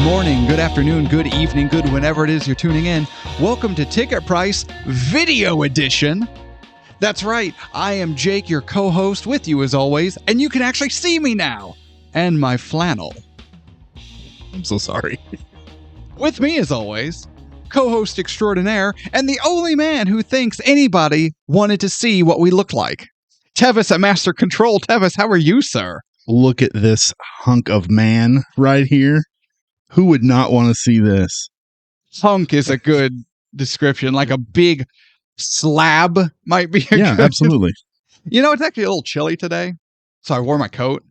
morning, good afternoon, good evening, good whenever it is you're tuning in. Welcome to Ticket Price Video Edition. That's right, I am Jake, your co-host, with you as always, and you can actually see me now, and my flannel. I'm so sorry. With me as always, co-host extraordinaire, and the only man who thinks anybody wanted to see what we look like. Tevis at Master Control. Tevis, how are you, sir? Look at this hunk of man right here. Who would not want to see this? Hunk is a good description, like a big slab might be. Yeah, absolutely. You know, it's actually a little chilly today, so I wore my coat.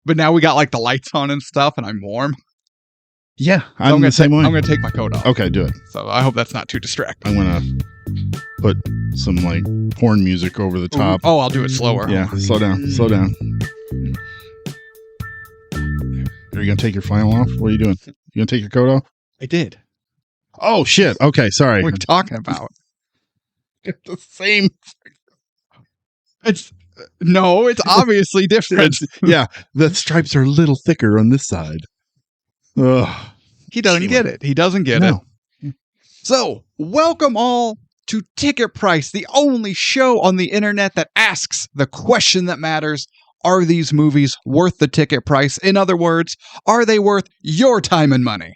But now we got like the lights on and stuff, and I'm warm. Yeah, So I'm the same way. I'm going to take my coat off. Okay, do it. So I hope that's not too distracting. I'm going to put some like porn music over the top. Oh, I'll do it slower. Yeah, slow down. Slow down. Are you going to take your flannel off? What are you doing? You going to take your coat off? I did. Oh, shit. Okay, sorry. What are you talking about? It's the same. It's obviously different. Yeah, the stripes are a little thicker on this side. Ugh. He doesn't get it. He doesn't get it. So, welcome all to Ticket Price, the only show on the internet that asks the question that matters. Are these movies worth the ticket price? In other words, are they worth your time and money?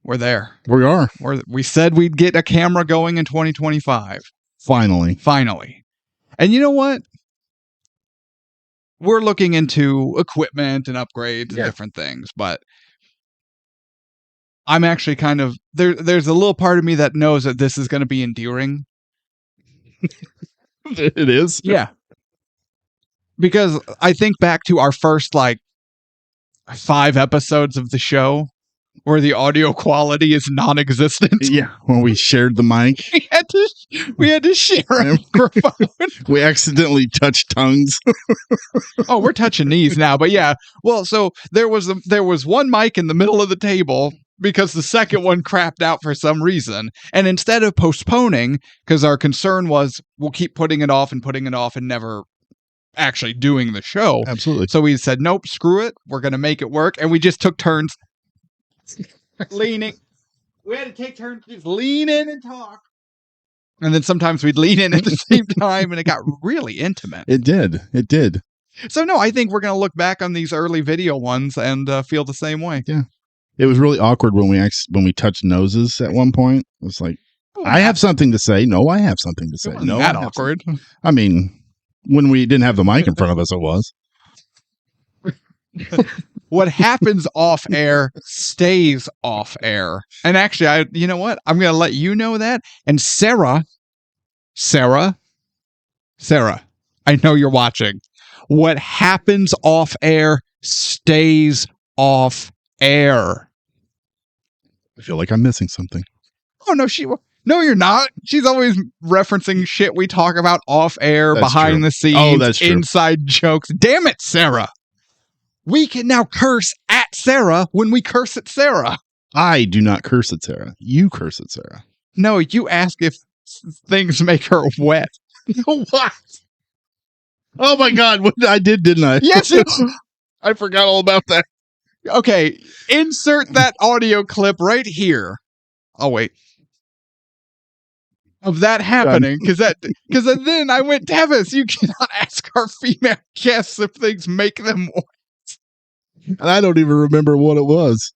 We're there. We are. We said we'd get a camera going in 2025. Finally. And you know what? We're looking into equipment and upgrades and different things, but I'm actually kind of there's a little part of me that knows that this is going to be endearing. It is. Yeah. Because I think back to our first, 5 episodes of the show where the audio quality is non-existent. Yeah, when we shared the mic. We had to share a microphone. We accidentally touched tongues. Oh, we're touching knees now, but yeah. Well, so there was one mic in the middle of the table because the second one crapped out for some reason. And instead of postponing, because our concern was we'll keep putting it off and never actually doing the show. Absolutely. So we said, nope, screw it. We're going to make it work. And we just took turns leaning. We had to take turns to just lean in and talk. And then sometimes we'd lean in at the same time, and it got really intimate. It did. So no, I think we're going to look back on these early video ones and feel the same way. Yeah. It was really awkward when we touched noses at one point. It was like, I have something to say. No, I have something to say. No, that awkward. I mean, when we didn't have the mic in front of us, it was. What happens off air stays off air. And actually, you know what? I'm going to let you know that. And Sarah, I know you're watching. What happens off air stays off air. I feel like I'm missing something. Oh, no, you're not. She's always referencing shit we talk about off air, behind the scenes, inside jokes. Damn it, Sarah. We can now curse at Sarah when we curse at Sarah. I do not curse at Sarah. You curse at Sarah. No, you ask if things make her wet. What? Oh my God. What I did, didn't I? Yes. I forgot all about that. Okay. Insert that audio clip right here. Oh, wait. Of that happening, because then I went, Tevis, you cannot ask our female guests if things make them wet. And I don't even remember what it was.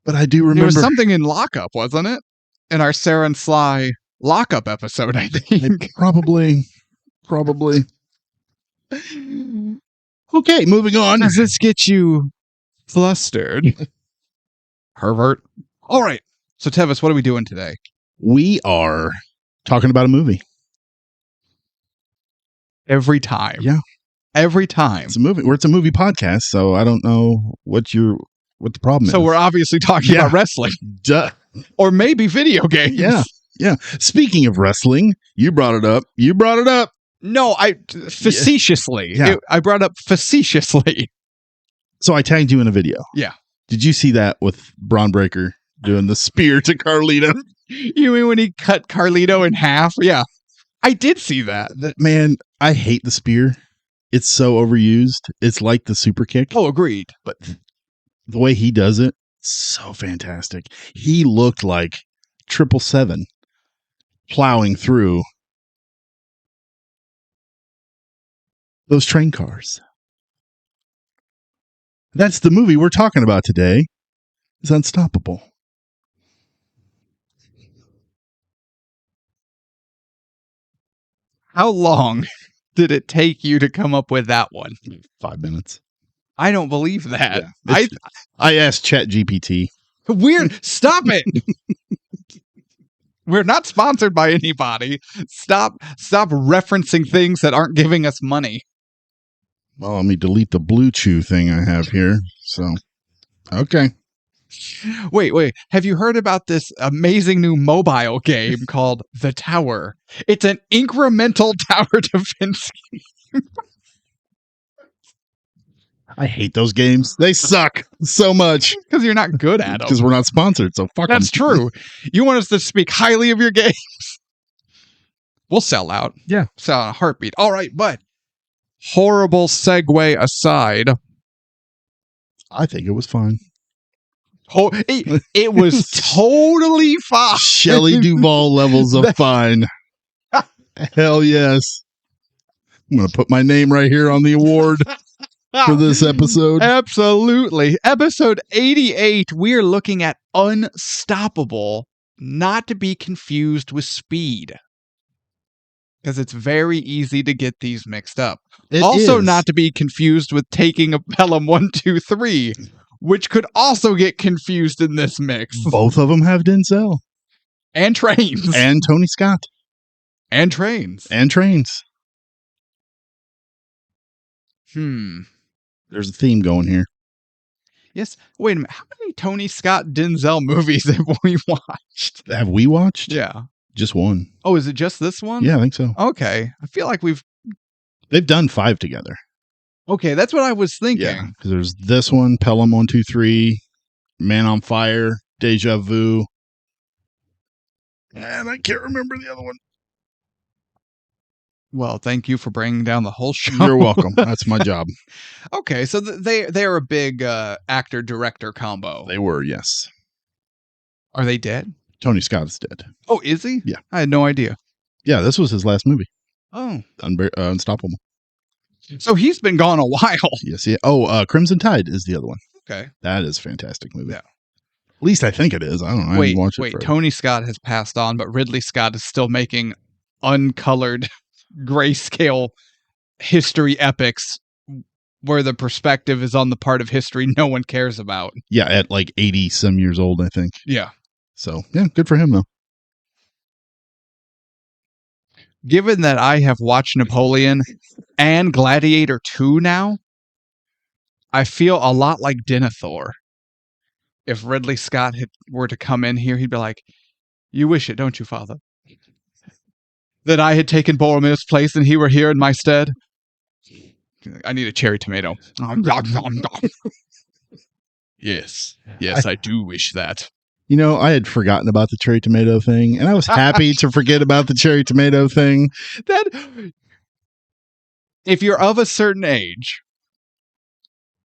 But I do remember. It was something in Lockup, wasn't it? In our Sarah and Sly Lockup episode, I think. Probably. Okay, moving on. Does this get you flustered? Pervert. All right. So, Tevis, what are we doing today? We are talking about a movie. Every time. Yeah. Every time. It's a movie. It's a movie podcast, so I don't know what the problem is. So we're obviously talking about wrestling. Duh. Or maybe video games. Yeah. Speaking of wrestling, you brought it up. No, facetiously. Yeah. I brought up facetiously. So I tagged you in a video. Yeah. Did you see that with Braun Breaker doing the spear to Carlito? You mean when he cut Carlito in half? Yeah. I did see that. Man, I hate the spear. It's so overused. It's like the super kick. Oh, agreed. But The way he does it, so fantastic. He looked like 777 plowing through those train cars. That's the movie we're talking about today. It's Unstoppable. How long did it take you to come up with that one? 5 minutes. I don't believe that. Yeah, I asked ChatGPT. Weird. Stop it. We're not sponsored by anybody. Stop referencing things that aren't giving us money. Well, let me delete the Blue Chew thing I have here. So, okay. Wait. Have you heard about this amazing new mobile game called The Tower? It's an incremental tower defense game. I hate those games. They suck so much. Because you're not good at them. Because we're not sponsored, so fuck them. That's true. You want us to speak highly of your games? We'll sell out. Yeah. Sell out in a heartbeat. All right, but horrible segue aside. I think it was fine. It was totally fine. Shelley Duvall levels of fine. Hell yes. I'm going to put my name right here on the award for this episode. Absolutely. Episode 88, we're looking at Unstoppable, not to be confused with Speed. Because it's very easy to get these mixed up. Not to be confused with Taking a Pelham 123, which could also get confused in this mix. Both of them have Denzel. And Trains. And Tony Scott. And Trains. And Trains. There's a theme going here. Yes. Wait a minute. How many Tony Scott Denzel movies have we watched? Have we watched? Yeah. Just one. Oh, is it just this one? Yeah, I think so. Okay. I feel like they've done 5 together. Okay, that's what I was thinking. Yeah, because there's this one, Pelham 123, Man on Fire, Deja Vu. And I can't remember the other one. Well, thank you for bringing down the whole show. You're welcome. That's my job. Okay, so they're a big actor-director combo. They were, yes. Are they dead? Tony Scott is dead. Oh, is he? Yeah. I had no idea. Yeah, this was his last movie. Oh. Unstoppable. So he's been gone a while. Yes, yeah. Oh, Crimson Tide is the other one. Okay. That is a fantastic movie. Yeah. At least I think it is. I don't know. I haven't watched it forever. Tony Scott has passed on, but Ridley Scott is still making uncolored grayscale history epics where the perspective is on the part of history no one cares about. Yeah, at like 80 some years old, I think. Yeah. So, yeah, good for him, though. Given that I have watched Napoleon and Gladiator 2 now, I feel a lot like Denethor. If Ridley Scott were to come in here, he'd be like, "You wish it, don't you, Father? That I had taken Boromir's place and he were here in my stead? I need a cherry tomato." Yes, I do wish that. You know, I had forgotten about the cherry tomato thing, and I was happy to forget about the cherry tomato thing. That, if you're of a certain age,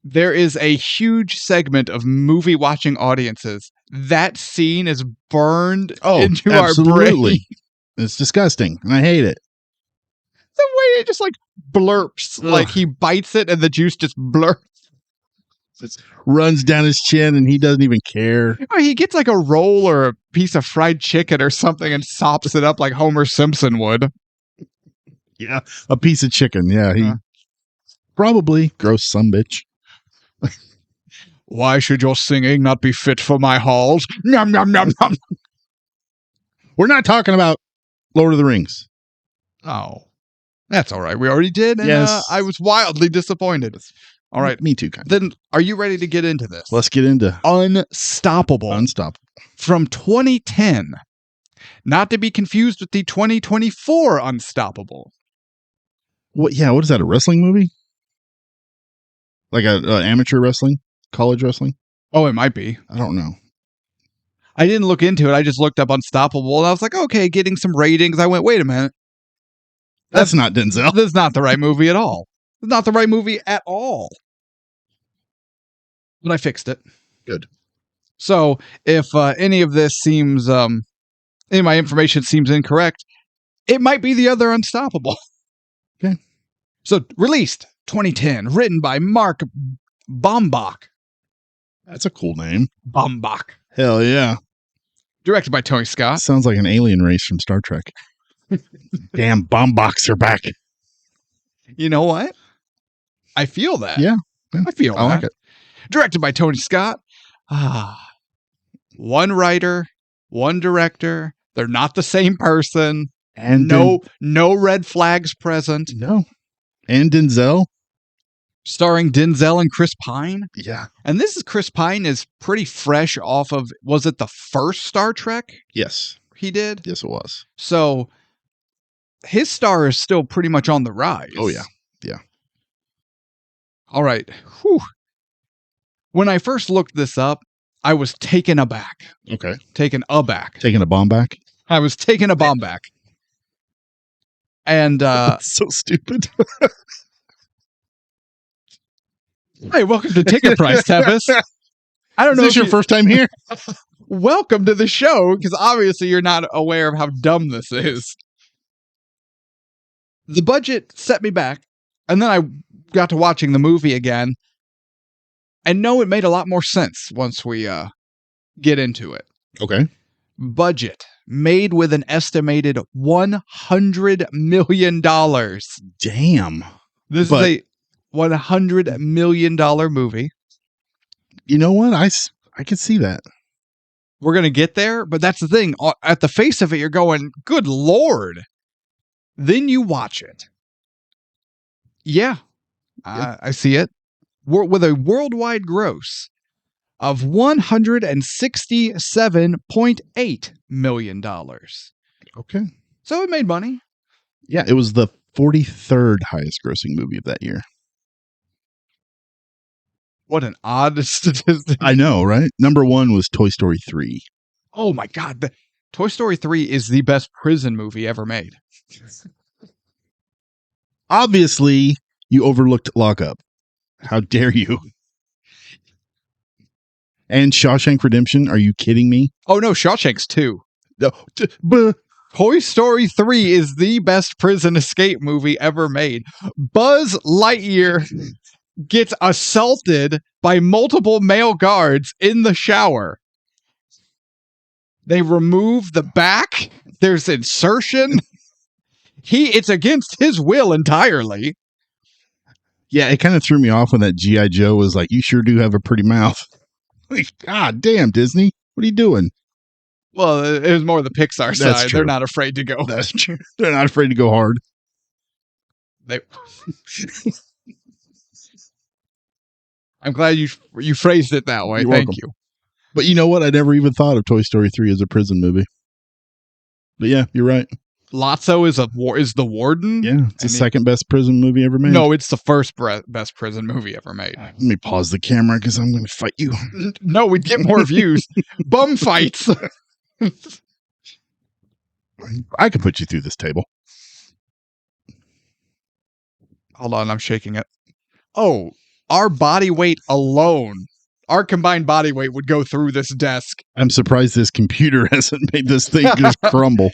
there is a huge segment of movie watching audiences. That scene is burned into our brain. It's disgusting, and I hate it. The way it just like blurps, like he bites it and the juice just blurps. It runs down his chin and he doesn't even care. Oh, he gets like a roll or a piece of fried chicken or something and sops it up like Homer Simpson would. Yeah, a piece of chicken. Yeah, he probably gross sumbitch. Why should your singing not be fit for my halls? Nom, nom, nom, nom. We're not talking about Lord of the Rings. Oh, that's all right. We already did. And, yes. I was wildly disappointed. All right. Me too, kind of. Then are you ready to get into this? Let's get into Unstoppable. From 2010. Not to be confused with the 2024 Unstoppable. What is that, a wrestling movie? Like a amateur wrestling? College wrestling? Oh, it might be. I don't know. I didn't look into it. I just looked up Unstoppable and I was like, okay, getting some ratings. I went, wait a minute. That's not Denzel. That's not the right movie at all. It's not the right movie at all. But I fixed it. Good. So if any of this seems, any of my information seems incorrect, it might be the other Unstoppable. Okay. So released 2010, written by Mark Baumbach. That's a cool name. Baumbach. Hell yeah. Directed by Tony Scott. Sounds like an alien race from Star Trek. Damn, Bombachs are back. You know what? I feel that. Yeah. I feel that. I like it. Directed by Tony Scott. One writer, one director. They're not the same person. And no red flags present. No. And Denzel. Starring Denzel and Chris Pine. Yeah. And this is Chris Pine is pretty fresh off of, was it the first Star Trek Yes. he did? Yes, it was. So his star is still pretty much on the rise. Oh, yeah. Yeah. All right. Whew. When I first looked this up, I was taken aback. Okay. Taken aback. Taking a bomb back? I was taken aback. back. And That's so stupid. Hey, welcome to TicketPrice, Tevis. I don't know Is this your first time here? Welcome to the show, because obviously you're not aware of how dumb this is. The budget set me back, and then I got to watching the movie again, and no, it made a lot more sense once we get into it. Okay. Budget made with an estimated $100 million. Damn. This is a $100 million movie. You know what? I could see that. We're going to get there, but that's the thing. At the face of it, you're going, good Lord. Then you watch it. Yeah, I see it. With a worldwide gross of $167.8 million. Okay. So it made money. Yeah, it was the 43rd highest grossing movie of that year. What an odd statistic. I know, right? Number one was Toy Story 3. Oh my God. Toy Story 3 is the best prison movie ever made. Obviously, you overlooked Lockup. How dare you? And Shawshank Redemption, are you kidding me? Oh no, Shawshank's 2. No. Toy Story 3 is the best prison escape movie ever made. Buzz Lightyear gets assaulted by multiple male guards in the shower. They remove the back. There's insertion. It's against his will entirely. Yeah, it kind of threw me off when that G.I. Joe was like, you sure do have a pretty mouth. Like, God damn, Disney. What are you doing? Well, it was more the Pixar That's side. true. They're not afraid to go. That's true. They're not afraid to go hard. I'm glad you phrased it that way. You're Thank welcome. you. But you know what? I never even thought of Toy Story 3 as a prison movie. But yeah, you're right. Lotso is the warden. Yeah, it's the second best prison movie ever made. No, it's the first best prison movie ever made. Let me pause the camera because I'm going to fight you. No, we'd get more views. Bum fights. I could put you through this table. Hold on, I'm shaking it. Oh, our body weight alone, our combined body weight would go through this desk. I'm surprised this computer hasn't made this thing just crumble.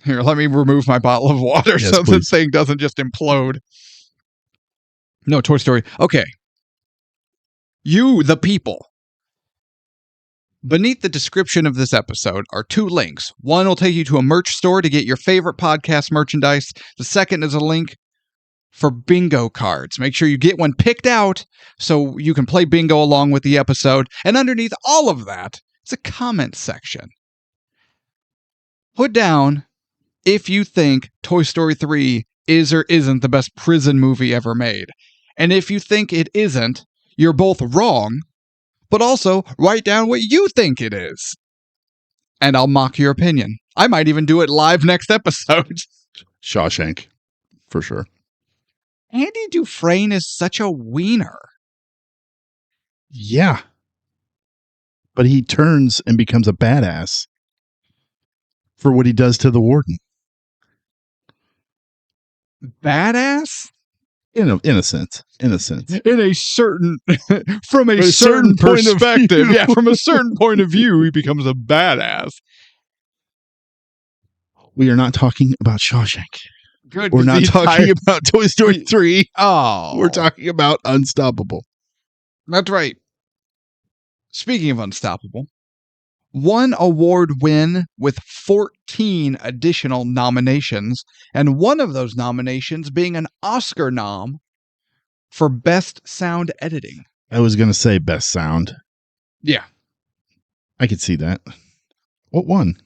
Here, let me remove my bottle of water so please. this thing doesn't just implode. No, Toy Story. Okay. You, the people. Beneath the description of this episode are 2 links. One will take you to a merch store to get your favorite podcast merchandise. The second is a link for bingo cards. Make sure you get one picked out so you can play bingo along with the episode. And underneath all of that is a comment section. Put down if you think Toy Story 3 is or isn't the best prison movie ever made. And if you think it isn't, you're both wrong, but also write down what you think it is. And I'll mock your opinion. I might even do it live next episode. Shawshank, for sure. Andy Dufresne is such a wiener. Yeah. But he turns and becomes a badass for what he does to the warden. Badass? In a sense. In a certain, from a certain perspective. Yeah, from a certain point of view, he becomes a badass. We are not talking about Shawshank. Good. We're not talking about Toy Story 3. Oh. We're talking about Unstoppable. That's right. Speaking of Unstoppable, one award win with 14 additional nominations, and one of those nominations being an Oscar nom for Best Sound Editing. I was going to say Best Sound. Yeah. I could see that. What one?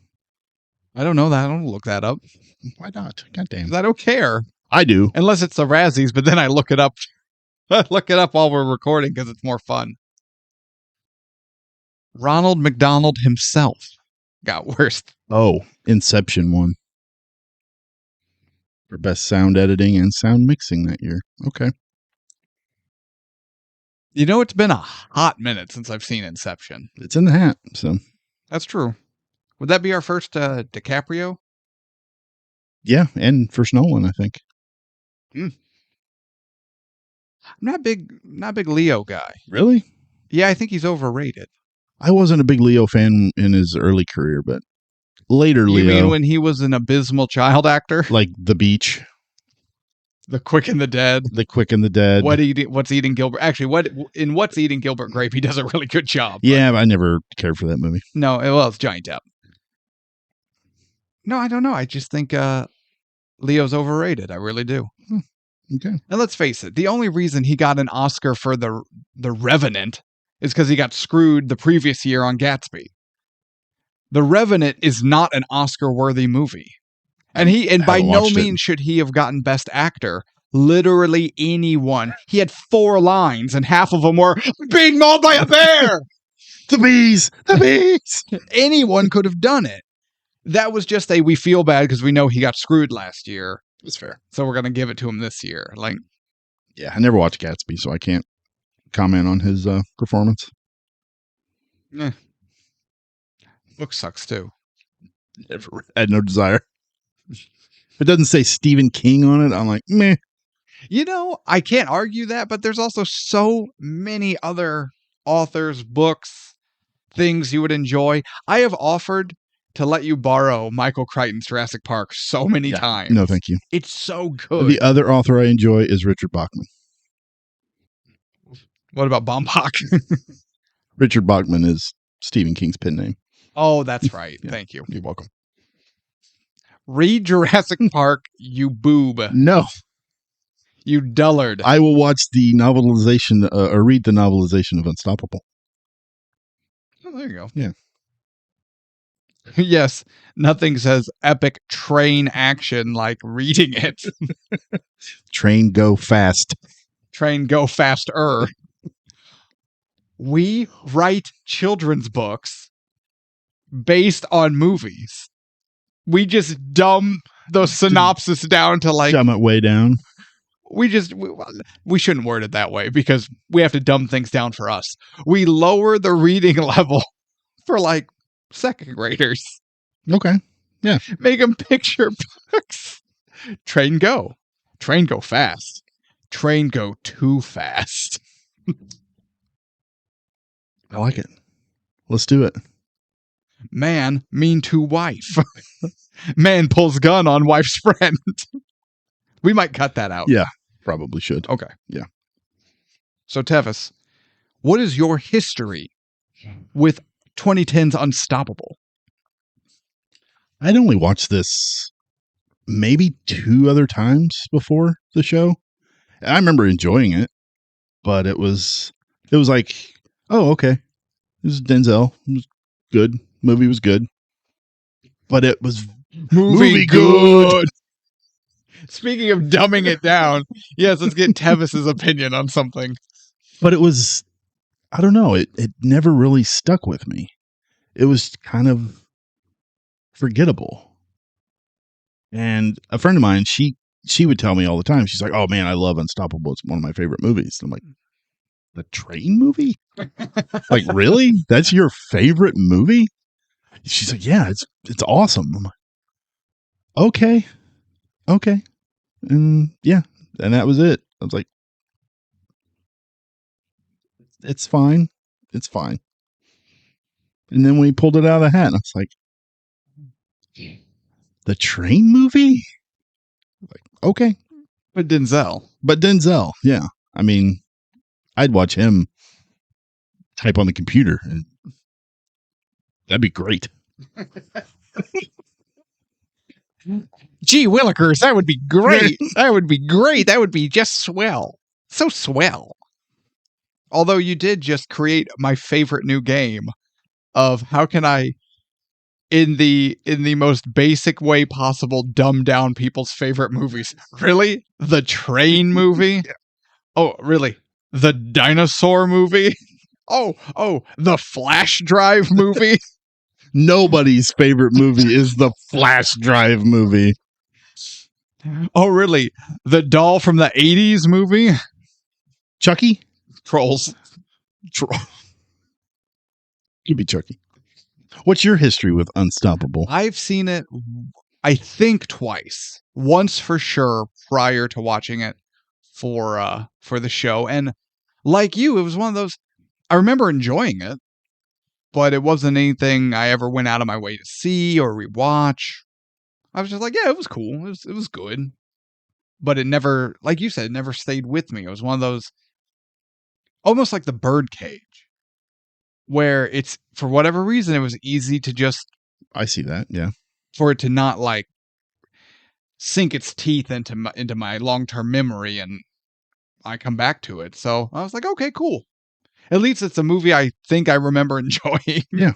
I don't know that. I don't look that up. Why not? Goddamn. I don't care. I do. Unless it's the Razzies, but then I look it up. I look it up while we're recording because it's more fun. Ronald McDonald himself got worst. Oh, Inception won for Best Sound Editing and Sound Mixing that year. Okay. You know, it's been a hot minute since I've seen Inception. It's in the hat, so. That's true. Would that be our first DiCaprio? Yeah, and first Nolan, I think. I'm not big Leo guy. Really? Yeah, I think he's overrated. I wasn't a big Leo fan in his early career, but later Leo. You mean when he was an abysmal child actor? Like The Beach. The Quick and the Dead. The Quick and the Dead. What's Eating Gilbert? Actually, What's Eating Gilbert Grape, he does a really good job. Yeah, I never cared for that movie. No, well, it's Johnny Depp. No, I don't know. I just think Leo's overrated. I really do. Okay. And let's face it, the only reason he got an Oscar for the Revenant is because he got screwed the previous year on Gatsby. The Revenant is not an Oscar-worthy movie. And by no means should he have gotten Best Actor. Literally anyone. He had 4 lines, and half of them were, being mauled by a bear! The bees! The bees! Anyone could have done it. That was just we feel bad because we know he got screwed last year. That's fair. So we're going to give it to him this year. Yeah, I never watched Gatsby, so I can't comment on his performance. Book sucks too. Never had no desire. If it doesn't say Stephen King on it, I'm like, meh. You know, I can't argue that, but there's also so many other authors, books, things you would enjoy. I have offered to let you borrow Michael Crichton's Jurassic Park so many times. No, thank you. It's so good. The other author I enjoy is Richard Bachman. What about Baumbach? Richard Bachman is Stephen King's pen name. Oh, that's right. Yeah. Thank you. You're welcome. Read Jurassic Park, you boob. No. You dullard. I will watch the novelization or read the novelization of Unstoppable. Oh, there you go. Yeah. Yes, nothing says epic train action like reading it. Train go fast. Train go faster. We write children's books based on movies. We just dumb the synopsis down to Dumb it way down. We shouldn't word it that way because we have to dumb things down for us. We lower the reading level for second graders. Okay. Yeah. Make them picture books. Train go fast. Train go too fast. I like it. Let's do it. Man mean to wife. Man pulls gun on wife's friend. We might cut that out. Yeah, probably should. Okay. Yeah. So Tevis, what is your history with 2010's Unstoppable? I'd only watched this maybe 2 other times before the show. I remember enjoying it, but it was like, oh, okay. This is Denzel. It was good. Movie was good. But it was movie good. Speaking of dumbing it down, yes, let's get Tevis's opinion on something. But it was, I don't know, it never really stuck with me. It was kind of forgettable. And a friend of mine, she would tell me all the time, she's like, oh man, I love Unstoppable. It's one of my favorite movies. I'm like, the train movie? Like, really? That's your favorite movie? She's like, yeah, it's awesome. I'm like, okay. And yeah. And that was it. I was like, it's fine. It's fine. And then when he pulled it out of the hat, I was like, the train movie? Like, okay. But Denzel, yeah. I mean, I'd watch him type on the computer, and that'd be great. Gee Willikers, that would be great. That would be great. That would be just swell. So swell. Although you did just create my favorite new game of how can I, in the most basic way possible, dumb down people's favorite movies. Really? The train movie? Yeah. Oh, really? The dinosaur movie? Oh, the flash drive movie? Nobody's favorite movie is the flash drive movie. Oh, really? The doll from the 80s movie? Chucky? Trolls. Could be Chucky. What's your history with Unstoppable? I've seen it, I think, twice. Once for sure prior to watching it for the show. And like you, it was one of those, I remember enjoying it, but it wasn't anything I ever went out of my way to see or rewatch. I was just like, yeah, it was cool. It was good. But it never, like you said, it never stayed with me. It was one of those, almost like the Birdcage, where it's, for whatever reason, it was easy to just, I see that, yeah. for it to not like sink its teeth into my long-term memory, and I come back to it. So I was like, okay, cool. At least it's a movie I think I remember enjoying. Yeah.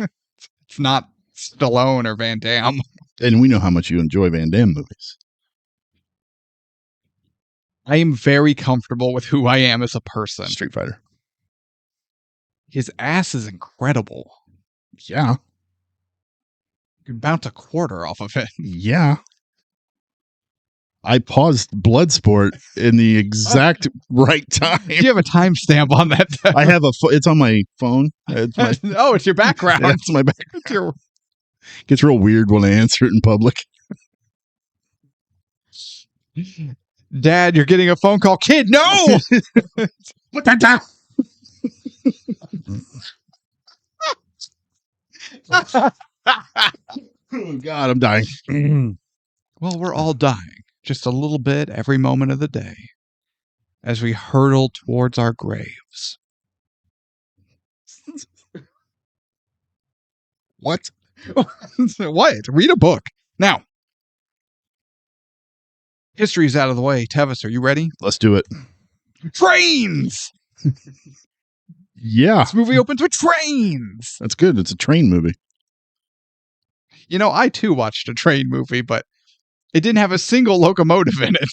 It's not Stallone or Van Damme. And we know how much you enjoy Van Damme movies. I am very comfortable with who I am as a person. Street Fighter. His ass is incredible. Yeah. You can bounce a quarter off of it. Yeah. I paused Bloodsport in the exact right time. Do you have a timestamp on that? I have it's on my phone. It's my, oh, it's your background. Yeah, it's my background. Gets real weird when I answer it in public. Dad, you're getting a phone call. Kid, no! Put that down. Oh, God, I'm dying. Well, we're all dying. Just a little bit every moment of the day as we hurtle towards our graves. What? What? Read a book. Now, history's out of the way. Tevis, are you ready? Let's do it. Trains! Yeah. This movie opens with trains! That's good. It's a train movie. You know, I too watched a train movie, but it didn't have a single locomotive in it.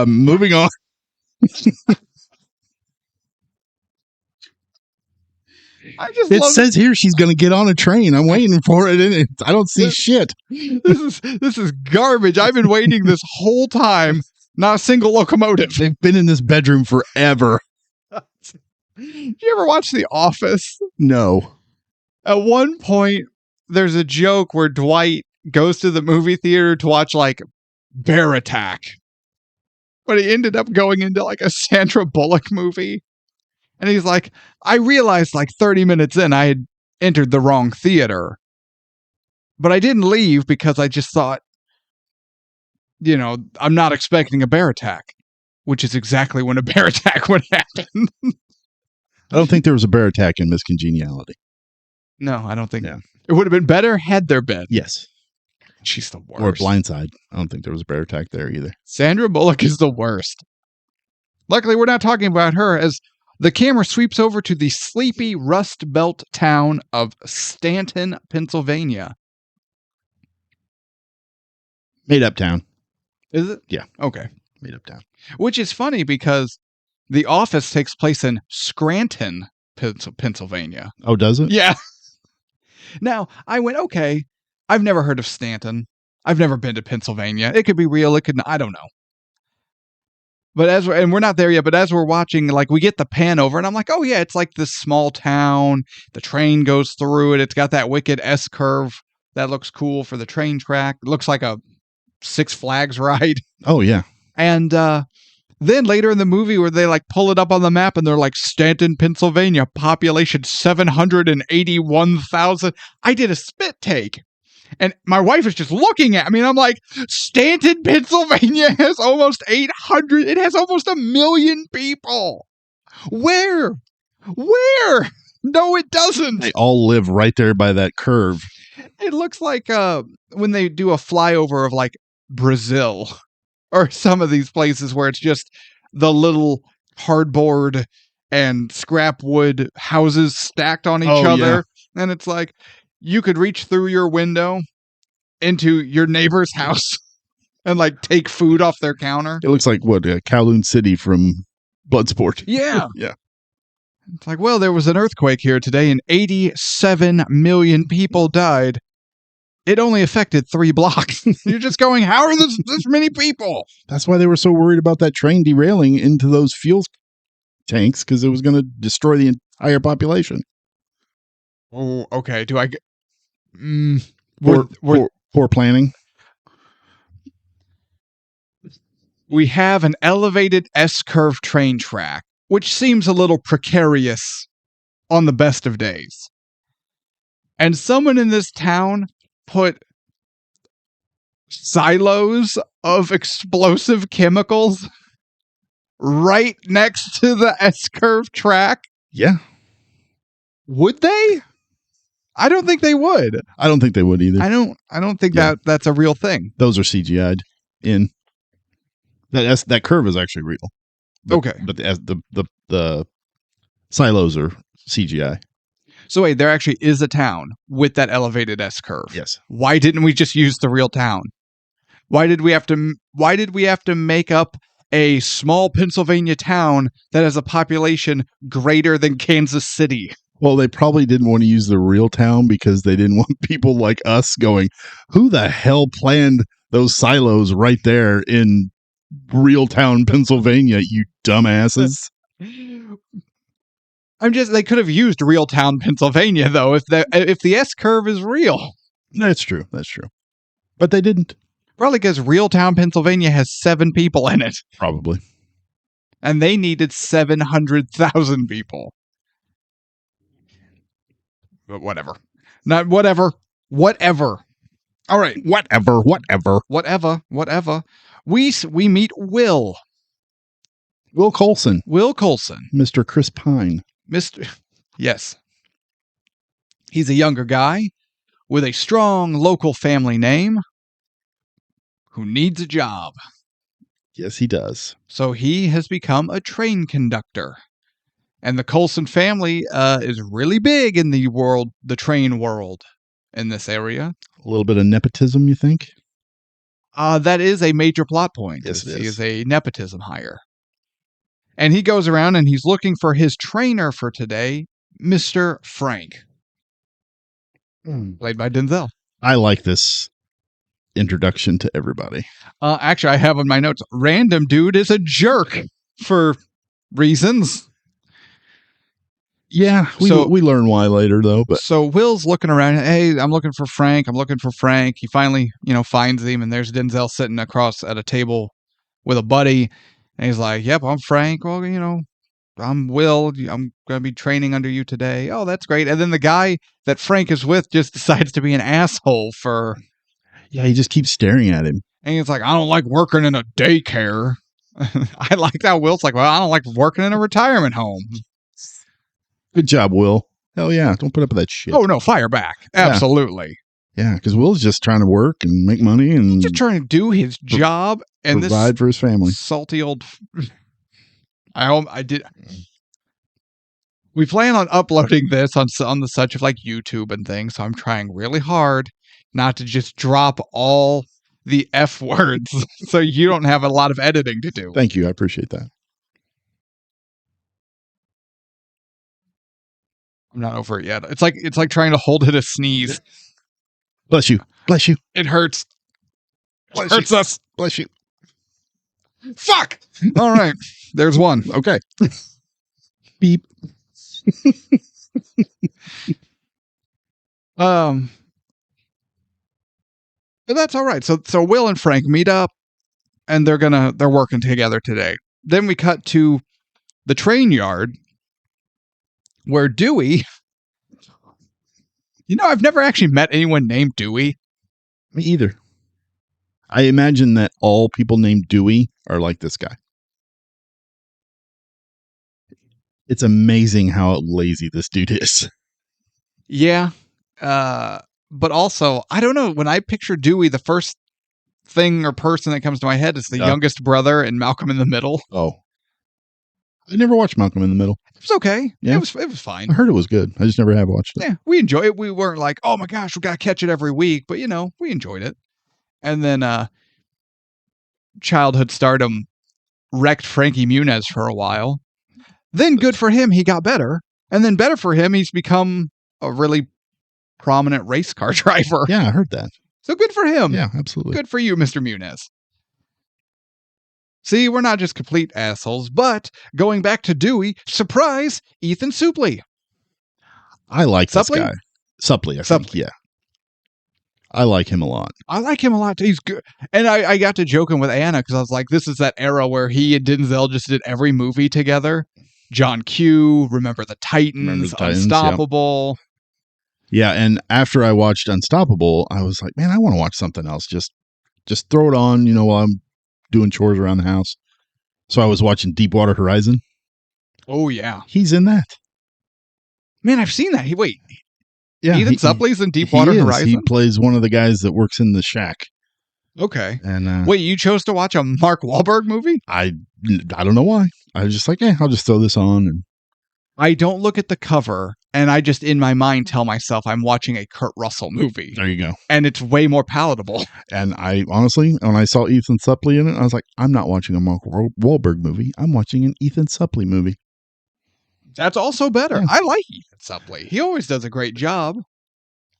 Moving on. It says here she's going to get on a train. I'm waiting for it, and I don't see shit. This is garbage. I've been waiting this whole time. Not a single locomotive. They've been in this bedroom forever. Did you ever watch The Office? No. At one point, there's a joke where Dwight goes to the movie theater to watch like Bear Attack, but he ended up going into like a Sandra Bullock movie. And he's like, I realized like 30 minutes in I had entered the wrong theater. But I didn't leave because I just thought, you know, I'm not expecting a bear attack, which is exactly when a bear attack would happen. I don't think there was a bear attack in Miss Congeniality. No, I don't think. Yeah. It would have been better had there been. Yes. She's the worst. Or Blindside. I don't think there was a bear attack there either. Sandra Bullock is the worst. Luckily, we're not talking about her, as the camera sweeps over to the sleepy Rust Belt town of Stanton, Pennsylvania. Made up town. Is it? Yeah. Okay. Made up town. Which is funny because The Office takes place in Scranton, Pennsylvania. Oh, does it? Yeah. Now, I went, okay, I've never heard of Stanton. I've never been to Pennsylvania. It could be real. It could not, I don't know. But we're not there yet, but as we're watching, like, we get the pan over and I'm like, oh yeah, it's like this small town. The train goes through it. It's got that wicked S curve that looks cool for the train track. It looks like a Six Flags ride. Oh, yeah. And then later in the movie where they like pull it up on the map and they're like Stanton, Pennsylvania, population 781,000. I did a spit take. And my wife is just looking at me and I'm like, Stanton, Pennsylvania has almost 800. It has almost 1 million people. Where? No, it doesn't. They all live right there by that curve. It looks like when they do a flyover of like Brazil or some of these places where it's just the little cardboard and scrap wood houses stacked on each other. Yeah. And it's like you could reach through your window into your neighbor's house and like take food off their counter. It looks like what, Kowloon City from Bloodsport. Yeah. Yeah. It's like, well, there was an earthquake here today and 87 million people died. It only affected 3 blocks. You're just going, how are this many people? That's why they were so worried about that train derailing into those fuel tanks, because it was going to destroy the entire population. Oh, okay. Do I get... Poor planning. We have an elevated S-curve train track, which seems a little precarious on the best of days. And someone in this town put silos of explosive chemicals right next to the S-curve track. Yeah. Would they? I don't think they would. I don't think they would either. I don't think that's a real thing. Those are CGI'd in. That curve is actually real. Okay. But the silos are CGI. So wait, there actually is a town with that elevated S-curve. Yes. Why didn't we just use the real town? Why did we have to make up a small Pennsylvania town that has a population greater than Kansas City? Well, they probably didn't want to use the real town because they didn't want people like us going, who the hell planned those silos right there in real town, Pennsylvania, you dumbasses? They could have used real town, Pennsylvania, though, if the S-curve is real. That's true. But they didn't. Probably because real town, Pennsylvania has 7 people in it. Probably. And they needed 700,000 people. But whatever. Not whatever. Whatever. All right. Whatever. We meet Will. Will Coulson. Mr. Chris Pine. Yes. He's a younger guy with a strong local family name who needs a job. Yes, he does. So he has become a train conductor. And the Coulson family is really big in the train world in this area. A little bit of nepotism, you think? That is a major plot point. Yes, it is. He is a nepotism hire. And he goes around and he's looking for his trainer for today, Mr. Frank. Played by Denzel. I like this introduction to everybody. Actually, I have on my notes, random dude is a jerk for reasons. Yeah, we learn why later, though. But so Will's looking around. Hey, I'm looking for Frank. He finally, finds him, and there's Denzel sitting across at a table with a buddy. And he's like, yep, I'm Frank. Well, I'm Will. I'm going to be training under you today. Oh, that's great. And then the guy that Frank is with just decides to be an asshole for... Yeah, he just keeps staring at him. And he's like, I don't like working in a daycare. I like that Will's like, well, I don't like working in a retirement home. Good job, Will. Hell yeah. Don't put up with that shit. Oh, no, fire back. Absolutely. Yeah, because Will's just trying to work and make money and... He's just trying to do his job and provide for his family. Salty old... I did... We plan on uploading this on the such of like YouTube and things, so I'm trying really hard not to just drop all the F words so you don't have a lot of editing to do. Thank you. I appreciate that. I'm not over it yet. It's like trying to hold in a sneeze. Bless you. It hurts. Bless hurts you. us. Bless you. Fuck. All right. There's one. Okay. Beep. But that's all right. So Will and Frank meet up, and they're working together today. Then we cut to the train yard where Dewey. I've never actually met anyone named Dewey. Me either. I imagine that all people named Dewey are like this guy. It's amazing how lazy this dude is. Yeah. But also, I don't know. When I picture Dewey, the first thing or person that comes to my head is the youngest brother in Malcolm in the Middle. Oh. I never watched Malcolm in the Middle. It was okay. Yeah. It was fine. I heard it was good. I just never have watched it. Yeah, we enjoy it. We weren't like, oh my gosh, we got to catch it every week. But, we enjoyed it. And then childhood stardom wrecked Frankie Muniz for a while. Then good for him, he got better. And then better for him, he's become a really prominent race car driver. Yeah, I heard that. So good for him. Yeah, absolutely. Good for you, Mr. Muniz. See, we're not just complete assholes, but going back to Dewey, surprise, Ethan Suplee. I like Suplee? this guy. Suplee, I think. Yeah. I like him a lot. I like him a lot. He's good. And I got to joking with Anna because I was like, this is that era where he and Denzel just did every movie together. John Q, Remember the Titans, Unstoppable. Yeah, and after I watched Unstoppable, I was like, man, I want to watch something else. Just throw it on, while I'm doing chores around the house. So I was watching Deepwater Horizon. Oh, yeah. He's in that. Man, I've seen that. Yeah, Ethan Supplee's in Deepwater Horizon? He plays one of the guys that works in the shack. Okay. And wait, you chose to watch a Mark Wahlberg movie? I don't know why. I was just like, I'll just throw this on. And I don't look at the cover, and I just, in my mind, tell myself I'm watching a Kurt Russell movie. There you go. And it's way more palatable. And I honestly, when I saw Ethan Suplee in it, I was like, I'm not watching a Mark Wahlberg movie. I'm watching an Ethan Suplee movie. That's also better. Yeah. I like Ethan Suplee. He always does a great job.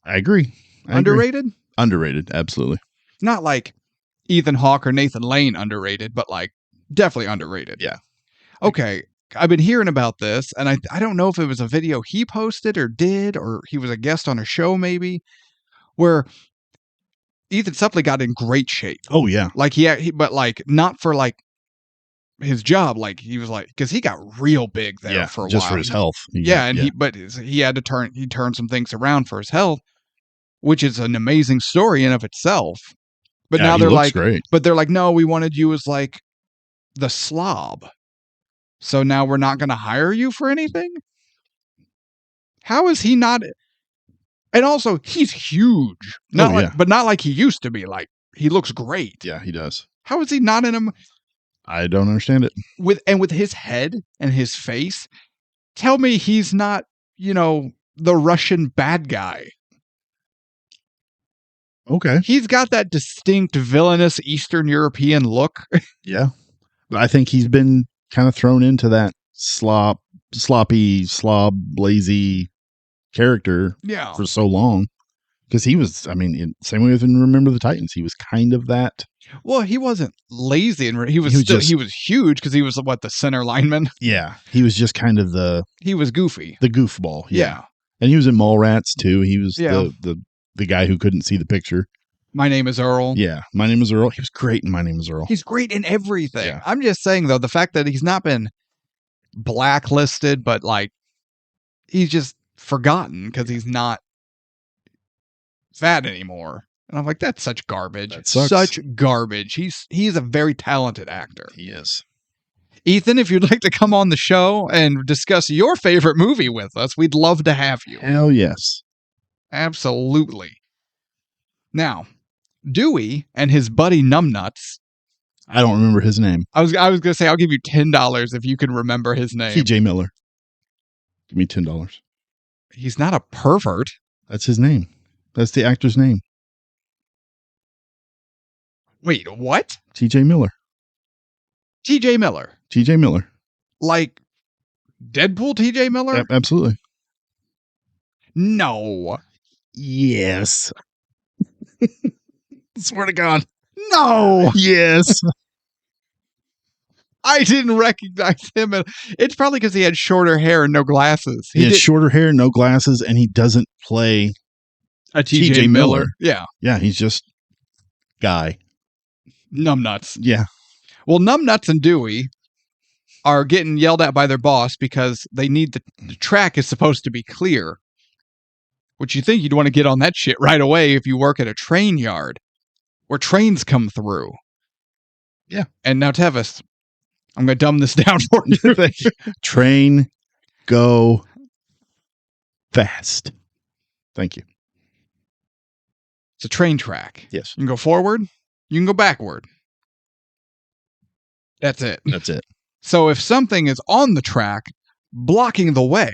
I agree. Underrated? Underrated, absolutely. Not like Ethan Hawke or Nathan Lane underrated, but like definitely underrated. Yeah. Okay. I've been hearing about this, and I don't know if it was a video he posted or he was a guest on a show maybe, where Ethan Suplee got in great shape. Oh, yeah. Like but like not for like his job, like he was like, because he got real big there for a while. Just for his health. He had to turn some things around for his health, which is an amazing story in of itself. But now they're like, great. But they're like, no, we wanted you as like the slob. So now we're not going to hire you for anything? How is he not? And also, he's huge. But not like he used to be. Like, he looks great. Yeah, he does. How is he not in him? I don't understand it. With his head and his face, tell me he's not, the Russian bad guy. Okay. He's got that distinct villainous Eastern European look. Yeah. But I think he's been kind of thrown into that sloppy, lazy character for so long. Because he was, same way with Remember the Titans. He was kind of that. Well, he wasn't lazy, and he was huge because he was the center lineman. Yeah, he was just kind of he was goofy, the goofball. Yeah. And he was in Mallrats too. He was the guy who couldn't see the picture. My Name is Earl. Yeah, My Name is Earl. He was great in My Name is Earl. He's great in everything. Yeah. I'm just saying though, the fact that he's not been blacklisted, but like he's just forgotten because he's not fat anymore. And I'm like, that's such garbage. That sucks. Such garbage. He's a very talented actor. He is. Ethan, if you'd like to come on the show and discuss your favorite movie with us, we'd love to have you. Hell yes. Absolutely. Now, Dewey and his buddy Numbnuts. I don't remember his name. I was going to say, I'll give you $10 if you can remember his name. TJ Miller. Give me $10. He's not a pervert. That's his name. That's the actor's name. Wait, what? TJ Miller. TJ Miller. TJ Miller. Like Deadpool TJ Miller? Absolutely. No. Yes. Swear to God. No. Yes. I didn't recognize him. It's probably because he had shorter hair and no glasses. He has shorter hair, no glasses, and he doesn't play a TJ Miller. Yeah. Yeah, he's just guy. Numbnuts. Yeah. Well, Numbnuts and Dewey are getting yelled at by their boss because they need the track is supposed to be clear. Which you think you'd want to get on that shit right away if you work at a train yard where trains come through. Yeah. And now, Tevis, I'm going to dumb this down for you. Train, go fast. Thank you. It's a train track. Yes. You can go forward. You can go backward. That's it. That's it. So if something is on the track blocking the way,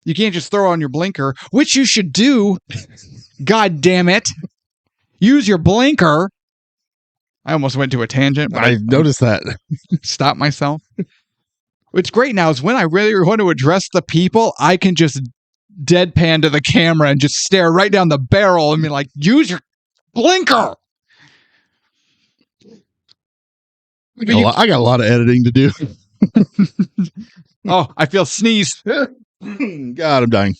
you can't just throw on your blinker, which you should do. God damn it. Use your blinker. I almost went to a tangent. But I noticed that. Stop myself. What's great now is when I really want to address the people, I can just deadpan to the camera and just stare right down the barrel and be like, use your blinker. I got a lot of editing to do. Oh, I feel sneezed. God, I'm dying.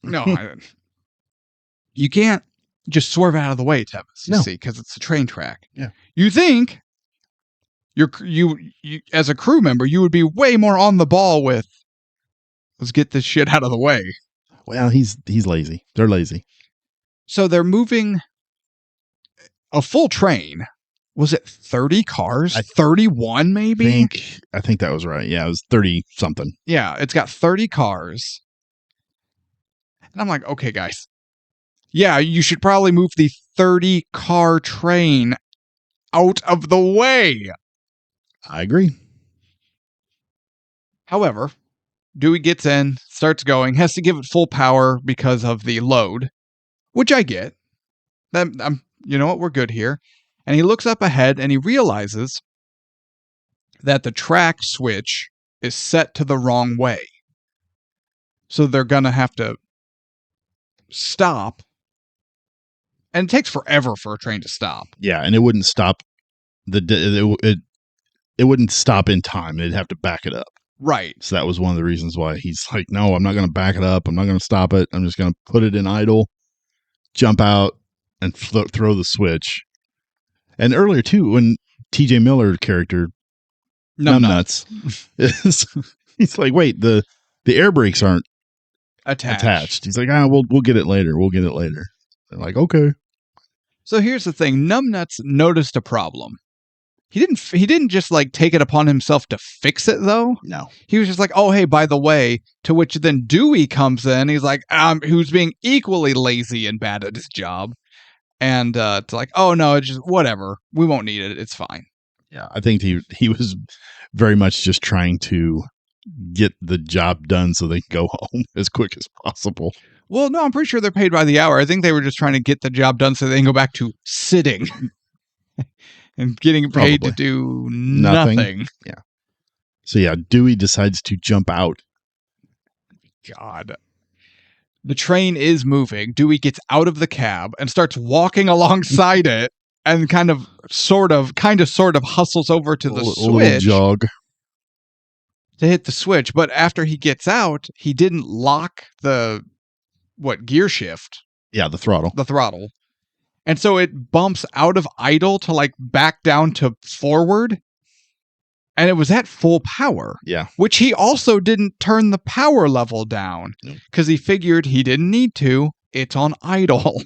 No, you can't just swerve out of the way, Tevis. You No. see, because it's a train track. Yeah. You think you as a crew member, you would be way more on the ball with, let's get this shit out of the way. Well, he's lazy. They're lazy. So they're moving a full train. Was it 30 cars? 31 maybe? I think that was right. Yeah, it was 30 something. Yeah, it's got 30 cars. And I'm like, okay, guys. Yeah, you should probably move the 30 car train out of the way. I agree. However, Dewey gets in, starts going, has to give it full power because of the load, which I get. You know what? We're good here. And he looks up ahead and he realizes that the track switch is set to the wrong way. So they're going to have to stop. And it takes forever for a train to stop. Yeah, and it wouldn't stop it wouldn't stop in time. They'd have to back it up. Right. So that was one of the reasons why he's like, no, I'm not going to back it up. I'm not going to stop it. I'm just going to put it in idle, jump out, and throw the switch. And earlier, too, when TJ Miller character, Numbnuts, he's like, wait, the air brakes aren't attached. He's like, we'll get it later. We'll get it later. They're like, okay. So here's the thing. Numbnuts noticed a problem. He didn't just like take it upon himself to fix it though. No. He was just like, oh, hey, by the way, to which then Dewey comes in. He's like, who's being equally lazy and bad at his job. And it's like, oh no, it's just whatever. We won't need it. It's fine. Yeah. I think he was very much just trying to get the job done so they can go home as quick as possible. Well, no, I'm pretty sure they're paid by the hour. I think they were just trying to get the job done so they can go back to sitting and getting paid to do nothing. Yeah. So yeah, Dewey decides to jump out. God. The train is moving. Dewey gets out of the cab and starts walking alongside it and kind of sort of hustles over to the switch. A little jog. To hit the switch. But after he gets out, he didn't lock the gear shift? Yeah, the throttle. The throttle. And so it bumps out of idle to like back down to forward. And it was at full power. Yeah. Which he also didn't turn the power level down because he figured he didn't need to. It's on idle.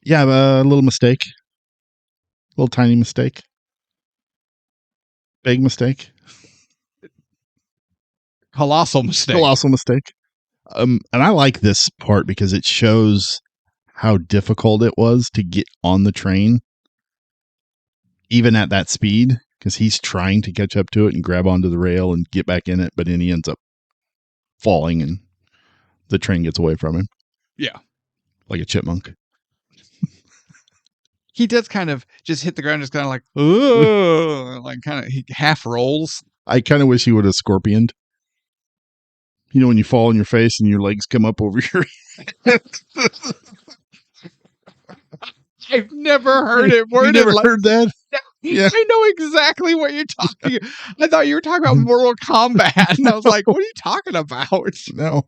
Yeah, a little mistake. A little tiny mistake. Big mistake. Colossal mistake. Colossal mistake. And I like this part because it shows how difficult it was to get on the train, even at that speed, because he's trying to catch up to it and grab onto the rail and get back in it, but then he ends up falling and the train gets away from him. Yeah. Like a chipmunk. He does kind of just hit the ground, just kind of like, oh, like kind of, he half rolls. I kind of wish he would have scorpioned. You know, when you fall on your face and your legs come up over your head. I've never heard it worded. You never heard that? Yeah. I know exactly what you're talking about. I thought you were talking about Mortal Kombat. And I was like, what are you talking about? No.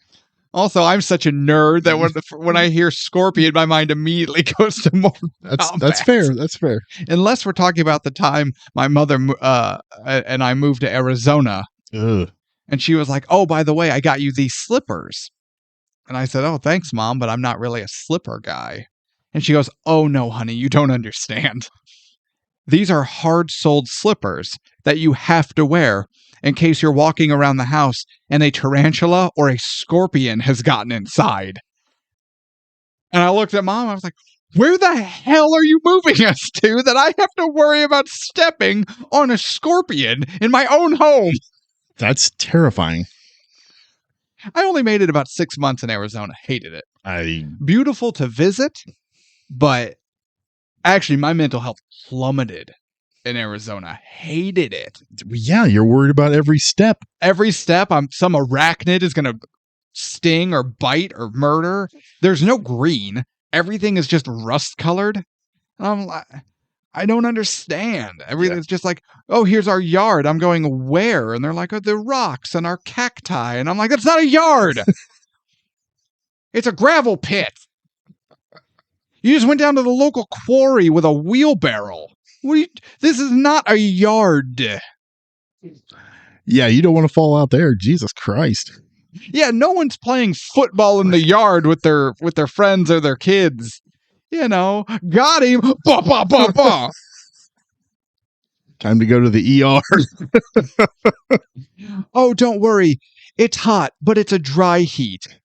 Also, I'm such a nerd that when I hear Scorpion, my mind immediately goes to Mortal Kombat. That's fair. That's fair. Unless we're talking about the time my mother and I moved to Arizona. Ugh. And she was like, "Oh, by the way, I got you these slippers." And I said, "Oh, thanks, Mom, but I'm not really a slipper guy." And she goes, "Oh, no, honey, you don't understand. These are hard-soled slippers that you have to wear in case you're walking around the house and a tarantula or a scorpion has gotten inside." And I looked at Mom, I was like, "Where the hell are you moving us to that I have to worry about stepping on a scorpion in my own home?" That's terrifying. I only made it about 6 months in Arizona. Hated it. Beautiful to visit, but actually my mental health plummeted in Arizona. Hated it. Yeah, you're worried about every step. Every step, some arachnid is going to sting or bite or murder. There's no green. Everything is just rust colored. And I'm like, I don't understand. Everything's just like, "Oh, here's our yard." I'm going, "Where?" And they're like, "Oh, the rocks and our cacti." And I'm like, "That's not a yard. It's a gravel pit. You just went down to the local quarry with a wheelbarrow. This is not a yard." Yeah, you don't want to fall out there. Jesus Christ. Yeah, no one's playing football in the yard with their friends or their kids. Got him. Bah, bah, bah, bah. Time to go to the ER. "Oh, don't worry. It's hot, but it's a dry heat."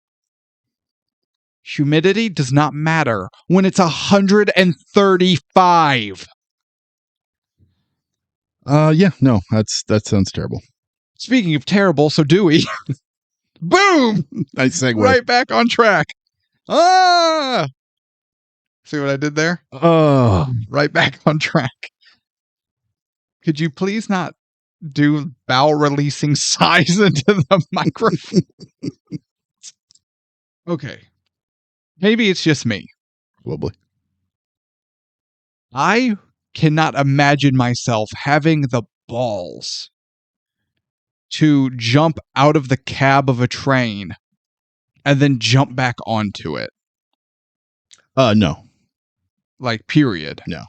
Humidity does not matter when it's 135. Yeah, no, that sounds terrible. Speaking of terrible, so Dewey. Boom! Nice segue. Right back on track. Ah! See what I did there? Oh, Right back on track. Could you please not do bowel releasing sighs into the microphone? Okay. Maybe it's just me. probably. I cannot imagine myself having the balls to jump out of the cab of a train and then jump back onto it. No. Like, period. No.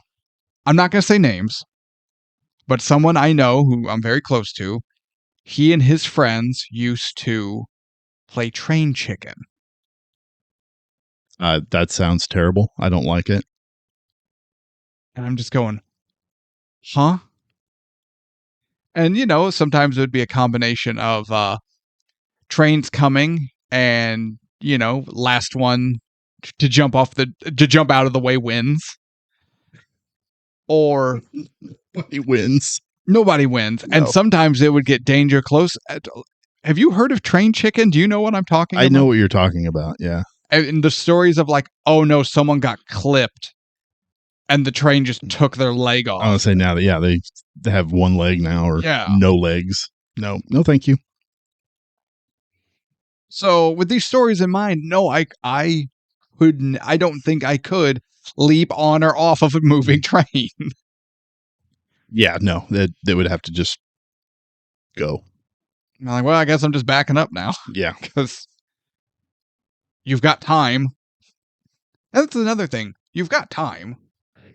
I'm not going to say names, but someone I know who I'm very close to, he and his friends used to play train chicken. That sounds terrible. I don't like it. And I'm just going, huh? And, sometimes it would be a combination of trains coming and, last one to jump out of the way wins. Or nobody wins. Nobody wins. No. And sometimes it would get danger close. Have you heard of train chicken? Do you know what I'm talking about? I know what you're talking about, yeah. And the stories of like, oh no, someone got clipped and the train just took their leg off. I want to say now that, yeah, they have one leg now or no legs. No, thank you. So with these stories in mind, no, I don't think I could leap on or off of a moving train. Yeah, no, they would have to just go. I'm like, well, I guess I'm just backing up now. Yeah. Because you've got time. That's another thing. You've got time.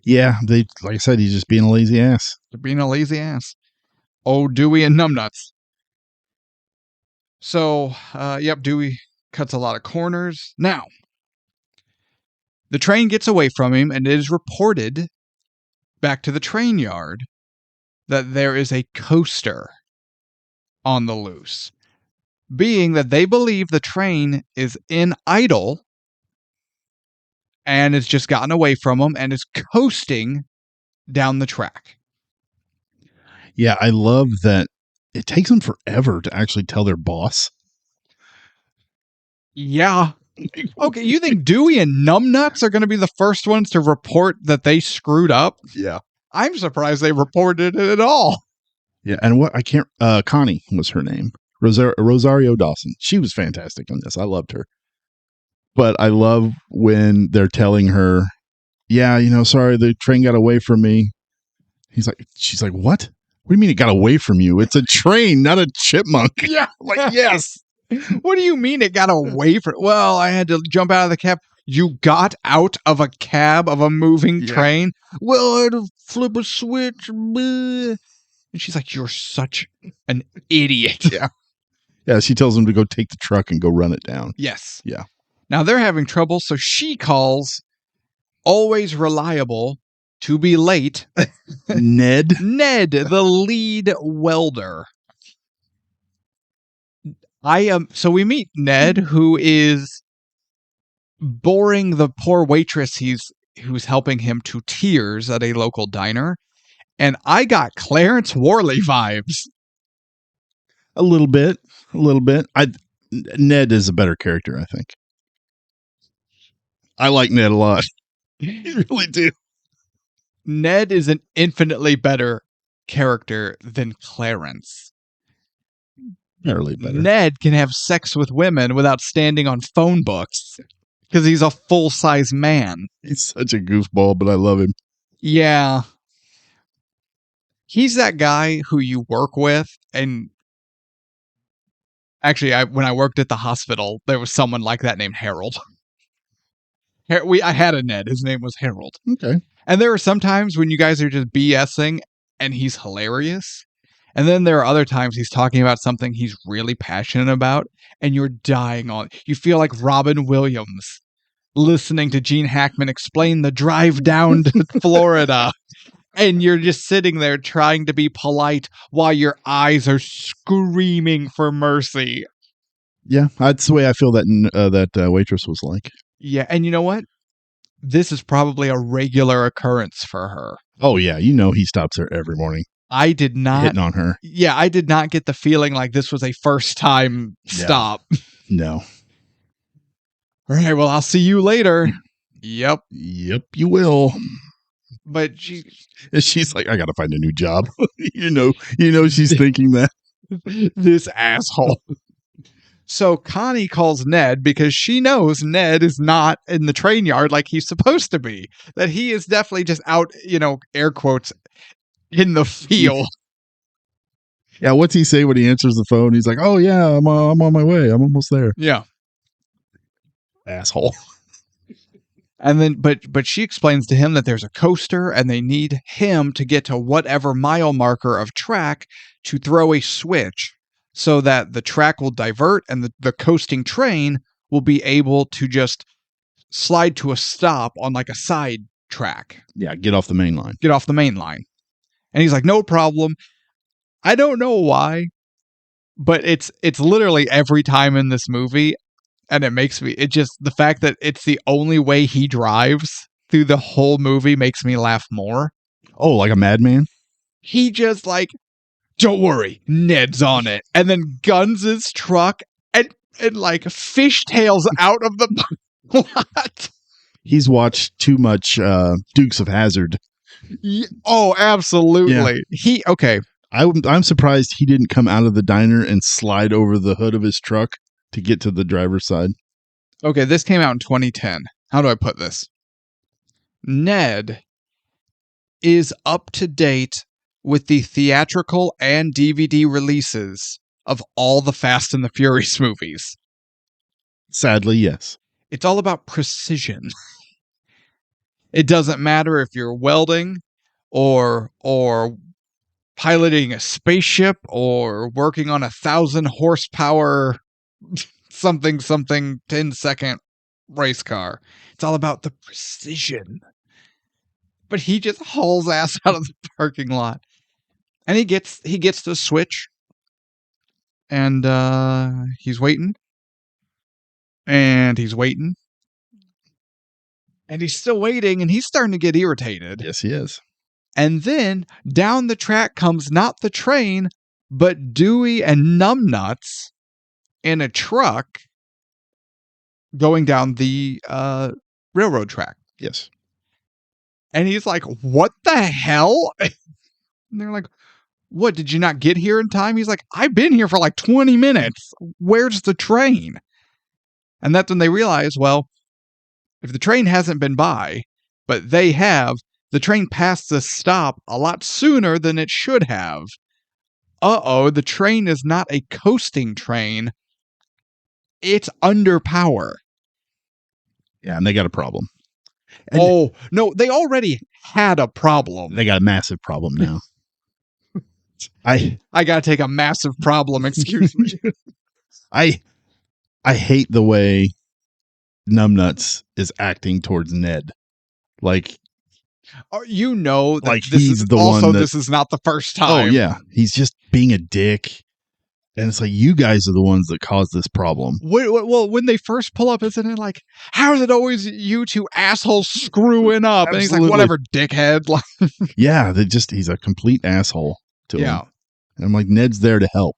Yeah, like I said, he's just being a lazy ass. They're being a lazy ass. Oh, Dewey and Numbnuts. So, Dewey cuts a lot of corners. Now, the train gets away from him, and it is reported back to the train yard that there is a coaster on the loose, being that they believe the train is in idle and it's just gotten away from them and is coasting down the track. Yeah, I love that it takes them forever to actually tell their boss. Yeah. Okay, you think Dewey and Numbnuts are going to be the first ones to report that they screwed up? Yeah. I'm surprised they reported it at all. Yeah, and Connie was her name. Rosario Dawson. She was fantastic in this. I loved her. But I love when they're telling her, yeah, sorry, the train got away from me. She's like, what? What do you mean it got away from you? It's a train, not a chipmunk. Yeah. Like, yes. What do you mean it got away from? Well, I had to jump out of the cab. You got out of a cab of a moving train? Well, I had to flip a switch. Bleh. And she's like, you're such an idiot. Yeah, she tells him to go take the truck and go run it down. Yes. Yeah. Now they're having trouble, so she calls always reliable to be late. Ned, the lead welder. So we meet Ned, who is boring the poor waitress who's helping him to tears at a local diner. And I got Clarence Worley vibes. a little bit. Ned is a better character, I think. I like Ned a lot. You really do. Ned is an infinitely better character than Clarence. Barely better. Ned can have sex with women without standing on phone books because he's a full-size man. He's such a goofball, but I love him. Yeah. He's that guy who you work with, and actually, when I worked at the hospital, there was someone like that named Harold. I had a Ned. His name was Harold. Okay. And there are some times when you guys are just BSing, and he's hilarious. And then there are other times he's talking about something he's really passionate about, and you're dying on. You feel like Robin Williams listening to Gene Hackman explain the drive down to Florida. And you're just sitting there trying to be polite while your eyes are screaming for mercy. Yeah, that's the way I feel that waitress was like. Yeah, and you know what? This is probably a regular occurrence for her. Oh, yeah. You know he stops her every morning. I did not. Hitting on her. Yeah, I did not get the feeling like this was a first-time stop. No. All right, well, I'll see you later. Yep, you will. But she's like, I gotta find a new job. you know, she's thinking that. This asshole. So Connie calls Ned because she knows Ned is not in the train yard like he's supposed to be. That he is definitely just out, air quotes, in the field. Yeah, what's he say when he answers the phone? He's like, "Oh yeah, I'm on my way. I'm almost there." Yeah, asshole. And then, but she explains to him that there's a coaster and they need him to get to whatever mile marker of track to throw a switch so that the track will divert and the coasting train will be able to just slide to a stop on like a side track. Yeah, get off the main line. Get off the main line. And he's like, no problem. I don't know why, but it's literally every time in this movie. And the fact that it's the only way he drives through the whole movie makes me laugh more. Oh, like a madman? He just like, don't worry, Ned's on it. And then guns his truck and like fishtails out of the lot. He's watched too much Dukes of Hazzard. Oh, absolutely. Yeah. Okay. I'm surprised he didn't come out of the diner and slide over the hood of his truck to get to the driver's side. Okay, this came out in 2010. How do I put this? Ned is up to date with the theatrical and DVD releases of all the Fast and the Furious movies. Sadly, yes. It's all about precision. It doesn't matter if you're welding or piloting a spaceship or working on 1,000 horsepower something 10-second race car. It's all about the precision. But he just hauls ass out of the parking lot. And he gets the switch. And he's waiting. And he's waiting. And he's still waiting, and he's starting to get irritated. Yes, he is. And then down the track comes not the train, but Dewey and Numbnuts in a truck going down the railroad track. Yes. And he's like, what the hell? And they're like, what, did you not get here in time? He's like, I've been here for like 20 minutes. Where's the train? And that's when they realize, well, if the train hasn't been by, but they have, the train passed the stop a lot sooner than it should have. Uh-oh, the train is not a coasting train. it's under power. Yeah, and they got a problem. And no, they already had a problem. They got a massive problem now. I gotta take a massive problem. Excuse me. I hate the way Numbnuts is acting towards Ned. Like, you know, that like this he's is the also one that, this is not the first time. Oh yeah, he's just being a dick, and it's like you guys are the ones that caused this problem. Well, when they first pull up, isn't it like, how is it always you two assholes screwing up? Absolutely. And he's like, whatever, dickhead. Like, yeah, he's a complete asshole to him. And I'm like, Ned's there to help,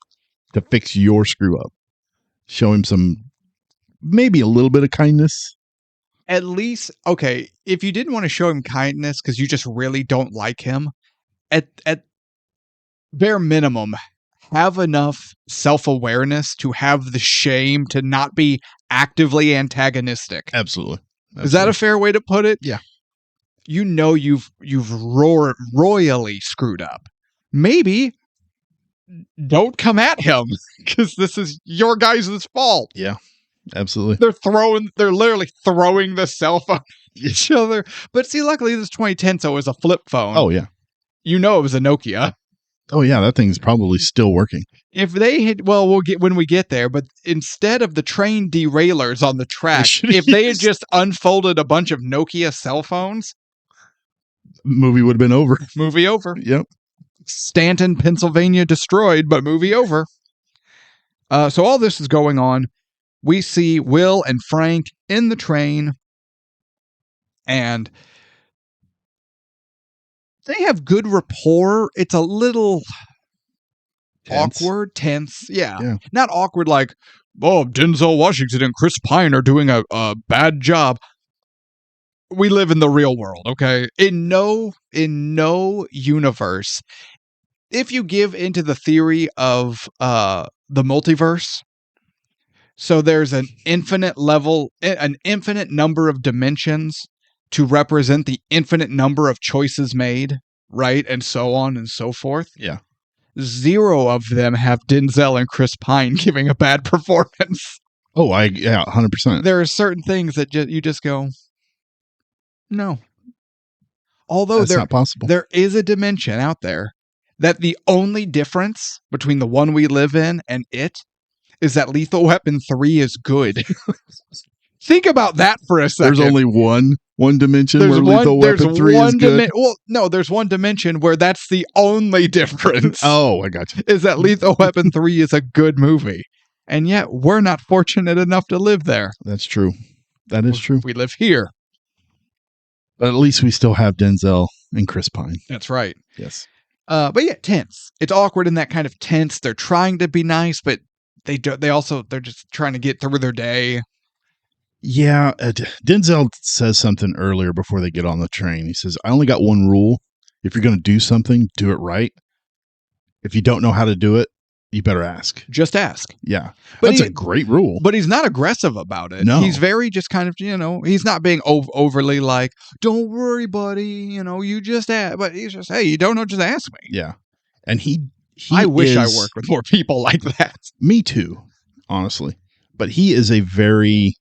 to fix your screw up. Show him maybe a little bit of kindness. At least, okay, if you didn't want to show him kindness because you just really don't like him, at bare minimum, have enough self-awareness to have the shame to not be actively antagonistic. Absolutely. Is that a fair way to put it? Yeah. You know you've royally screwed up. Maybe don't come at him because this is your guys' fault. Yeah, absolutely. They're literally throwing the cell phone at each other. But see, luckily this is 2010, so it was a flip phone. Oh yeah. You know it was a Nokia. Oh yeah, that thing's probably still working. If they had, well, we'll get when we get there, but instead of the train derailers on the track, if they had just unfolded a bunch of Nokia cell phones, movie would have been over. Movie over. Yep. Stanton, Pennsylvania destroyed, but movie over. So all this is going on. We see Will and Frank in the train, and they have good rapport. It's a little awkward, tense. Yeah. Not awkward like, oh, Denzel Washington and Chris Pine are doing a bad job. We live in the real world, okay? In no universe, if you give into the theory of the multiverse, so there's an infinite number of dimensions to represent the infinite number of choices made, right? And so on and so forth. Yeah. 0 of them have Denzel and Chris Pine giving a bad performance. Oh, 100%. There are certain things that you just go, no. Although that's not possible. There is a dimension out there that the only difference between the one we live in and it is that Lethal Weapon 3 is good. Think about that for a second. There's only one dimension where Lethal Weapon 3 is good? There's one dimension where that's the only difference. Oh, I got you. Is that Lethal Weapon 3 is a good movie. And yet, we're not fortunate enough to live there. That's true. That is true. We live here. But at least we still have Denzel and Chris Pine. That's right. Yes. But yeah, tense. It's awkward in that kind of tense. They're trying to be nice, but they're just trying to get through their day. Yeah, Denzel says something earlier before they get on the train. He says, I only got one rule. If you're going to do something, do it right. If you don't know how to do it, you better ask. Just ask. Yeah. But that's a great rule. But he's not aggressive about it. No. He's very just kind of, he's not being overly like, don't worry, buddy. You just ask. But he's just, hey, you don't know, just ask me. Yeah. And I wish I worked with more people like that. Me too, honestly. But he is a very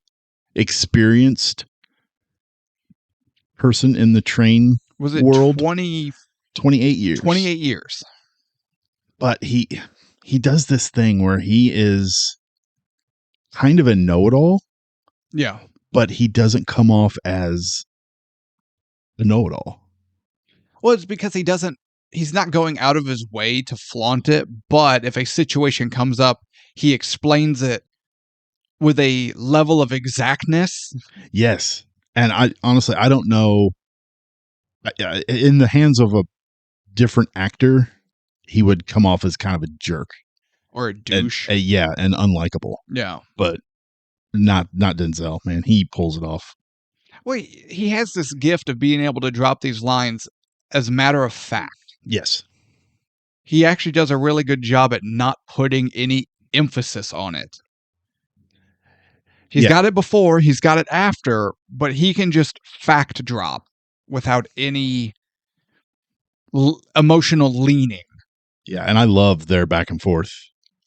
experienced person in the train world. 28 years. 28 years. But he does this thing where he is kind of a know-it-all. Yeah. But he doesn't come off as a know-it-all. Well, it's because he's not going out of his way to flaunt it, but if a situation comes up, he explains it with a level of exactness. Yes. And I don't know. In the hands of a different actor, he would come off as kind of a jerk. Or a douche. And unlikable. Yeah. But not Denzel, man. He pulls it off. Well, he has this gift of being able to drop these lines as a matter of fact. Yes. He actually does a really good job at not putting any emphasis on it. He's got it before, he's got it after, but he can just fact drop without any emotional leaning. Yeah, and I love their back and forth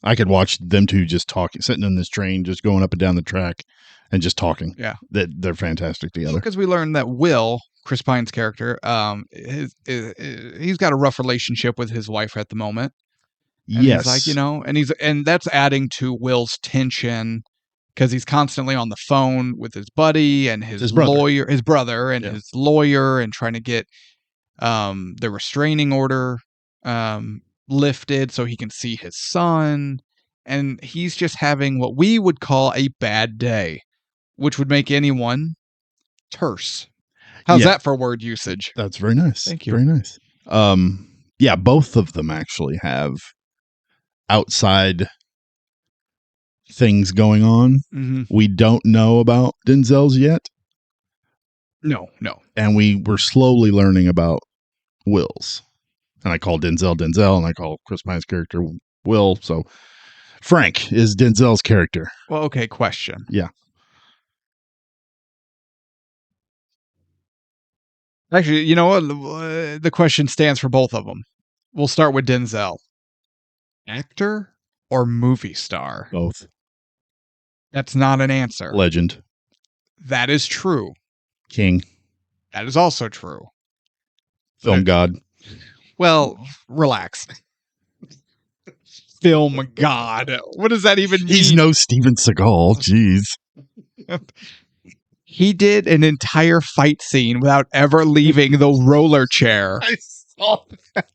I could watch them two just talking, sitting in this train, just going up and down the track and just talking. Yeah. They're fantastic together. Because we learned that Will, Chris Pine's character, he's got a rough relationship with his wife at the moment. And yes. he's like, and that's adding to Will's tension because he's constantly on the phone with his buddy and his brother and his lawyer, and trying to get the restraining order lifted so he can see his son. And he's just having what we would call a bad day, which would make anyone terse. How's that for word usage? That's very nice. Thank you. Very nice. Yeah, both of them actually have outside things going on. Mm-hmm. We don't know about Denzel's yet. No. And we were slowly learning about Will's. And I call Denzel, and I call Chris Pine's character Will. So Frank is Denzel's character. Well, okay, question. Yeah. Actually, you know what? The question stands for both of them. We'll start with Denzel. Actor or movie star? Both. That's not an answer. Legend. That is true. King. That is also true. Film god. Well, relax. Film god. What does that even mean? He's no Steven Seagal. Jeez. He did an entire fight scene without ever leaving the roller chair. I saw that.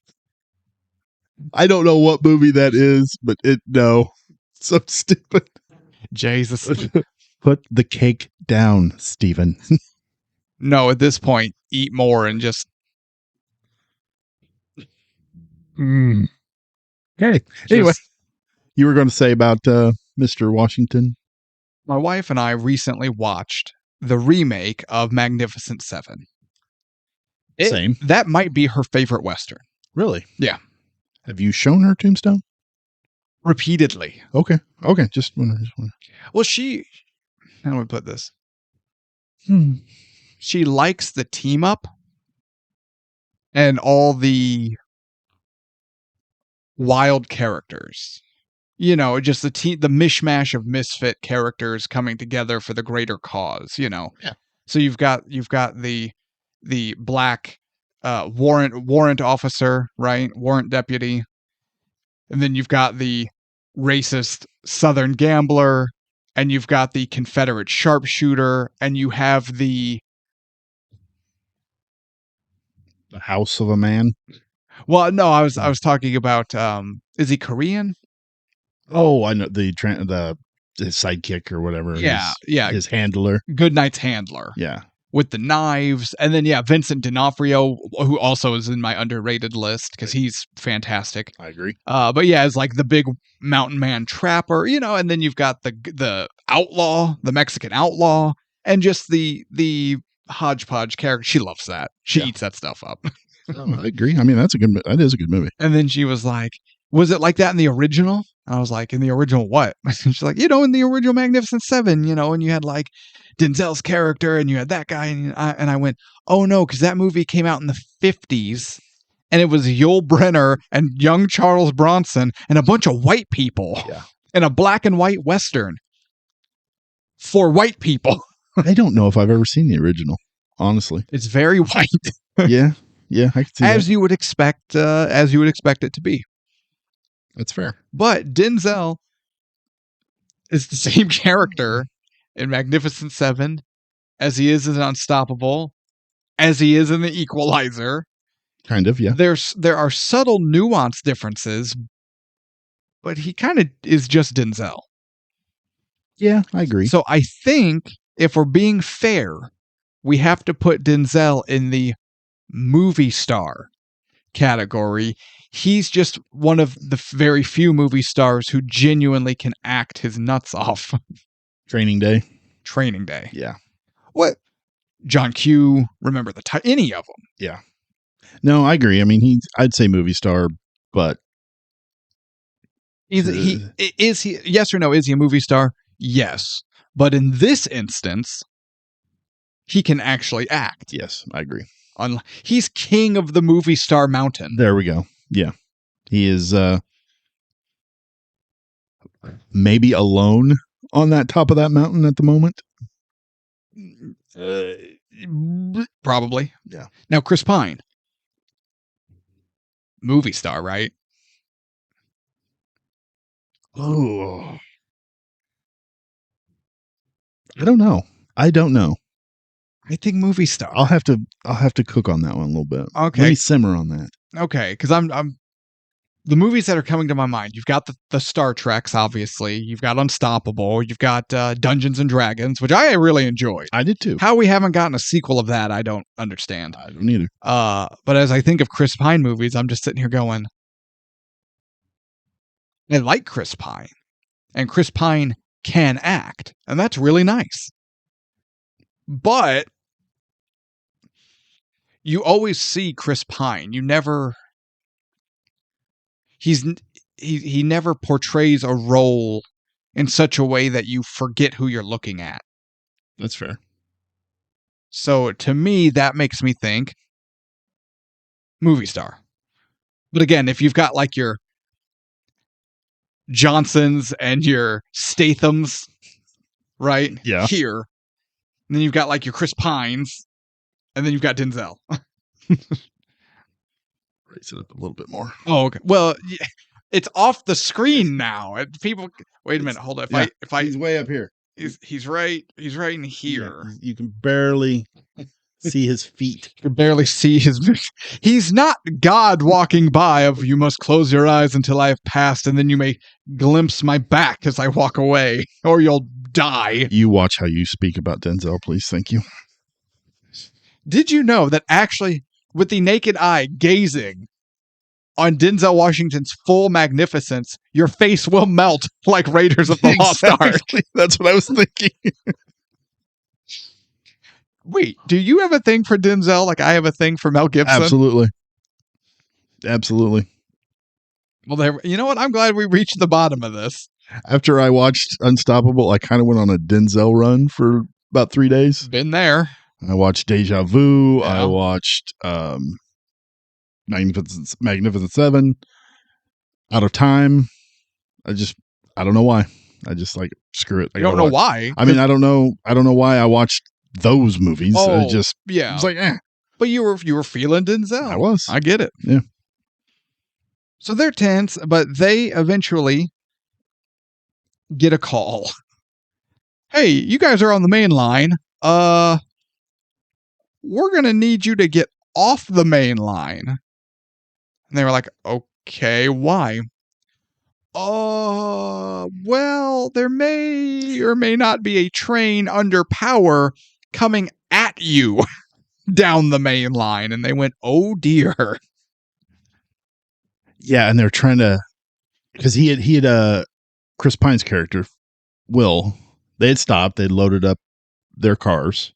I don't know what movie that is, but so stupid. Jesus. Put the cake down, Steven. No, at this point, eat more and just. Okay. Anyway, you were going to say about Mr. Washington? My wife and I recently watched the remake of Magnificent Seven. Same. That might be her favorite Western. Really? Yeah. Have you shown her Tombstone? Repeatedly. Okay. Just wanna. Well, how do I put this? She likes the team up and all the wild characters. Just the mishmash of misfit characters coming together for the greater cause. Yeah. So you've got the black warrant officer, right? Warrant deputy. And then you've got the racist Southern gambler, and you've got the Confederate sharpshooter, and you have the House of a Man. Well, no, I was talking about is he Korean? Oh, I know his sidekick or whatever. Yeah. His handler. Goodnight's handler. Yeah. With the knives. And then, Vincent D'Onofrio, who also is in my underrated list because he's fantastic. I agree. But yeah, it's like the big mountain man trapper, and then you've got the outlaw, the Mexican outlaw, and just the hodgepodge character. She loves that. She eats that stuff up. I agree. I mean, that is a good movie. And then she was like, was it like that in the original? I was like, in the original what? She's like, in the original Magnificent Seven, and you had like Denzel's character and you had that guy. And I went, oh no, because that movie came out in the 50s and it was Yul Brynner and young Charles Bronson and a bunch of white people in a black and white Western for white people. I don't know if I've ever seen the original, honestly. It's very white. Yeah, I can see as you would expect it to be. That's fair. But Denzel is the same character in Magnificent Seven as he is in Unstoppable, as he is in The Equalizer. Kind of, yeah. There are subtle nuance differences, but he kind of is just Denzel. Yeah, I agree. So I think if we're being fair, we have to put Denzel in the movie star category. He's just one of the very few movie stars who genuinely can act his nuts off. Training Day. Yeah. What? John Q. Remember any of them? Yeah. No, I agree. I mean, I'd say movie star, but is he? Yes or no? Is he a movie star? Yes, but in this instance, he can actually act. Yes, I agree. He's king of the movie star mountain. There we go. Yeah. He is maybe alone on that top of that mountain at the moment. Probably. Yeah. Now, Chris Pine, movie star, right? Oh, I don't know. I don't know. I think movie star. I'll have to cook on that one a little bit. Okay. Let me simmer on that. Okay, because I'm the movies that are coming to my mind. You've got the Star Treks, obviously. You've got Unstoppable. You've got Dungeons and Dragons, which I really enjoyed. I did too. How we haven't gotten a sequel of that, I don't understand. I don't either. But as I think of Chris Pine movies, I'm just sitting here going, I like Chris Pine, and Chris Pine can act, and that's really nice. But you always see Chris Pine. You never. He never portrays a role in such a way that you forget who you're looking at. That's fair. So to me, that makes me think movie star. But again, if you've got like your Johnsons and your Stathams, right? Yeah. Here. And then you've got like your Chris Pines, and then you've got Denzel. Raise it up a little bit more. Oh, okay. Well, it's off the screen now. People, wait a minute, hold on. If I, he's way up here. he's right in here. Yeah, you can barely see his feet. You can barely see his. He's not God walking by. Of you must close your eyes until I have passed, and then you may glimpse my back as I walk away, or you'll die. You watch how you speak about Denzel, please. Thank you. Did you know that actually, with the naked eye gazing on Denzel Washington's full magnificence, your face will melt like Raiders of the Lost Ark? That's what I was thinking. Wait, do you have a thing for Denzel like I have a thing for Mel Gibson? Absolutely. Well, you know what? I'm glad we reached the bottom of this. After I watched Unstoppable, I kind of went on a Denzel run for about 3 days. Been there. I watched Deja Vu. Yeah. I watched Magnificent Seven. Out of Time. I don't know why. I just like screw it. I don't know why. I mean, I don't know why I watched those movies. Oh, yeah. It was like, But you were feeling Denzel. I was. I get it. Yeah. So they're tense, but they eventually get a call. Hey, you guys are on the main line. We're going to need you to get off the main line. And they were like, okay, why? Well, there may or may not be a train under power coming at you down the main line. And they went, oh dear. Yeah, and they're trying to, because he had Chris Pine's character, Will, they had stopped, they'd loaded up their cars,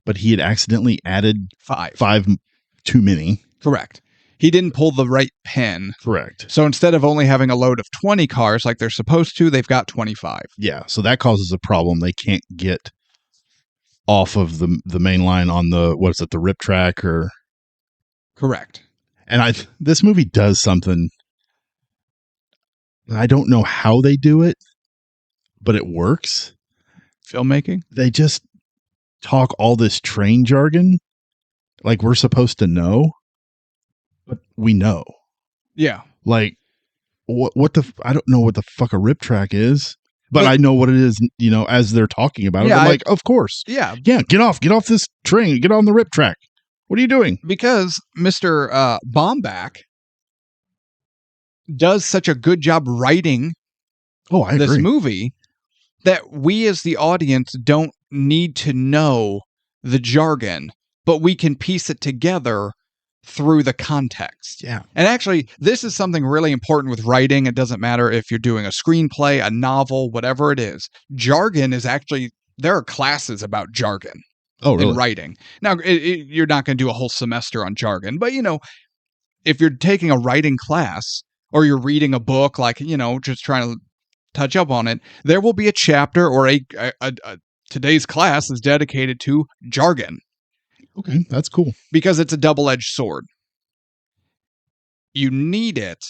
but he had accidentally added five too many. Correct. He didn't pull the right pin. Correct. So instead of only having a load of 20 cars like they're supposed to, they've got 25. Yeah, so that causes a problem. They can't get off of the main line on the, what is it, the rip track or... Correct. And this movie does something, I don't know how they do it, but it works. Filmmaking? They just talk all this train jargon like we're supposed to know. But we know. Yeah. Like, I don't know what the fuck a rip track is, but I know what it is, as they're talking about it. I'm like, of course. Yeah. Yeah, get off this train, get on the rip track. What are you doing? Because Mr. Bomback does such a good job writing this movie that we as the audience don't need to know the jargon, but we can piece it together through the context. Yeah. And actually, this is something really important with writing. It doesn't matter if you're doing a screenplay, a novel, whatever it is. Jargon is actually, there are classes about jargon. Oh, really? In writing. Now, you're not going to do a whole semester on jargon, but, if you're taking a writing class or you're reading a book, like, just trying to touch up on it, there will be a chapter or today's class is dedicated to jargon. Okay, that's cool. Because it's a double-edged sword. You need it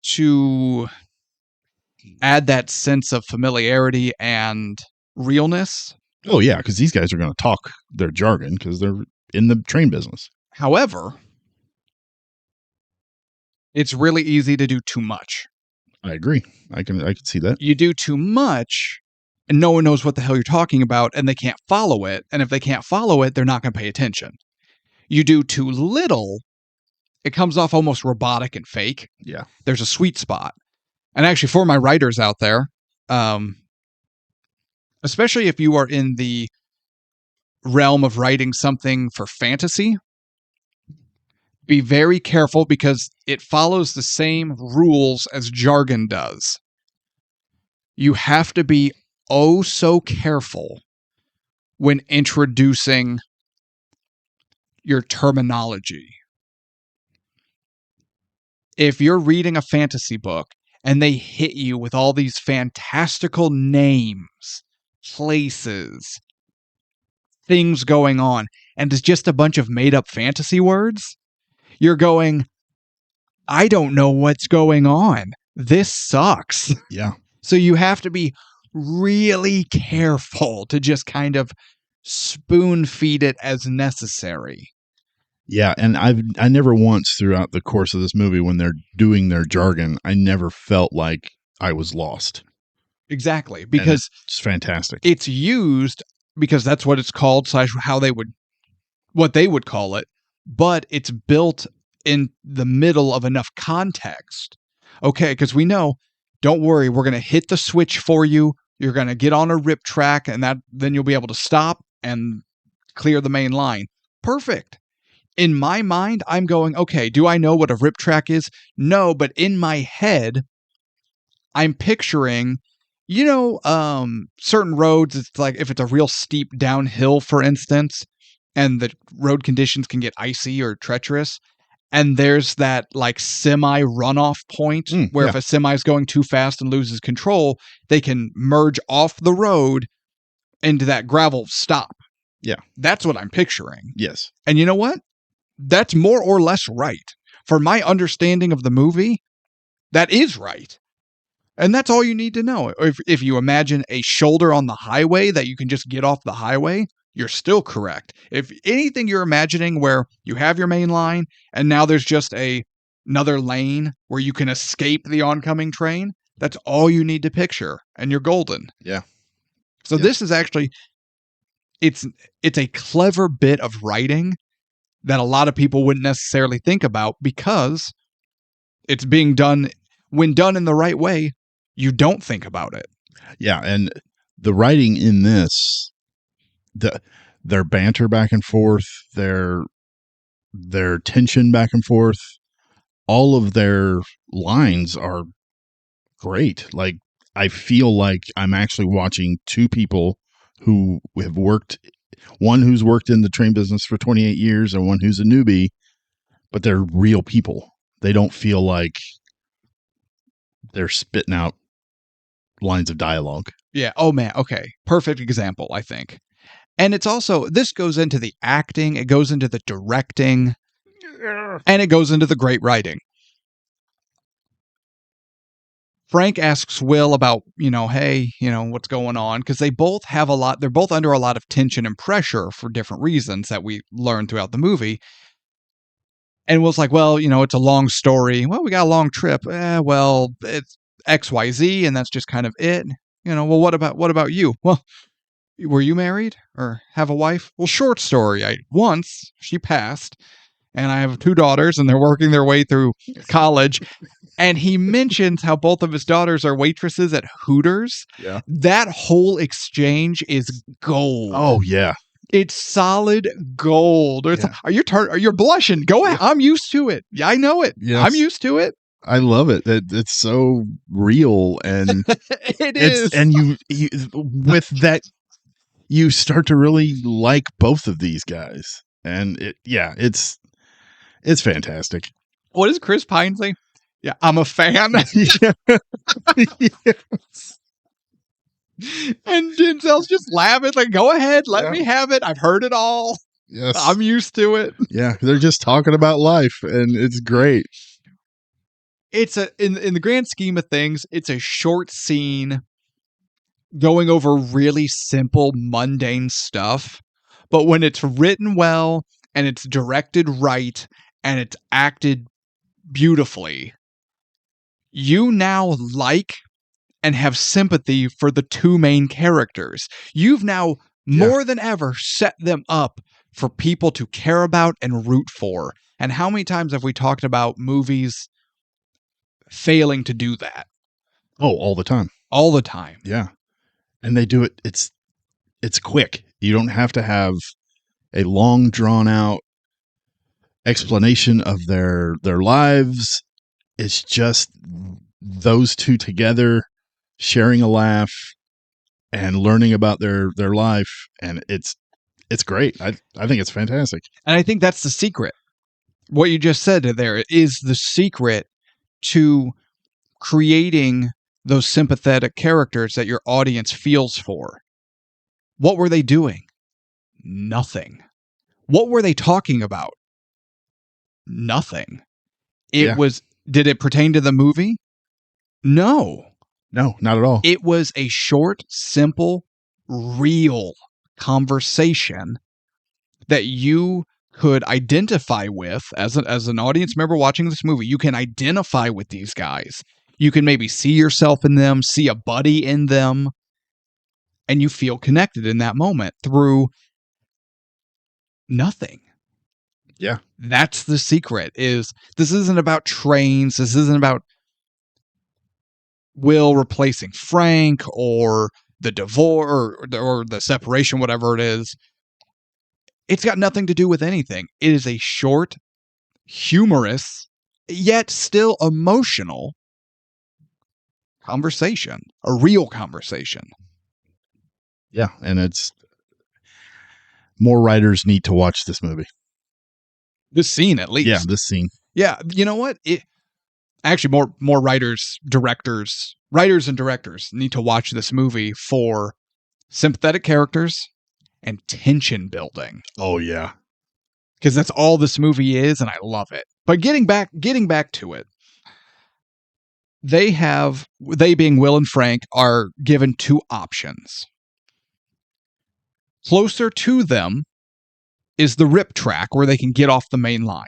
to add that sense of familiarity and realness. Oh, yeah, because these guys are going to talk their jargon because they're in the train business. However, it's really easy to do too much. I agree. I can see that. You do too much, and no one knows what the hell you're talking about, and they can't follow it. And if they can't follow it, they're not going to pay attention. You do too little, it comes off almost robotic and fake. Yeah. There's a sweet spot. And actually, for my writers out there, especially if you are in the realm of writing something for fantasy, be very careful because it follows the same rules as jargon does. You have to be oh so careful when introducing your terminology. If you're reading a fantasy book and they hit you with all these fantastical names, places, things going on, and it's just a bunch of made up fantasy words, you're going, I don't know what's going on. This sucks. Yeah. So you have to be really careful to just kind of spoon feed it as necessary. Yeah, and I never once throughout the course of this movie when they're doing their jargon, I never felt like I was lost. Exactly, because it's fantastic. It's used because that's what it's called, / what they would call it, but it's built in the middle of enough context. Okay, because we know, don't worry, we're going to hit the switch for you. You're going to get on a rip track, and then you'll be able to stop and clear the main line. Perfect. In my mind, I'm going, okay, do I know what a rip track is? No, but in my head, I'm picturing, certain roads, it's like if it's a real steep downhill, for instance, and the road conditions can get icy or treacherous, and there's that like semi runoff point where if a semi is going too fast and loses control, they can merge off the road into that gravel stop. Yeah. That's what I'm picturing. Yes. And you know what? That's more or less right. For my understanding of the movie, that is right. And that's all you need to know. If you imagine a shoulder on the highway that you can just get off the highway, you're still correct. If anything you're imagining where you have your main line and now there's just another lane where you can escape the oncoming train, that's all you need to picture, and you're golden. Yeah. So this is actually, it's a clever bit of writing that a lot of people wouldn't necessarily think about because it's being done, when done in the right way, you don't think about it. Yeah, and the writing in this, their banter back and forth, their tension back and forth, all of their lines are great. Like, I feel like I'm actually watching two people who have worked, one who's worked in the train business for 28 years and one who's a newbie, but they're real people. They don't feel like they're spitting out lines of dialogue. Yeah. Oh man. Okay. Perfect example, I think. And it's also, this goes into the acting, it goes into the directing, and it goes into the great writing. Frank asks Will about, hey, what's going on? Because they both have they're both under a lot of tension and pressure for different reasons that we learn throughout the movie. And Will's like, well, it's a long story. Well, we got a long trip. Well, it's XYZ, and that's just kind of it. Well, what about you? Well, were you married or have a wife? Well, short story. Once she passed, and I have 2 daughters, and they're working their way through college. And he mentions how both of his daughters are waitresses at Hooters. Yeah. That whole exchange is gold. Oh, yeah. It's solid gold. You're blushing. Go ahead. I'm used to it. Yeah, I know it. Yes. I'm used to it. I love it. It's so real, and it is. And you with that, you start to really like both of these guys, and it's fantastic. What does Chris Pine say? Yeah, I'm a fan. Yes. And Denzel's just laughing, like, go ahead, let me have it. I've heard it all. Yes. I'm used to it. Yeah, they're just talking about life, and it's great. it's in the grand scheme of things, it's a short scene going over really simple, mundane stuff. But when it's written well and it's directed right and it's acted beautifully, you now like and have sympathy for the two main characters. You've now more than ever set them up for people to care about and root for. And how many times have we talked about movies failing to do that? Oh, all the time. All the time. Yeah. And they do it. It's quick. You don't have to have a long drawn out explanation of their lives. It's just those two together sharing a laugh and learning about their life, and it's great. I think it's fantastic. And I think that's the secret. What you just said there is the secret to creating those sympathetic characters that your audience feels for. What were they doing? Nothing. What were they talking about? Nothing. Did it pertain to the movie? No. No, not at all. It was a short, simple, real conversation that you could identify with as an audience member watching this movie. You can identify with these guys. You can maybe see yourself in them, see a buddy in them, and you feel connected in that moment through nothing. Yeah. That's the secret. Is this isn't about trains. This isn't about Will replacing Frank or the divorce or the separation, whatever it is. It's got nothing to do with anything. It is a short, humorous, yet still emotional conversation, a real conversation. Yeah, and it's more writers need to watch this movie. This scene, at least. Yeah, this scene. Yeah, you know what? Actually, more writers and directors need to watch this movie for sympathetic characters and tension building. Oh yeah, because that's all this movie is, and I love it. But getting back to it, they being Will and Frank are given two options. Closer to them is the rip track where they can get off the main line.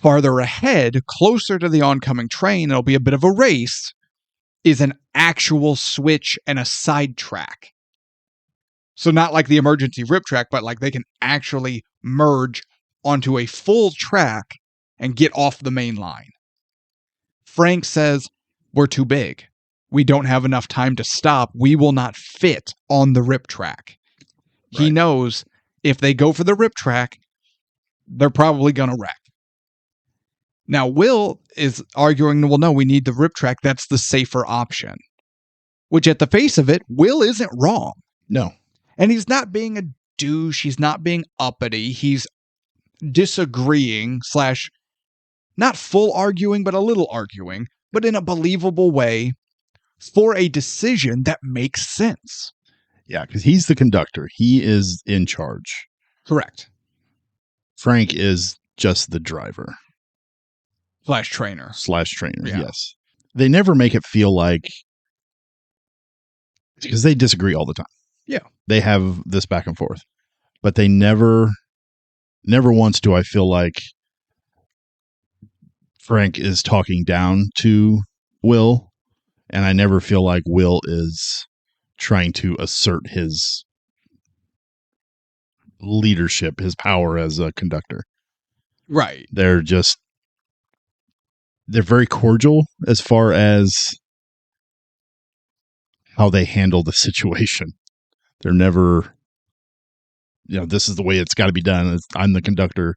Farther ahead, closer to the oncoming train, it'll be a bit of a race, is an actual switch and a side track. So not like the emergency rip track, but like they can actually merge onto a full track and get off the main line. Frank says, "We're too big. We don't have enough time to stop. We will not fit on the rip track." He knows if they go for the rip track, they're probably going to wreck. Now, Will is arguing, well, no, we need the rip track. That's the safer option. Which at the face of it, Will isn't wrong. No. And he's not being a douche. He's not being uppity. He's disagreeing / not full arguing, but a little arguing, but in a believable way for a decision that makes sense. Yeah, because he's the conductor. He is in charge. Correct. Frank is just the driver. /trainer. Yeah. Yes. They never make it feel like, because they disagree all the time. Yeah. They have this back and forth, but they never once do I feel like Frank is talking down to Will, and I never feel like Will is trying to assert his leadership, his power as a conductor. Right. They're very cordial as far as how they handle the situation. They're never, this is the way it's got to be done. I'm the conductor.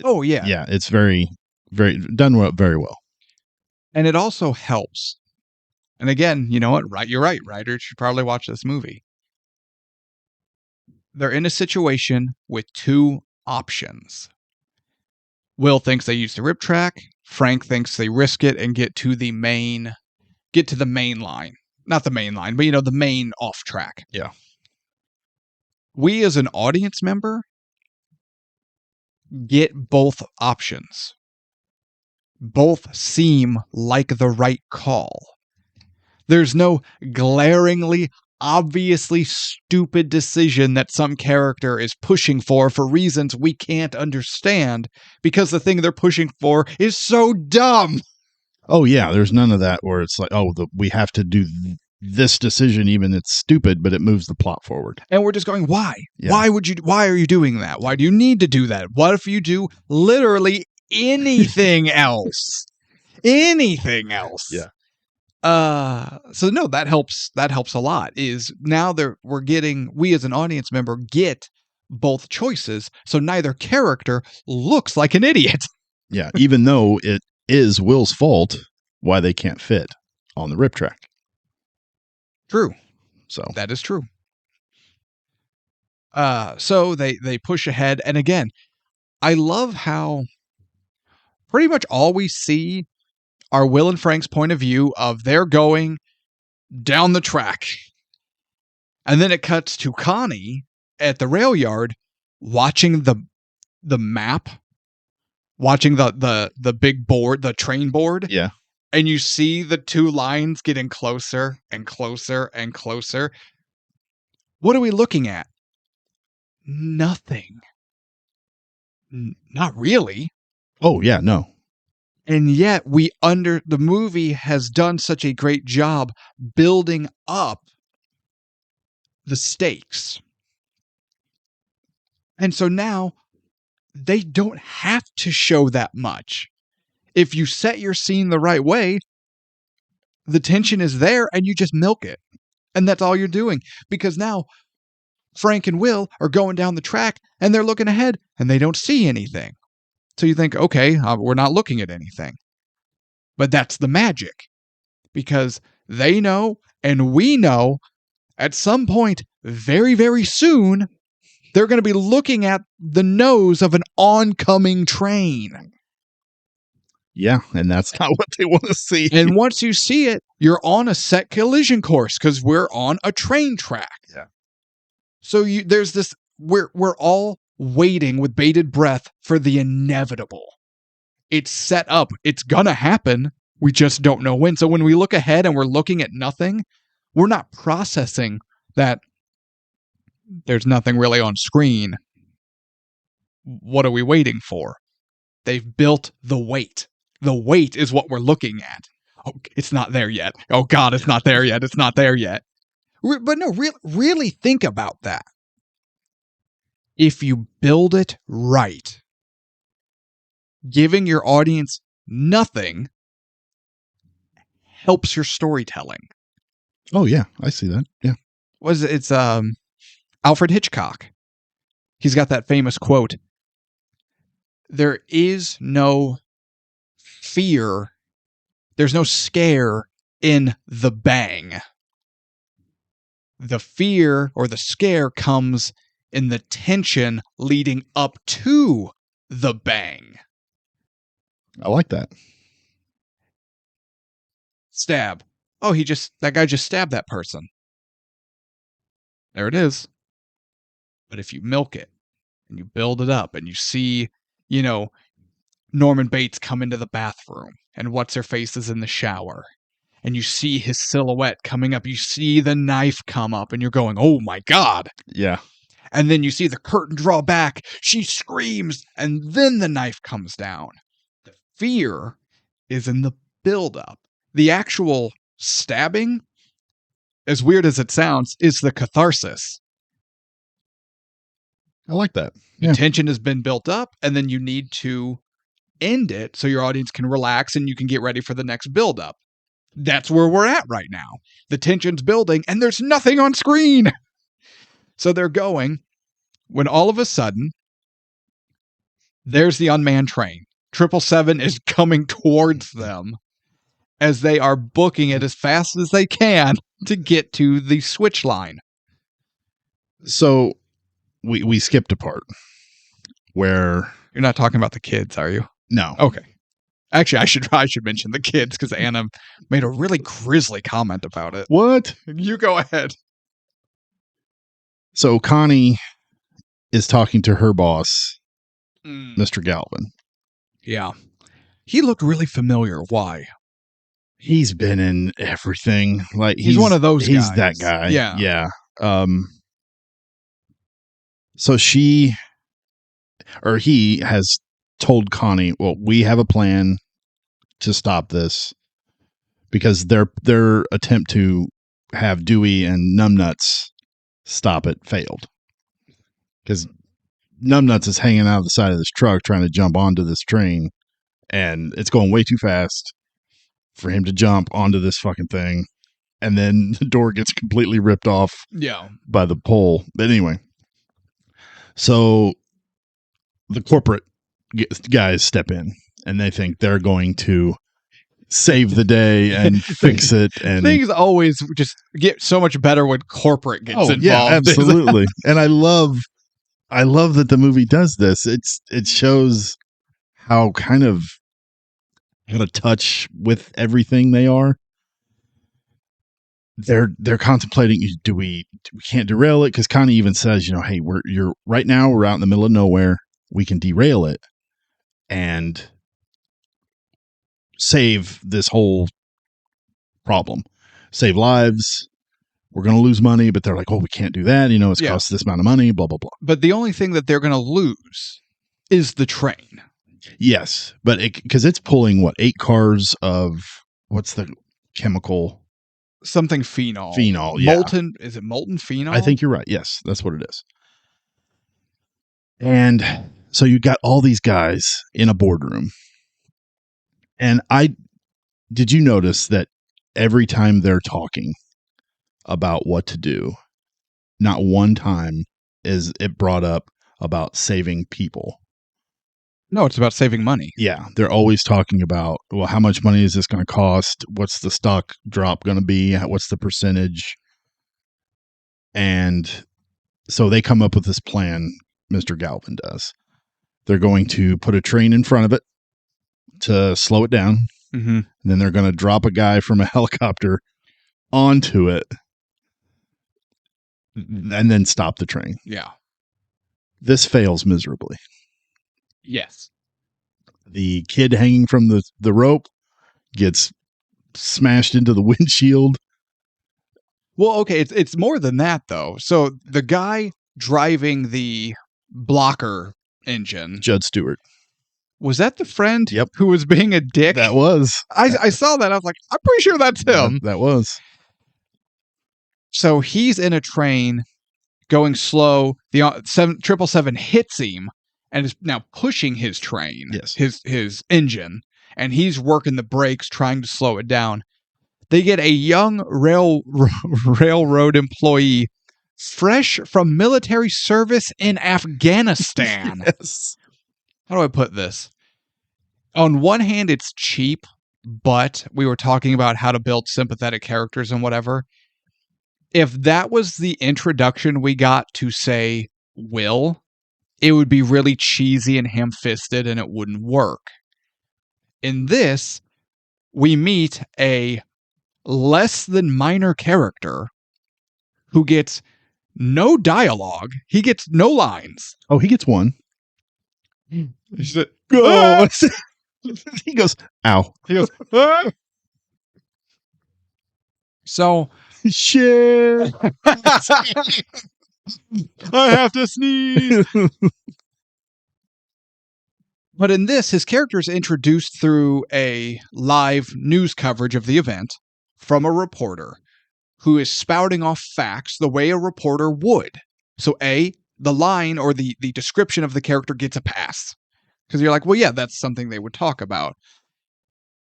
Oh, yeah. Yeah, it's very, very done very well. And it also helps. And again, you know what? Right, you're right. Writers should probably watch this movie. They're in a situation with two options. Will thinks they use the rip track. Frank thinks they risk it and get to the main line. Not the main line, but the main off track. Yeah. We as an audience member get both options. both seem like the right call. There's no glaringly, obviously stupid decision that some character is pushing for reasons we can't understand, because the thing they're pushing for is so dumb. Oh yeah, there's none of that where it's like, we have to do this decision, even it's stupid, but it moves the plot forward. And we're just going, why? Yeah. Why are you doing that? Why do you need to do that? What if you do literally anything else? Anything else? Yeah. So no, that helps a lot. Is now we as an audience member get both choices, so neither character looks like an idiot. Yeah, even though it is Will's fault why they can't fit on the rip track. True. So that is true. So they push ahead, and again, I love how pretty much all we see are Will and Frank's point of view of they're going down the track. And then it cuts to Connie at the rail yard watching the map, watching the big board, the train board. Yeah. And you see the two lines getting closer and closer and closer. What are we looking at? Nothing. Not really. Oh, yeah, no. And yet the movie has done such a great job building up the stakes. And so now they don't have to show that much. If you set your scene the right way, the tension is there and you just milk it. And that's all you're doing. Because now Frank and Will are going down the track and they're looking ahead and they don't see anything. So you think, okay, we're not looking at anything. But that's the magic. Because they know and we know at some point very, very soon, they're going to be looking at the nose of an oncoming train. Yeah, and that's not what they want to see. And once you see it, you're on a set collision course because we're on a train track. Yeah. So there's this, we're all waiting with bated breath for the inevitable. It's set up. It's going to happen. We just don't know when. So when we look ahead and we're looking at nothing, we're not processing that there's nothing really on screen. What are we waiting for? They've built the wait. The wait is what we're looking at. Oh, it's not there yet. Oh, God, it's not there yet. It's not there yet. But no, really think about that. If you build it right, giving your audience nothing helps your storytelling. Oh, yeah, I see that. Yeah. It's Alfred Hitchcock. He's got that famous quote, "There is no fear, there's no scare in the bang. The fear or the scare comes in the tension leading up to the bang." I like that. Stab. Oh, that guy just stabbed that person. There it is. But if you milk it and you build it up and you see, Norman Bates come into the bathroom and what's-her-face is in the shower and you see his silhouette coming up, you see the knife come up and you're going, oh my God. Yeah. And then you see the curtain draw back, she screams, and then the knife comes down. The fear is in the buildup. The actual stabbing, as weird as it sounds, is the catharsis. I like that. The tension has been built up, and then you need to end it so your audience can relax and you can get ready for the next buildup. That's where we're at right now. The tension's building, and there's nothing on screen. So they're going, when all of a sudden, there's the unmanned train. 777 is coming towards them as they are booking it as fast as they can to get to the switch line. So we skipped a part where... You're not talking about the kids, are you? No. Okay. Actually, I should mention the kids because Anna made a really grisly comment about it. What? You go ahead. So Connie is talking to her boss, Mr. Galvin. Yeah. He looked really familiar. Why? He's been in everything. Like He's one of those He's guys. that guy. Yeah. Yeah. So he has told Connie, well, we have a plan to stop this because their attempt to have Dewey and Numbnuts stop it failed. Because Numbnuts is hanging out of the side of this truck trying to jump onto this train, and it's going way too fast for him to jump onto this fucking thing. And then the door gets completely ripped off by the pole. But anyway, so the corporate guys step in, and they think they're going to save the day and fix it. And things always just get so much better when corporate gets involved. Yeah, absolutely. And I love that the movie does this. It shows how kind of out of touch with everything they are. They're contemplating, we can't derail it, because Connie even says, hey, we're out in the middle of nowhere. We can derail it and save this whole problem, save lives. We're going to lose money, but they're like, oh, we can't do that. It's cost this amount of money, blah, blah, blah. But the only thing that they're going to lose is the train. Yes, but because it's pulling 8 cars of, what's the chemical? Something phenol. Phenol, yeah. Molten, is it molten phenol? I think you're right. Yes, that's what it is. And so you got all these guys in a boardroom. And did you notice that every time they're talking about what to do, not one time is it brought up about saving people? No, it's about saving money. Yeah, they're always talking about, well, how much money is this going to cost? What's the stock drop going to be? What's the percentage? And so they come up with this plan, Mr. Galvin does. They're going to put a train in front of it to slow it down. Mm-hmm. And then they're going to drop a guy from a helicopter onto it and then stop the train. Yeah. This fails miserably. Yes. The kid hanging from the rope gets smashed into the windshield. Well, okay, it's more than that, though. So the guy driving the blocker engine, Judd Stewart. Was that the friend Yep. who was being a dick? That was. I saw that. I was like, I'm pretty sure that's him. That was. So he's in a train going slow. The 777 hits him and is now pushing his train, yes, his engine, and he's working the brakes trying to slow it down. They get a young railroad employee fresh from military service in Afghanistan. Yes. How do I put this? On one hand, it's cheap, but we were talking about how to build sympathetic characters and whatever. If that was the introduction we got to, say, Will, it would be really cheesy and ham-fisted and it wouldn't work. In this, we meet a less than minor character who gets no dialogue. He gets no lines. Oh, he gets one. He said, "Oh." He goes, "Ow." He goes, "Ah." So, shit. I have to sneeze. But in this, his character is introduced through a live news coverage of the event from a reporter who is spouting off facts the way a reporter would. So the line or the description of the character gets a pass. Because you're like, well, yeah, that's something they would talk about.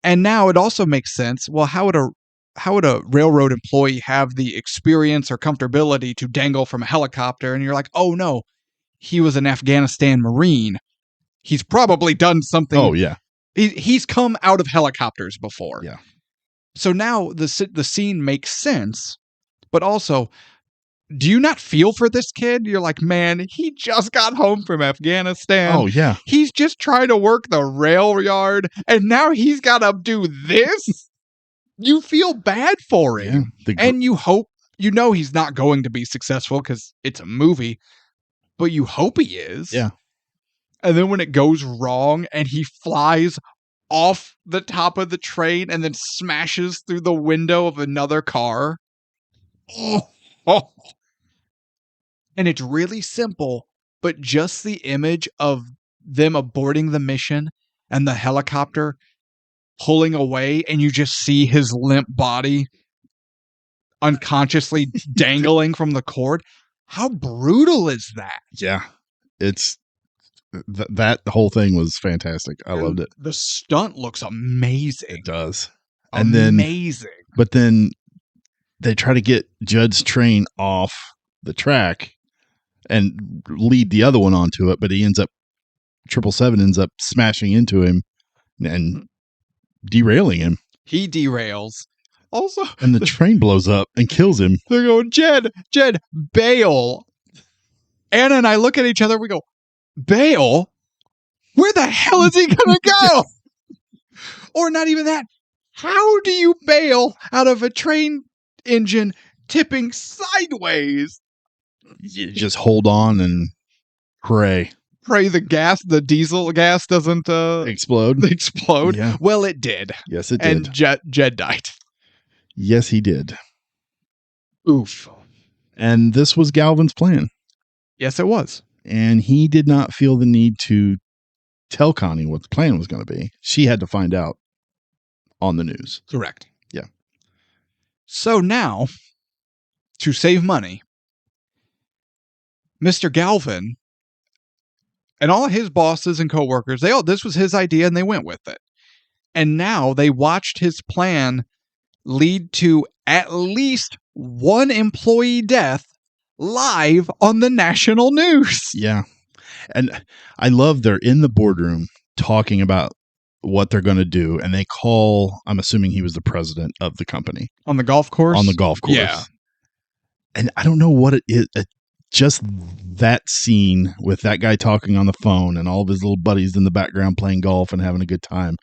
And now it also makes sense. Well, how would a railroad employee have the experience or comfortability to dangle from a helicopter? And you're like, oh no, he was an Afghanistan Marine. He's probably done something. Oh yeah. He's come out of helicopters before. Yeah. So now the scene makes sense, but also, do you not feel for this kid? You're like, man, he just got home from Afghanistan. Oh, yeah. He's just trying to work the rail yard, and now he's got to do this? You feel bad for him. Yeah, and you hope, he's not going to be successful because it's a movie, but you hope he is. Yeah. And then when it goes wrong and he flies off the top of the train and then smashes through the window of another car. Oh. And it's really simple, but just the image of them aborting the mission and the helicopter pulling away, and you just see his limp body unconsciously dangling from the cord. How brutal is that? Yeah. It's that whole thing was fantastic. I loved it. The stunt looks amazing. It does. And amazing. But then they try to get Judd's train off the track and lead the other one onto it, but he ends up 777 ends up smashing into him and derailing him. He derails. Also, and the train blows up and kills him. They're going, Jed, bail. Anna and I look at each other. We go, bail? Where the hell is he going to go? Or not even that. How do you bail out of a train engine tipping sideways? You just hold on and pray. Pray the diesel gas doesn't explode. Yeah. Well, it did. Yes, it did. And Jed died. Yes, he did. Oof. And this was Galvin's plan. Yes, it was. And he did not feel the need to tell Connie what the plan was going to be. She had to find out on the news. Correct. Yeah. So now, to save money, Mr. Galvin and all his bosses and coworkers, this was his idea and they went with it. And now they watched his plan lead to at least one employee death live on the national news. Yeah. And I love they're in the boardroom talking about what they're going to do. And they call, I'm assuming he was the president of the company. On the golf course? On the golf course. Yeah. And I don't know what it is. Just that scene with that guy talking on the phone and all of his little buddies in the background playing golf and having a good time.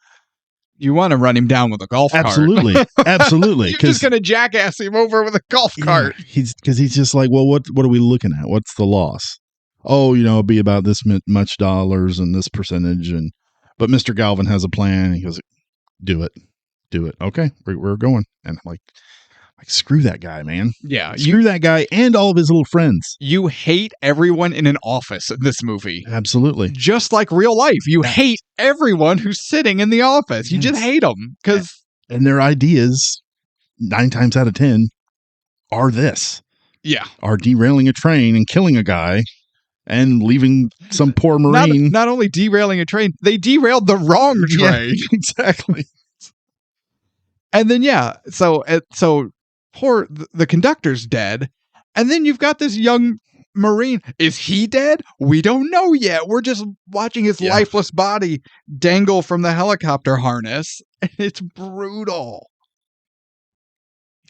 You want to run him down with a golf cart. Absolutely. Absolutely. You're just going to jackass him over with a golf cart. He's just like, well, what are we looking at? What's the loss? Oh, it'll be about this much dollars and this percentage. But Mr. Galvin has a plan. He goes, do it. Okay, we're going. And I'm like, screw that guy, man. Yeah. Screw that guy and all of his little friends. You hate everyone in an office in this movie. Absolutely. Just like real life. You hate everyone who's sitting in the office. You just hate them. And their ideas, 9 times out of 10, are this. Yeah. Are derailing a train and killing a guy and leaving some poor Marine. Not only derailing a train, they derailed the wrong train. Yeah, exactly. And then, so poor the conductor's dead, and then you've got this young Marine. Is he dead? We don't know yet. We're just watching his lifeless body dangle from the helicopter harness, and it's brutal.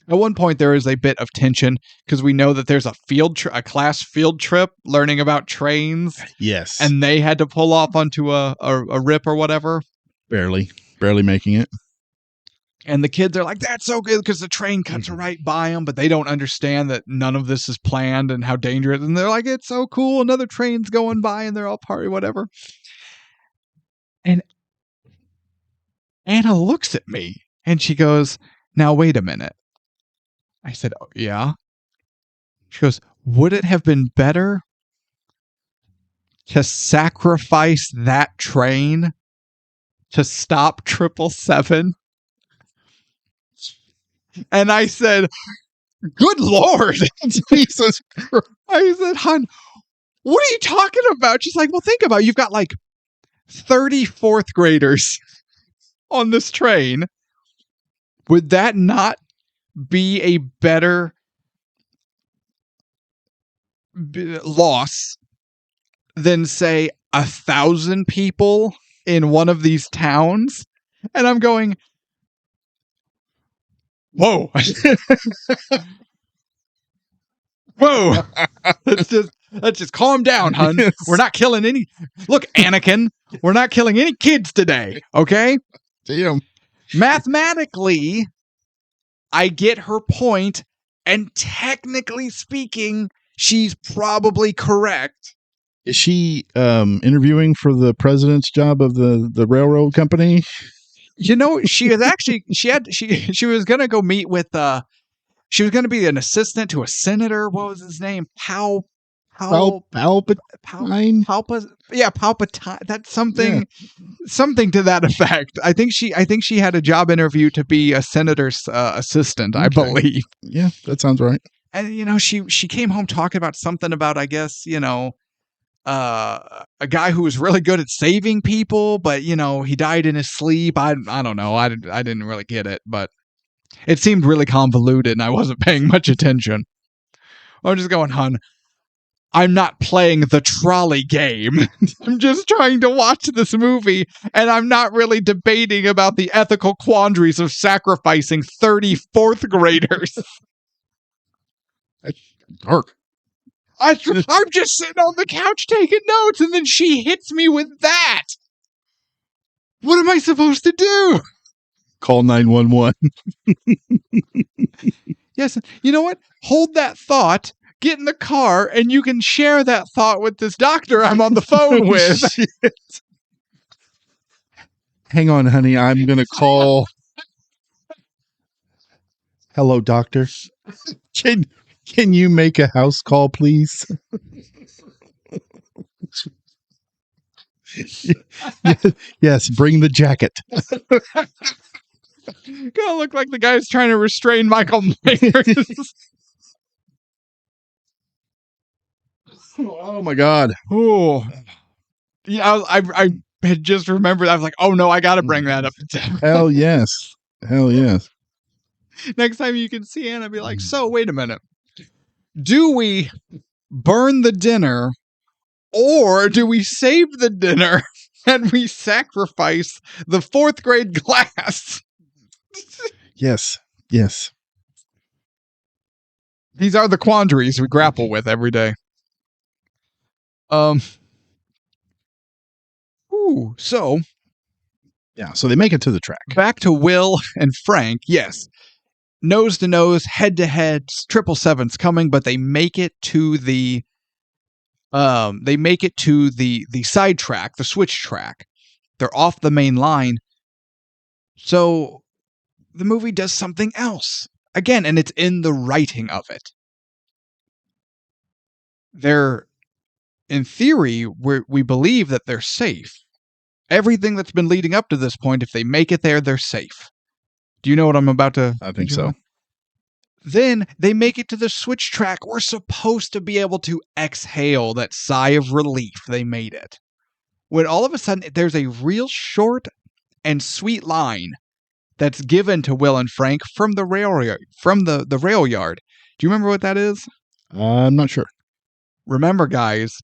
At one point, there is a bit of tension because we know that there's a class field trip learning about trains. Yes, and they had to pull off onto a rip or whatever. Barely making it. And the kids are like, that's so good because the train cuts right by them, but they don't understand that none of this is planned and how dangerous. And they're like, it's so cool. Another train's going by and they're all party, whatever. And Anna looks at me and she goes, now, wait a minute. I said, oh, yeah. She goes, would it have been better to sacrifice that train to stop 777? And I said, good Lord. Jesus Christ. I said, hon, what are you talking about? She's like, well, think about it. You've got like 30 fourth graders on this train. Would that not be a better loss than, say, 1,000 people in one of these towns? And I'm going, whoa. Whoa. Let's just calm down, hun. Yes. We're not killing any. Look, Anakin, we're not killing any kids today, okay? Damn. Mathematically, I get her point, and technically speaking, she's probably correct. Is she interviewing for the president's job of the railroad company? You know, she was gonna go meet with she was gonna be an assistant to a senator. What was his name? Palpatine. Palpatine. That's something to that effect. I think she had a job interview to be a senator's assistant, I believe. Yeah, that sounds right. And you know, she came home talking about something about, I guess, you know, a guy who was really good at saving people, but you know, he died in his sleep. I don't know. I didn't really get it, but it seemed really convoluted and I wasn't paying much attention. I'm just going, hon, I'm not playing the trolley game. I'm just trying to watch this movie, and I'm not really debating about the ethical quandaries of sacrificing 30 fourth graders. That's dark. I'm just sitting on the couch taking notes, and then she hits me with that. What am I supposed to do? Call 911. Yes, you know what? Hold that thought. Get in the car, and you can share that thought with this doctor I'm on the phone with. Hang on, honey. I'm going to call. Hello, doctor. Can you make a house call, please? Yes, bring the jacket. Gonna look like the guy's trying to restrain Michael Myers. Oh my God. Oh, yeah. I had just remembered. I was like, oh no, I got to bring that up. Hell yes. Hell yes. Next time you can see Anna, be like, so wait a minute. Do we burn the dinner, or do we save the dinner and we sacrifice the fourth grade class? Yes. Yes. These are the quandaries we grapple with every day. So yeah, so they make it to the track. Back to Will and Frank. Yes, nose to nose, head to head. 777's coming, but they make it to the side track, the switch track. They're off the main line. So the movie does something else again, and it's in the writing of it. They're, in theory, we believe that they're safe. Everything that's been leading up to this point, if they make it there, they're safe. Do you know what I'm about to? I think so. Then they make it to the switch track. We're supposed to be able to exhale that sigh of relief. They made it. When all of a sudden there's a real short and sweet line that's given to Will and Frank from the rail yard. Do you remember what that is? I'm not sure. Remember, guys,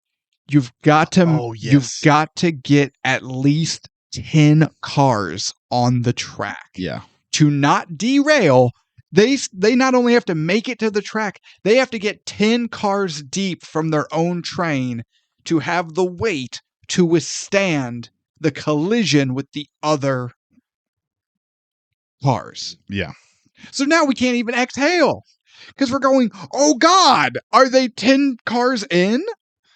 you've got to get at least 10 cars on the track. Yeah. To not derail, they not only have to make it to the track, they have to get 10 cars deep from their own train to have the weight to withstand the collision with the other cars. Yeah. So now we can't even exhale because we're going, oh God, are they 10 cars in?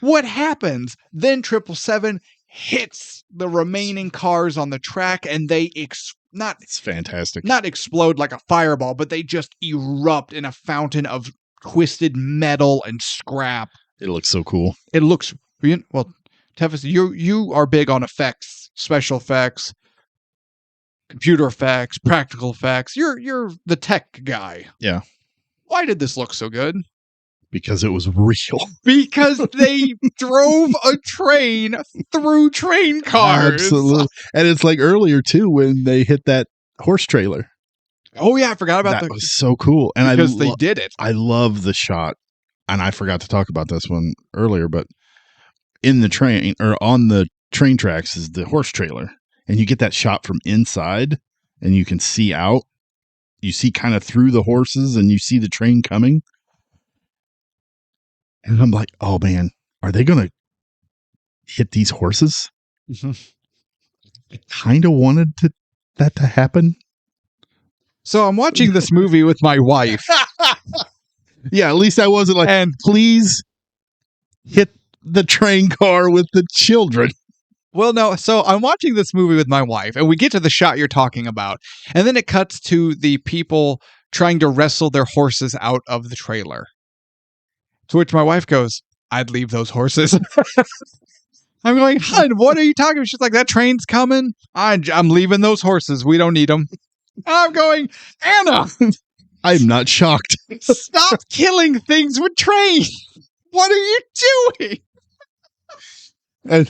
What happens? Then 777 hits the remaining cars on the track and they it's fantastic. Not explode like a fireball, but they just erupt in a fountain of twisted metal and scrap. It looks so cool. It looks, well, Tevis, you are big on effects, special effects, computer effects, practical effects. You're the tech guy. Yeah. Why did this look so good? Because it was real. Because they drove a train through train cars. Absolutely. And it's like earlier too when they hit that horse trailer. Oh yeah, I forgot about that. That was so cool. And because they did it. I love the shot. And I forgot to talk about this one earlier, but in the train or on the train tracks is the horse trailer. And you get that shot from inside and you can see out. You see kind of through the horses and you see the train coming. And I'm like, oh man, are they going to hit these horses? Mm-hmm. I kind of wanted that to happen. So I'm watching this movie with my wife. Yeah, at least I wasn't like, and please hit the train car with the children. Well, no. So I'm watching this movie with my wife, and we get to the shot you're talking about, and then it cuts to the people trying to wrestle their horses out of the trailer. To which my wife goes, "I'd leave those horses." I'm going, "Hun, what are you talking about?" She's like, "That train's coming. I'm leaving those horses. We don't need them." I'm going, "Anna, I'm not shocked. stop killing things with trains. What are you doing?" And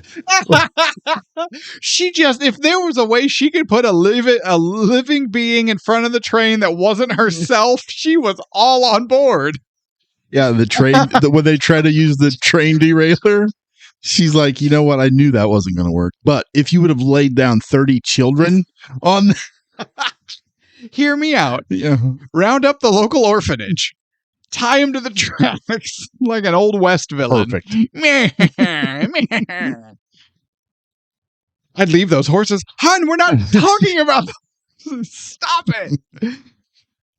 She just, if there was a way she could put a living being in front of the train that wasn't herself, she was all on board. yeah, the train, when they try to use the train derailleur, she's like, you know what? I knew that wasn't going to work. But if you would have laid down 30 children on, Hear me out. yeah, Round up the local orphanage. Tie him to the tracks like an old West villain. perfect. I'd leave those horses. Hun, we're not talking about them. Stop it.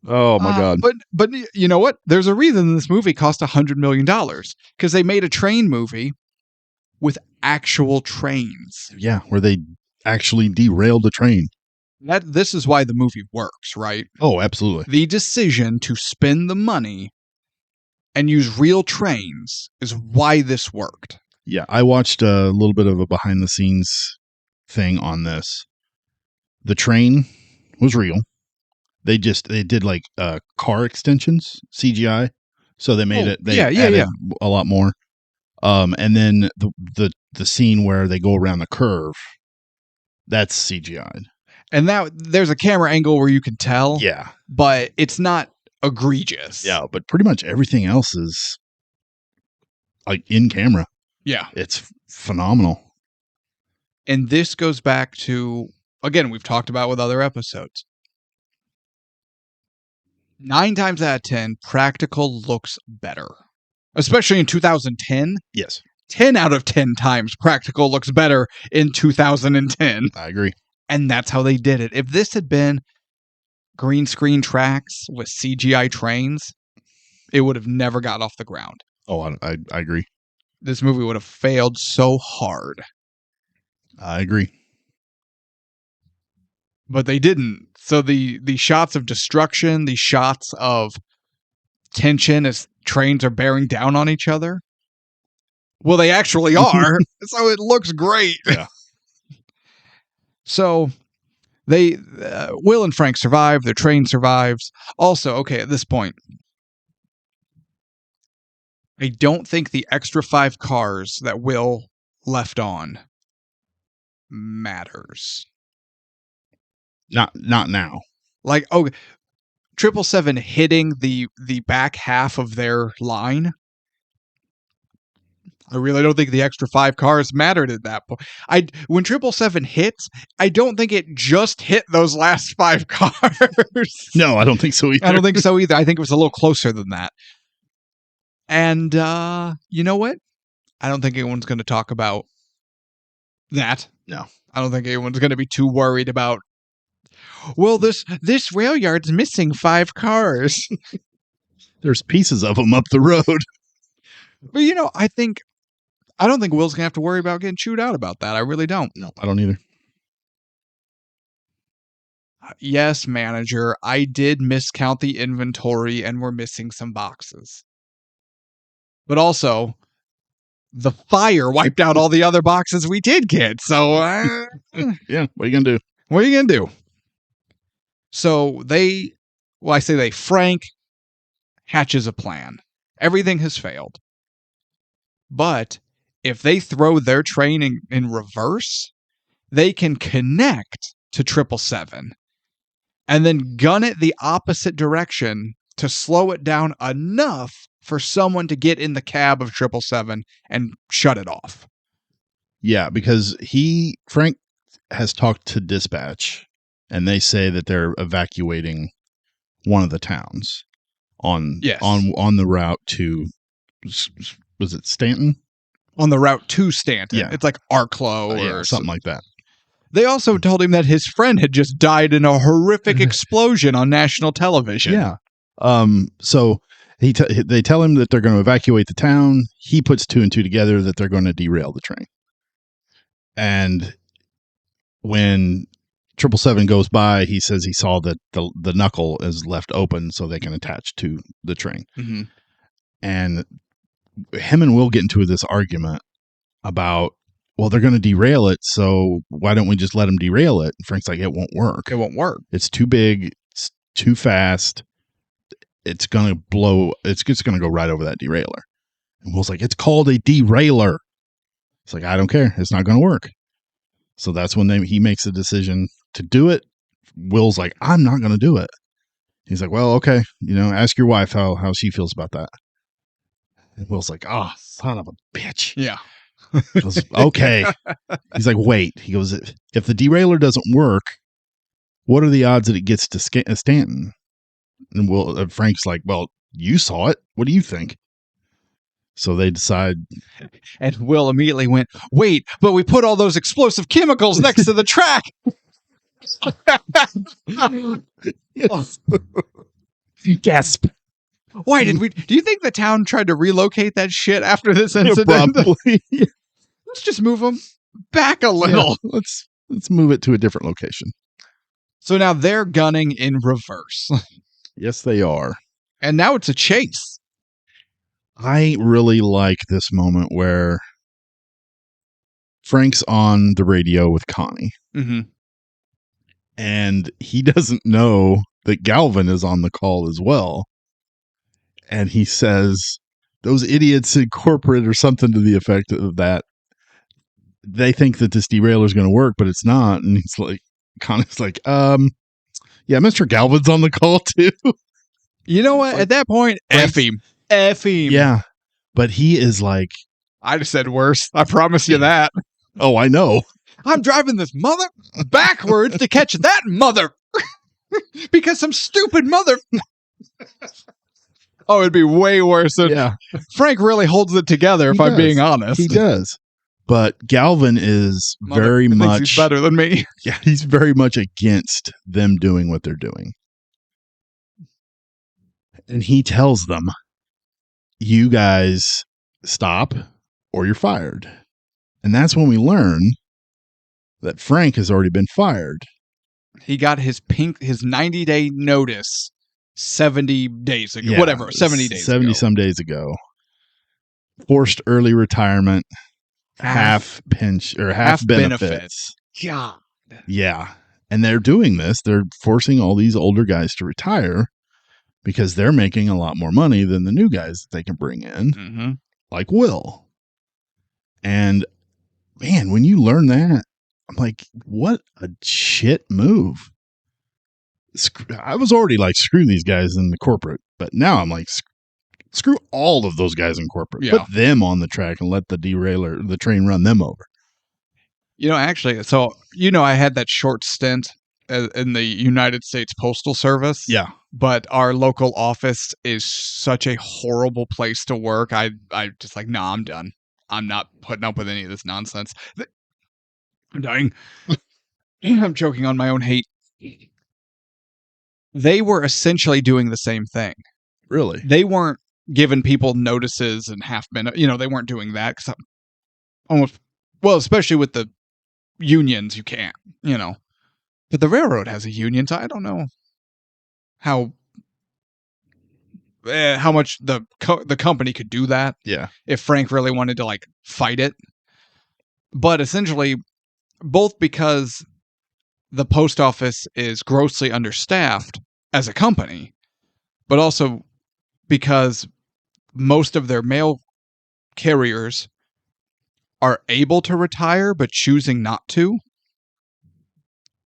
Oh my God. But you know what? There's a reason this movie cost $100 million, because they made a train movie with actual trains. Yeah, where they actually derailed a train. This is why the movie works, right? Oh, absolutely. The decision to spend the money and use real trains is why this worked. Yeah, I watched a little bit of a behind the scenes thing on this. The train was real. They did like car extensions, CGI. So they made they added a lot more. And then the scene where they go around the curve, that's CGI'd. And now there's a camera angle where you can tell. Yeah. But it's not egregious. Yeah, but pretty much everything else is like in camera. Yeah. It's phenomenal. And this goes back to, again, we've talked about with other episodes. 9 times out of 10, practical looks better. Especially in 2010. Yes. 10 out of 10 times practical looks better in 2010. I agree. And that's how they did it. If this had been green screen tracks with CGI trains, it would have never got off the ground. Oh, I agree. This movie would have failed so hard. I agree. But they didn't. So the shots of destruction, the shots of tension as trains are bearing down on each other, well, they actually are. So it looks great. Yeah. So they, Will and Frank survive. Their train survives. Also, okay, at this point, I don't think the extra 5 cars that Will left on matters. Not now. Like, 777 hitting the back half of their line. I really don't think the extra 5 cars mattered at that point. When 777 hits, I don't think it just hit those last 5 cars. No, I don't think so either. I don't think so either. I think it was a little closer than that. And you know what? I don't think anyone's going to talk about that. No. I don't think anyone's going to be too worried about, well, this rail yard's missing 5 cars. There's pieces of them up the road. But I don't think Will's going to have to worry about getting chewed out about that. I really don't. No, I don't either. Yes, manager, I did miscount the inventory and we're missing some boxes. But also, the fire wiped out all the other boxes we did get. So, yeah, what are you going to do? What are you going to do? So Frank hatches a plan. Everything has failed. But if they throw their train in reverse, they can connect to 777 and then gun it the opposite direction to slow it down enough for someone to get in the cab of 777 and shut it off. Yeah, because Frank has talked to dispatch and they say that they're evacuating one of the towns on the route to, was it Stanton? On the route to Stanton. Yeah. It's like Arklow or something like that. They also told him that his friend had just died in a horrific explosion on national television. Yeah. So they tell him that they're going to evacuate the town. He puts 2 and 2 together that they're going to derail the train. And when 777 goes by, he says he saw that the knuckle is left open so they can attach to the train. Mm-hmm. And him and Will get into this argument about, well, they're going to derail it, so why don't we just let them derail it? And Frank's like, it won't work. It won't work. It's too big. It's too fast. It's going to blow. It's just going to go right over that derailer. And Will's like, it's called a derailer. It's like, I don't care. It's not going to work. So that's when he makes a decision to do it. Will's like, I'm not going to do it. He's like, well, okay. Ask your wife how she feels about that. And Will's like, oh, son of a bitch. Yeah. He goes, okay. He's like, wait. He goes, if the derailer doesn't work, what are the odds that it gets to Stanton? And Frank's like, well, you saw it. What do you think? So they decide. And Will immediately went, wait, but we put all those explosive chemicals next to the track. Gasp. Why did we? Do you think the town tried to relocate that shit after this incident? Probably. Let's just move them back a little. Yeah, let's move it to a different location. So now they're gunning in reverse. Yes, they are. And now it's a chase. I really like this moment where Frank's on the radio with Connie. Mm-hmm. And he doesn't know that Galvin is on the call as well. And he says, those idiots in corporate or something to the effect of that, they think that this derailer is going to work, but it's not. And he's like, Connie's like, yeah, Mr. Galvin's on the call too. You know what? At that point, F him. F him. Yeah. But he is like, I just said worse. I promise you that. Oh, I know. I'm driving this mother backwards to catch that mother. Because some stupid mother. Oh, it'd be way worse than Frank really holds it together, if I'm being honest. He does. But Galvin is very much he's better than me. Yeah, he's very much against them doing what they're doing. And he tells them, you guys stop or you're fired. And that's when we learn that Frank has already been fired. He got his 90-day notice 70 days ago. 70 days 70 ago. Some days ago. Forced early retirement, half benefits. God. Yeah. And they're doing this. They're forcing all these older guys to retire because they're making a lot more money than the new guys that they can bring in, like Will. And man, when you learn that, I'm like, what a shit move. I was already like, screw these guys in the corporate, but now I'm like, screw all of those guys in corporate. Yeah. Put them on the track and let the train run them over. Actually, I had that short stint in the United States Postal Service. Yeah. But our local office is such a horrible place to work. I just like, nah, I'm done. I'm not putting up with any of this nonsense. I'm dying. I'm choking on my own hate. They were essentially doing the same thing. Really? They weren't giving people notices and half minute. They weren't doing that because especially with the unions, you can't. But the railroad has a union, so I don't know how much the company could do that. Yeah. If Frank really wanted to like fight it, but essentially, both because the post office is grossly understaffed as a company, but also because most of their mail carriers are able to retire but choosing not to.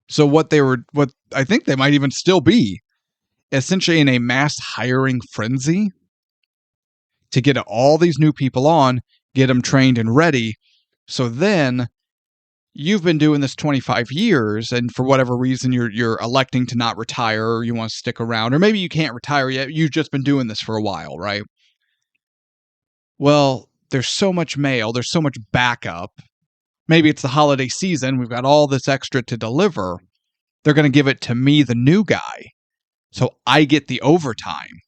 So what I think they might even still be essentially in a mass hiring frenzy to get all these new people on, get them trained and ready. So then you've been doing this 25 years, and for whatever reason, you're electing to not retire, or you want to stick around, or maybe you can't retire yet. You've just been doing this for a while, right? Well, there's so much mail. There's so much backup. Maybe it's the holiday season. We've got all this extra to deliver. They're going to give it to me, the new guy. So I get the overtime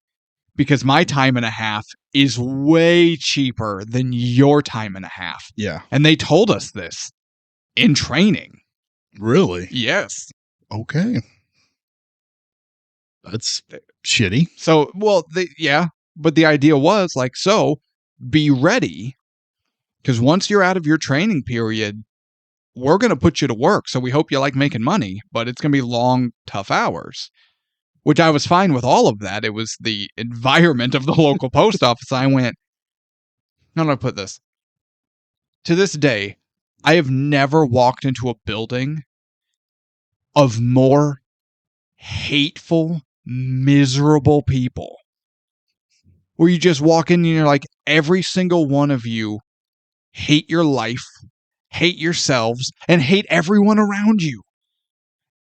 because my time and a half is way cheaper than your time and a half. Yeah. And they told us this. in training. Really? Yes. Okay. That's shitty. So, but the idea was like, so be ready, because once you're out of your training period, we're going to put you to work. So we hope you like making money, but it's going to be long, tough hours, which I was fine with all of that. It was the environment of the local post office. I went, how do I put this? To this day, I have never walked into a building of more hateful, miserable people, where you just walk in and you're like, every single one of you hate your life, hate yourselves, and hate everyone around you.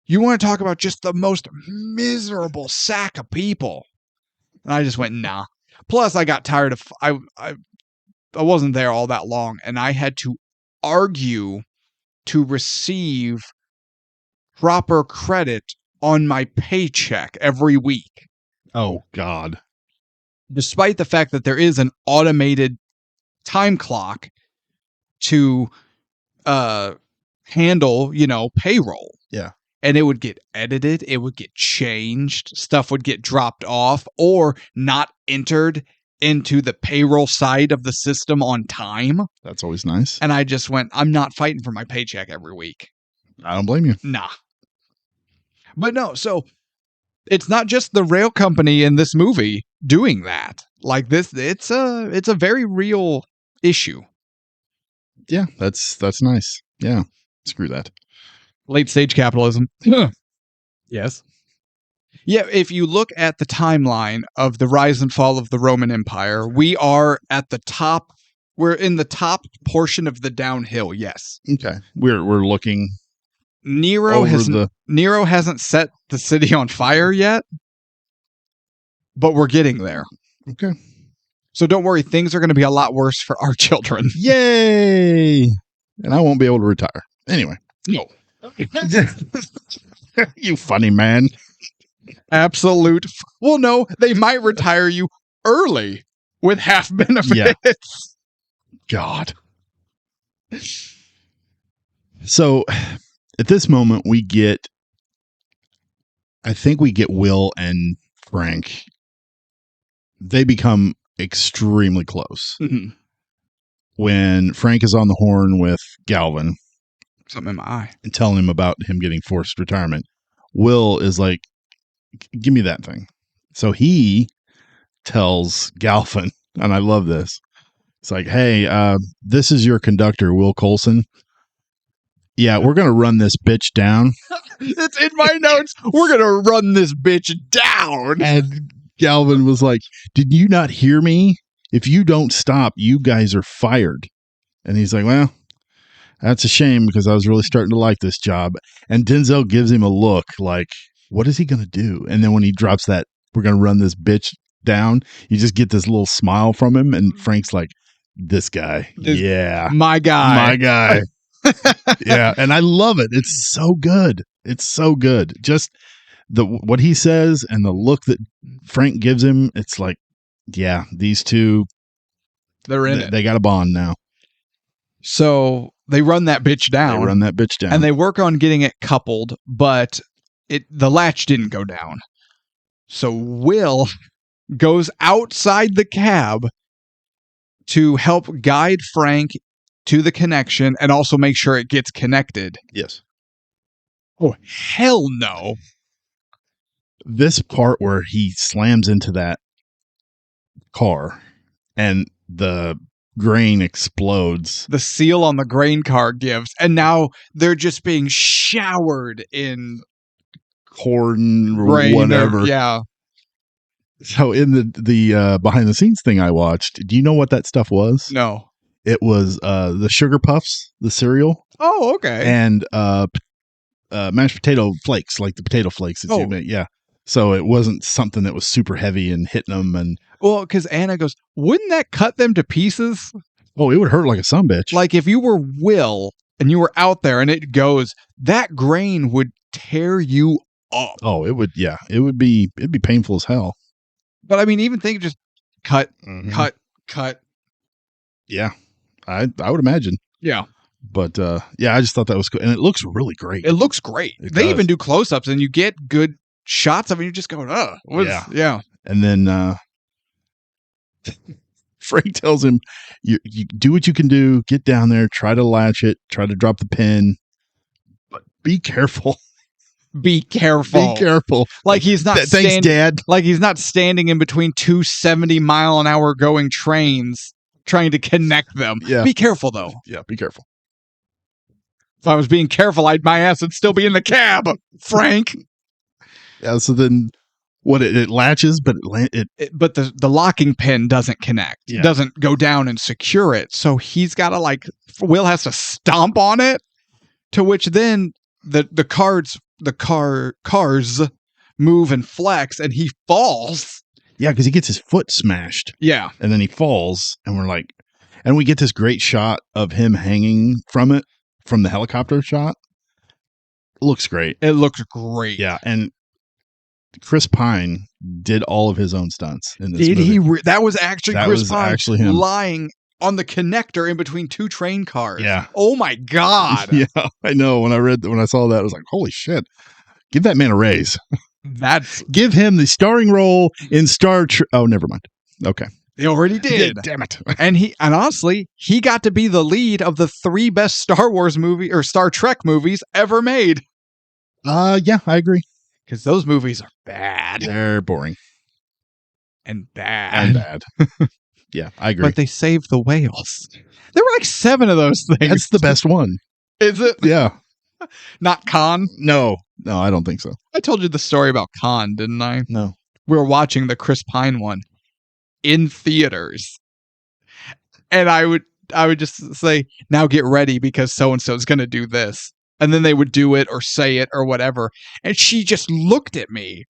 You want to talk about just the most miserable sack of people. And I just went, nah. Plus, I got tired of, I wasn't there all that long, and I had to argue to receive proper credit on my paycheck every week. Oh, God. Despite the fact that there is an automated time clock to handle, payroll. Yeah. And it would get edited, it would get changed, stuff would get dropped off or not entered into the payroll side of the system on time. That's always nice. And I just went, I'm not fighting for my paycheck every week. I don't blame you. Nah. But no, so it's not just the rail company in this movie doing that. Like this, it's a very real issue. Yeah, that's nice. Yeah. Screw that. Late stage capitalism. Yes. Yeah, if you look at the timeline of the rise and fall of the Roman Empire, we are at the top. We're in the top portion of the downhill. Yes. Okay. We're looking. Nero hasn't set the city on fire yet, but we're getting there. Okay. So don't worry, things are going to be a lot worse for our children. Yay! And I won't be able to retire. Anyway. No. You funny man. Absolute. Well, no, they might retire you early with half benefits. Yeah. God. So at this moment, I think we get Will and Frank. They become extremely close. Mm-hmm. When Frank is on the horn with Galvin. Something in my eye. And telling him about him getting forced retirement. Will is like, give me that thing. So he tells Galvin, and I love this. It's like, hey, this is your conductor, Will Coulson. Yeah, we're going to run this bitch down. It's in my notes. We're going to run this bitch down. And Galvin was like, did you not hear me? If you don't stop, you guys are fired. And he's like, well, that's a shame because I was really starting to like this job. And Denzel gives him a look like, what is he going to do? And then when he drops that, we're going to run this bitch down, you just get this little smile from him. And Frank's like, this guy. Yeah. My guy. Yeah. And I love it. It's so good. It's so good. Just what he says and the look that Frank gives him. It's like, yeah, these two, they're in it. They got a bond now. So they run that bitch down. And they work on getting it coupled, but the latch didn't go down. So Will goes outside the cab to help guide Frank to the connection and also make sure it gets connected. Yes. Oh, hell no. This part where he slams into that car and the grain explodes. The seal on the grain car gives, and now they're just being showered in corn or grain whatever. Yeah. So in the behind the scenes thing I watched, do you know what that stuff was? No. It was the Sugar Puffs, the cereal. Oh, okay. And mashed potato flakes, like the potato flakes that you make. Yeah. So it wasn't something that was super heavy and hitting them. And well, because Anna goes, wouldn't that cut them to pieces? Oh, it would hurt like a sumbitch. Like if you were Will and you were out there and it goes, that grain would tear you up. Oh, it would. Yeah, it'd be painful as hell. But I mean, even think just cut. Yeah, I would imagine. Yeah. But yeah, I just thought that was cool. And it looks really great. It looks great. It They does. even do close-ups, and you get good shots of it. You just go, yeah. And then Frank tells him, you do what you can do. Get down there. Try to latch it. Try to drop the pin. But be careful. Be careful. Be careful. Like he's not Thanks, Dad. Like he's not standing in between two 70-mile-an-hour going trains trying to connect them. Yeah. Be careful, though. Yeah, be careful. If I was being careful, my ass would still be in the cab, Frank. Yeah, so then what it latches, but But the locking pin doesn't connect. Yeah. It doesn't go down and secure it. So he's got to Will has to stomp on it, to which then the cars move and flex, and he falls. yeah, because he gets his foot smashed. Yeah. And then he falls, and we get this great shot of him hanging from the helicopter shot. It looks great. It looks great. Yeah, and Chris Pine did all of his own stunts in this movie. Did he? That was actually Chris Pine actually him lying on the connector in between two train cars. Yeah. Oh my God. Yeah, I know. When I saw that, I was like, holy shit. Give that man a raise. Give him the starring role in Star Trek. Oh, never mind. Okay. They already did. Damn it. And honestly, he got to be the lead of the 3 best Star Wars movie or Star Trek movies ever made. Yeah, I agree. Because those movies are bad. They're boring. And bad. Yeah, I agree. But they saved the whales. There were 7 of those things. That's the best one. Is it? Yeah. Not Khan? No, I don't think so. I told you the story about Khan, didn't I? No. We were watching the Chris Pine one in theaters. And I would just say, now get ready because so-and-so is going to do this. And then they would do it or say it or whatever. And she just looked at me.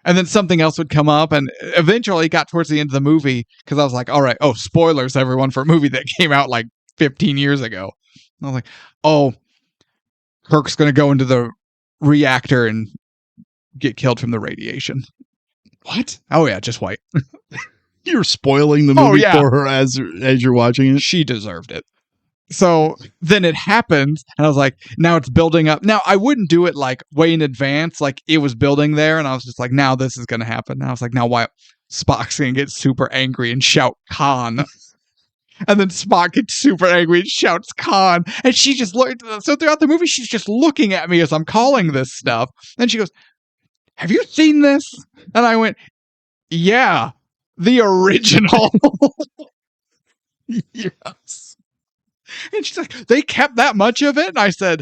And then something else would come up. And eventually it got towards the end of the movie because I was like, all right, spoilers, everyone, for a movie that came out 15 years ago. And I was like, Kirk's going to go into the reactor and get killed from the radiation. What? Oh, yeah, just wait. You're spoiling the movie for her as you're watching it? She deserved it. So then it happened, and I was like, now it's building up. Now, I wouldn't do it way in advance, it was building there, and I was just like, now this is going to happen. And I was like, now why? Spock's going to get super angry and shout Khan. And then Spock gets super angry and shouts Khan. And she just looked. So throughout the movie, she's just looking at me as I'm calling this stuff. And she goes, have you seen this? And I went, yeah, the original. Yes. And she's like, they kept that much of it? And I said,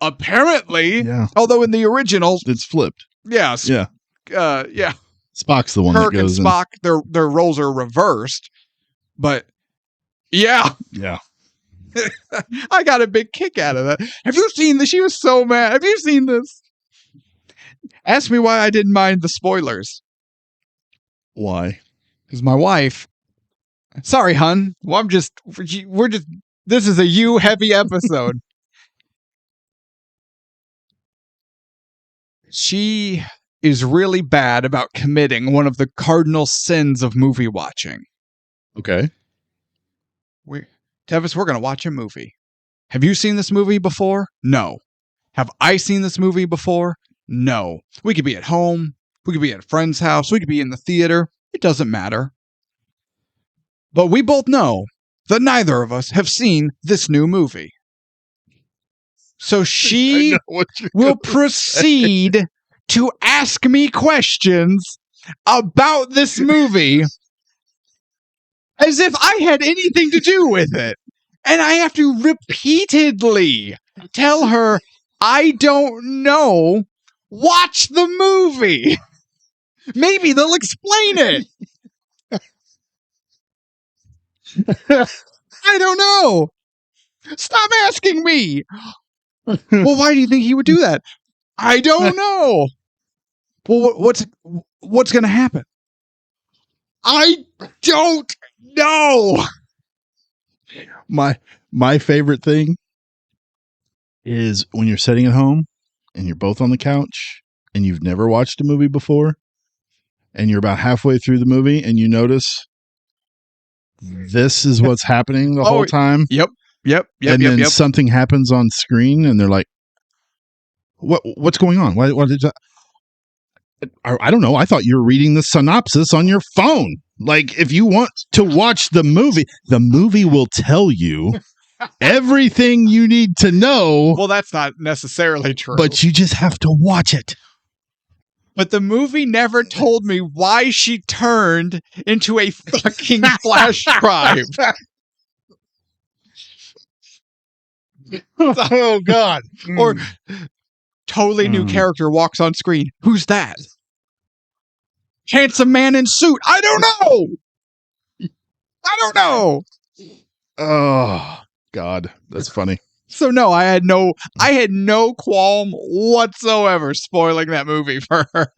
apparently. Yeah. Although in the original, it's flipped. Yeah. Yeah. Yeah. Spock's the one Kirk that goes and Spock, their roles are reversed. But yeah. Yeah. I got a big kick out of that. Have you seen this? She was so mad. Have you seen this? Ask me why I didn't mind the spoilers. Why? Because my wife. Sorry, hun. Well, we're just. This is a you heavy episode. She is really bad about committing one of the cardinal sins of movie watching. Okay. Tevis, we're going to watch a movie. Have you seen this movie before? No. Have I seen this movie before? No. We could be at home. We could be at a friend's house. We could be in the theater. It doesn't matter. But we both know that neither of us have seen this new movie. So she will proceed to ask me questions about this movie as if I had anything to do with it. And I have to repeatedly tell her, I don't know. Watch the movie. Maybe they'll explain it. I don't know. Stop asking me. Well, why do you think he would do that? I don't know. Well, what's going to happen? I don't know. My favorite thing is when you're sitting at home and you're both on the couch and you've never watched a movie before and you're about halfway through the movie and you notice this is what's happening the whole time. Yep. Yep. And then something happens on screen, and they're like, "What's going on? What is that?" I don't know. I thought you were reading the synopsis on your phone. Like, if you want to watch the movie will tell you everything you need to know. Well, that's not necessarily true. But you just have to watch it. But the movie never told me why she turned into a fucking flash drive. Oh, God. Or totally new character walks on screen. Who's that? Handsome man in suit. I don't know. Oh, God. That's funny. So no, I had no qualm whatsoever spoiling that movie for her.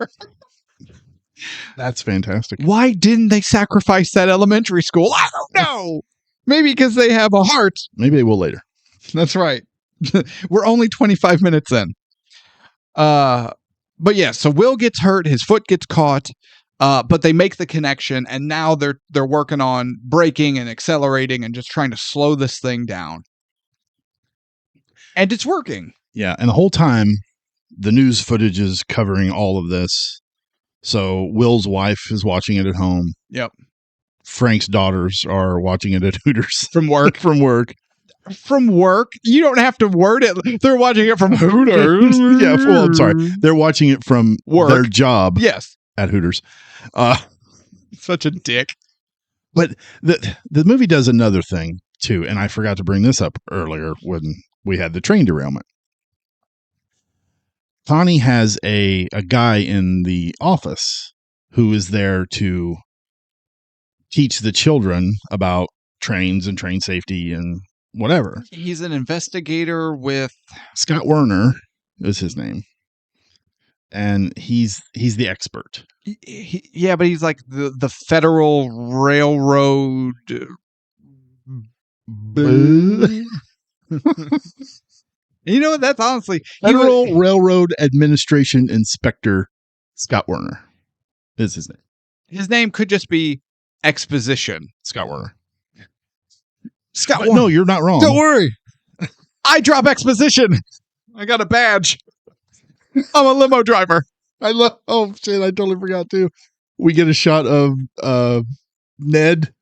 That's fantastic. Why didn't they sacrifice that elementary school? I don't know. Maybe because they have a heart. Maybe they will later. That's right. We're only 25 minutes in. But yeah, so Will gets hurt, his foot gets caught, but they make the connection, and now they're working on braking and accelerating and just trying to slow this thing down. And it's working. Yeah, and the whole time, the news footage is covering all of this. So Will's wife is watching it at home. Yep. Frank's daughters are watching it at Hooters. From work. From work. From work? You don't have to word it. They're watching it from Hooters. Yeah, well, I'm sorry. They're watching it from work. Their job. Yes. At Hooters. Such a dick. But the movie does another thing, too, and I forgot to bring this up earlier when we had the train derailment. Connie has a guy in the office who is there to teach the children about trains and train safety and whatever. He's an investigator with Scott Werner is his name. And he's the expert. Yeah, but he's like the Federal Railroad. You know, that's honestly Federal Railroad Administration Inspector Scott Werner is his name. His name could just be Exposition. Scott Werner. Scott Werner. No, you're not wrong. Don't worry. I drop Exposition. I got a badge. I'm a limo driver. Oh shit, I totally forgot too. We get a shot of Ned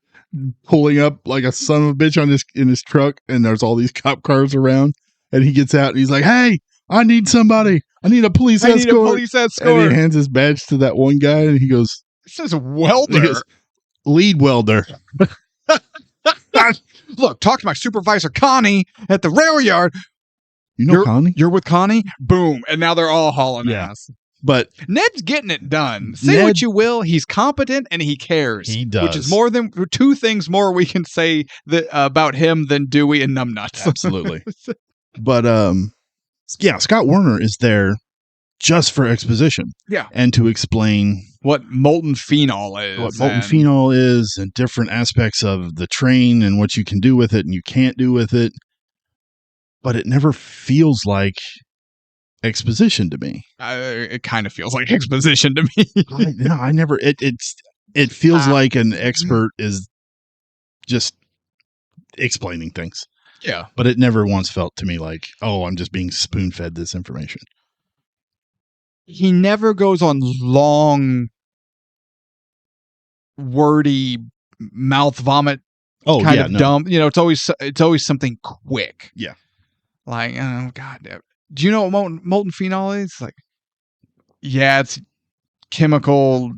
pulling up like a son of a bitch in his truck, and there's all these cop cars around, and he gets out and he's like, "Hey, I need somebody. I need a police escort." And he hands his badge to that one guy, and he goes, "It says welder." He goes, "Lead welder." Look, talk to my supervisor Connie at the rail yard. You know Connie? You're with Connie? Boom. And now they're all hauling ass. But Ned's getting it done. Say what you will. He's competent and he cares. He does. Which is more than two things more we can say about him than Dewey and Numbnuts. Absolutely. But yeah, Scott Werner is there just for exposition. Yeah. And to explain what molten phenol is. What molten phenol is and different aspects of the train and what you can do with it and you can't do with it. But it never feels like exposition to me. It kind of feels like exposition to me. I never. It feels like an expert is just explaining things. Yeah, but it never once felt to me like, oh, I'm just being spoon fed this information. He never goes on long, wordy mouth vomit. Kind of dumb. You know, it's always something quick. Yeah. Like, oh god, do you know what molten phenol is? Like, yeah, it's chemical.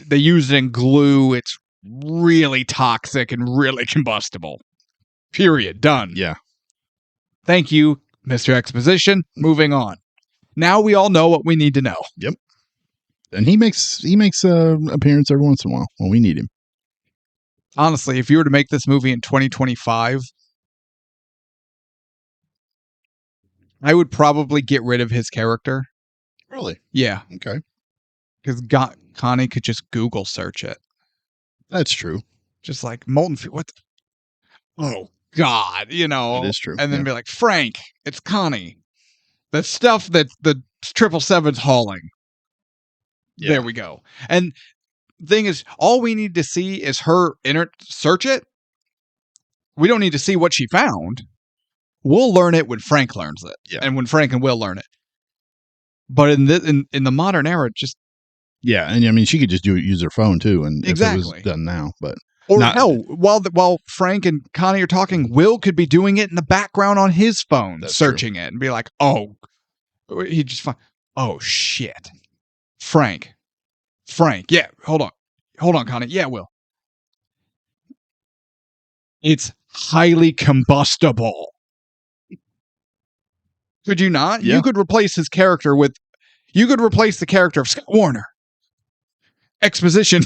They use it in glue. It's really toxic and really combustible. Period. Done. Yeah. Thank you, Mr. Exposition. Moving on. Now we all know what we need to know. Yep. And he makes an appearance every once in a while when we need him. Honestly, if you were to make this movie in 2025, I would probably get rid of his character. Really? Yeah. Okay. Because Connie could just Google search it. That's true. Just like molten what? Oh God, you know. That is true. And then be like, Frank, it's Connie. The stuff that the 777's hauling. Yeah. There we go. And the thing is, all we need to see is her search it. We don't need to see what she found. we'll learn it when Frank learns it, and when Frank and Will learn it. But in the modern era, just and I mean, she could just use her phone too, and exactly. if it was done now, but or hell, while Frank and Connie are talking, Will could be doing it in the background on his phone, searching it, and be like, "Oh, he just find, oh shit, Frank, yeah, hold on, Connie, yeah, Will, it's highly combustible." Could you not? Yeah. You could replace his character with. You could replace the character of Scott Warner. Exposition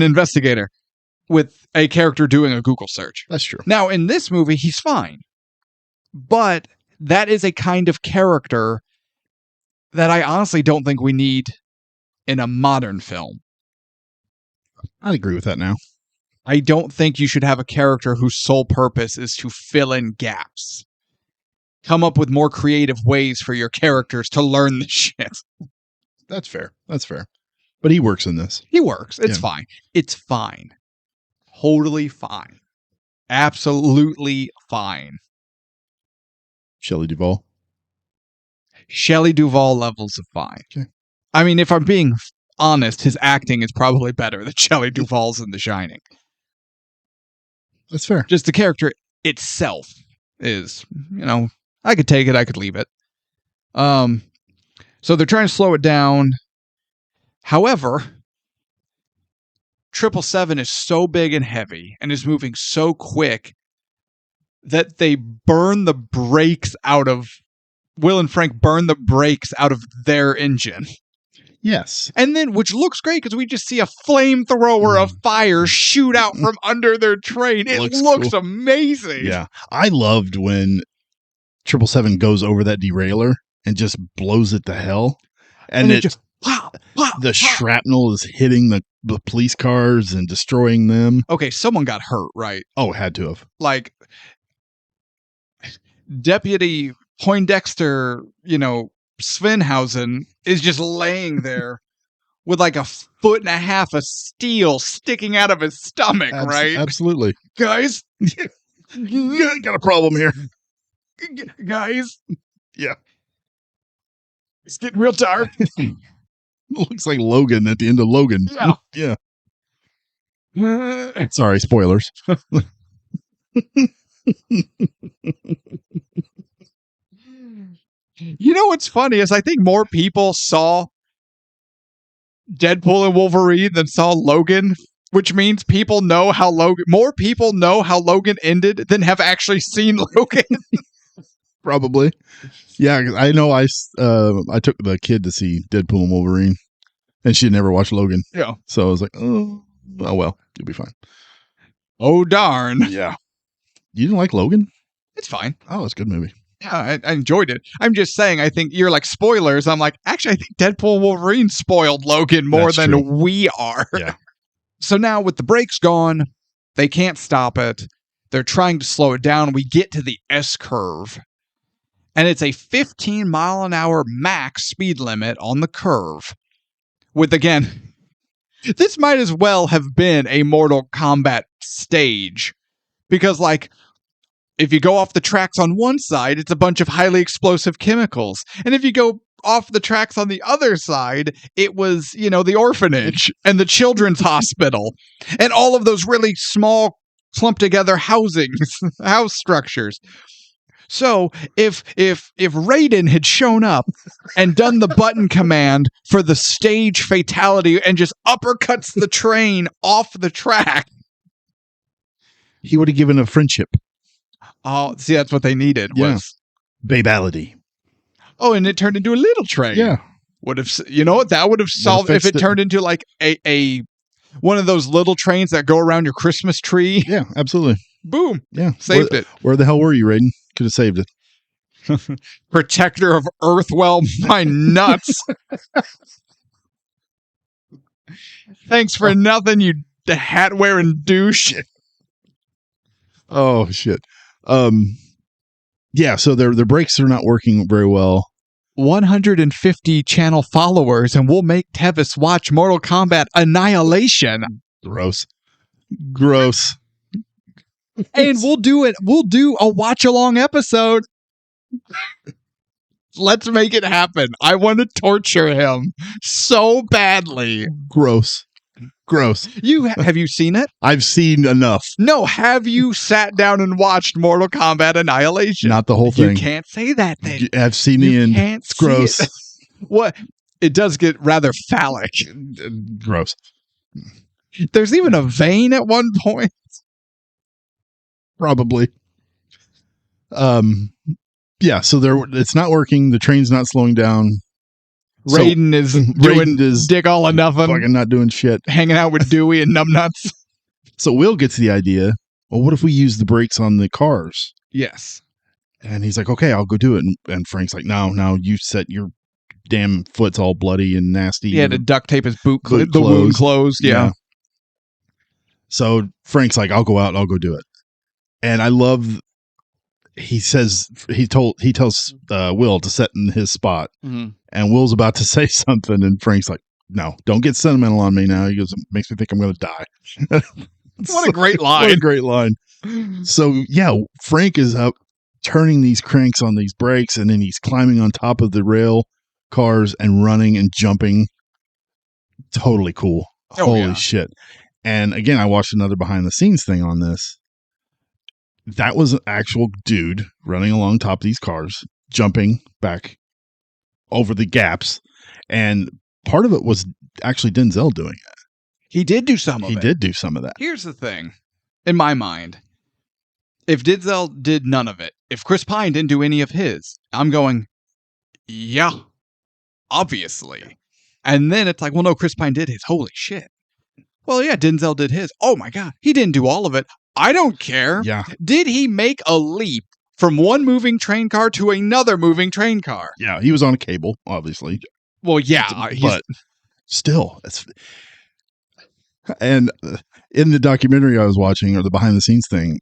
investigator with a character doing a Google search. That's true. Now, in this movie, he's fine. But that is a kind of character that I honestly don't think we need in a modern film. I'd agree with that now. I don't think you should have a character whose sole purpose is to fill in gaps. Come up with more creative ways for your characters to learn the shit. That's fair. But he works in this. He works. It's fine. It's fine. Totally fine. Absolutely fine. Shelley Duvall levels of fine. Okay. I mean, if I'm being honest, his acting is probably better than Shelley Duvall's in The Shining. That's fair. Just the character itself is, I could take it, I could leave it. So they're trying to slow it down. However, 777 is so big and heavy and is moving so quick that they burn the brakes out of Will and Frank burn the brakes out of their engine. Yes. And then, which looks great because we just see a flamethrower of fire shoot out from under their train. It looks cool. Amazing. Yeah. I loved when 777 goes over that derailleur and just blows it to hell. And it just, the shrapnel is hitting the police cars and destroying them. Okay, someone got hurt, right? Oh, had to have. Like, Deputy Poindexter, Svenhausen is just laying there with like 1.5 feet of steel sticking out of his stomach, right? Absolutely. Guys, got a problem here. Guys. Yeah. It's getting real dark. Looks like Logan at the end of Logan. Yeah. Yeah. Sorry, spoilers. You know what's funny is I think more people saw Deadpool and Wolverine than saw Logan, which means more people know how Logan ended than have actually seen Logan. Probably. Yeah, I know I took the kid to see Deadpool and Wolverine, and she had never watched Logan. Yeah. So I was like, oh well, you'll be fine. Oh, darn. Yeah. You didn't like Logan? It's fine. Oh, it's a good movie. Yeah, I enjoyed it. I'm just saying, I think you're like spoilers. I'm like, actually, I think Deadpool and Wolverine spoiled Logan more than we are. Yeah. So now with the brakes gone, they can't stop it. They're trying to slow it down. We get to the S curve. And it's a 15 mile an hour max speed limit on the curve. With, again, this might as well have been a Mortal Kombat stage. Because, like, if you go off the tracks on one side, it's a bunch of highly explosive chemicals. And if you go off the tracks on the other side, it was, the orphanage and the children's hospital and all of those really small clumped together house structures. So if Raiden had shown up and done the button command for the stage fatality and just uppercuts the train off the track, he would have given a friendship. Oh, see, that's what they needed. Yeah. Was babality. Oh, and it turned into a little train. Yeah. Would have, that would have solved if it turned into like a one of those little trains that go around your Christmas tree. Yeah, absolutely. Boom. Yeah. Saved it. Where the hell were you, Raiden? Could have saved it. Protector of Earthwell, my nuts. Thanks for nothing, you hat wearing douche. Oh shit. Yeah, so their brakes are not working very well. 150 channel followers, and we'll make Tevis watch Mortal Kombat Annihilation. Gross. And we'll do it. We'll do a watch along episode. Let's make it happen. I want to torture him so badly. Gross. Have you seen it? I've seen enough. No, have you sat down and watched Mortal Kombat Annihilation? Not the whole thing. You can't say that thing. I've seen the end. It's gross. What? It does get rather phallic. Gross. There's even a vein at one point. Probably. Yeah, so it's not working. The train's not slowing down. Raiden is doing dick all or nothing. Fucking not doing shit. Hanging out with Dewey and Numbnuts. So Will gets the idea, well, what if we use the brakes on the cars? Yes. And he's like, okay, I'll go do it. And Frank's like, no, you set your damn foot's all bloody and nasty. He had to duct tape his boot the wound closed. Yeah. So Frank's like, I'll go out and I'll go do it. And I love, he tells Will to set in his spot. Mm-hmm. And Will's about to say something. And Frank's like, no, don't get sentimental on me now. He goes, it makes me think I'm going to die. What a great line. What a great line. So yeah, Frank is up turning these cranks on these brakes, and then he's climbing on top of the rail cars and running and jumping. Totally cool. Holy shit. And again, I watched another behind the scenes thing on this. That was an actual dude running along top of these cars, jumping back over the gaps. And part of it was actually Denzel doing it. He did do some of it. He did do some of that. Here's the thing. In my mind, if Denzel did none of it, if Chris Pine didn't do any of his, I'm going, yeah, obviously. And then it's like, well, no, Chris Pine did his. Holy shit. Well, yeah, Denzel did his. Oh my God. He didn't do all of it. I don't care. Yeah. Did he make a leap from one moving train car to another moving train car? Yeah, he was on a cable, obviously. Well, yeah. But still, it's... And in the documentary I was watching, or the behind the scenes thing,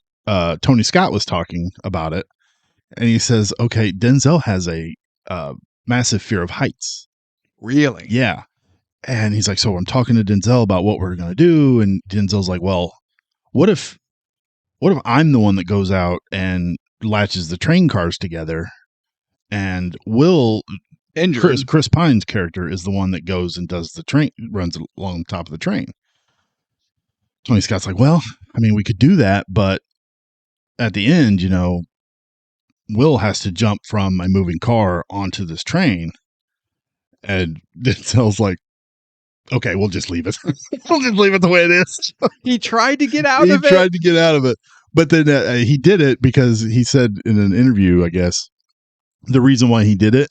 Tony Scott was talking about it. And he says, okay, Denzel has a massive fear of heights. Really? Yeah. And he's like, so I'm talking to Denzel about what we're going to do. And Denzel's like, well, what if I'm the one that goes out and latches the train cars together, and Chris Pine's character is the one that goes and does the train, runs along the top of the train. Tony Scott's like, well, I mean, we could do that, but at the end, Will has to jump from a moving car onto this train. And Denzel's like, okay, we'll just leave it. We'll just leave it the way it is. He tried to get out of it. He tried to get out of it. But then he did it because he said in an interview, I guess, the reason why he did it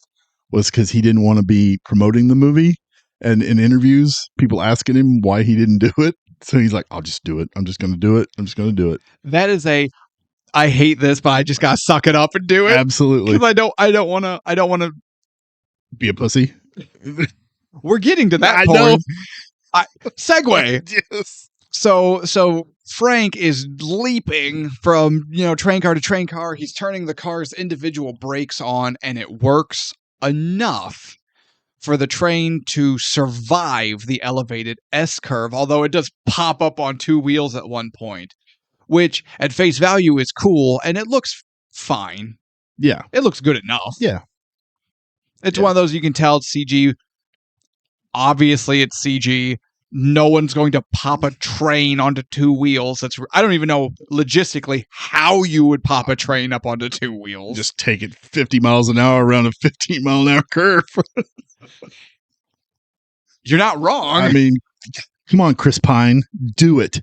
was because he didn't want to be promoting the movie. And in interviews, people asking him why he didn't do it. So he's like, I'll just do it. I'm just going to do it. I'm just going to do it. That is I hate this, but I just got to suck it up and do it. Absolutely. Because I don't want to be a pussy. We're getting to that I point. know. Segue. Yes. So Frank is leaping from, train car to train car. He's turning the car's individual brakes on, and it works enough for the train to survive the elevated S-curve, although it does pop up on two wheels at one point, which at face value is cool, and it looks fine. Yeah. It looks good enough. Yeah. It's one of those you can tell it's CG. Obviously, it's CG. No one's going to pop a train onto two wheels. I don't even know logistically how you would pop a train up onto two wheels. Just take it 50 miles an hour around a 15-mile-an-hour curve. You're not wrong. I mean, come on, Chris Pine, do it.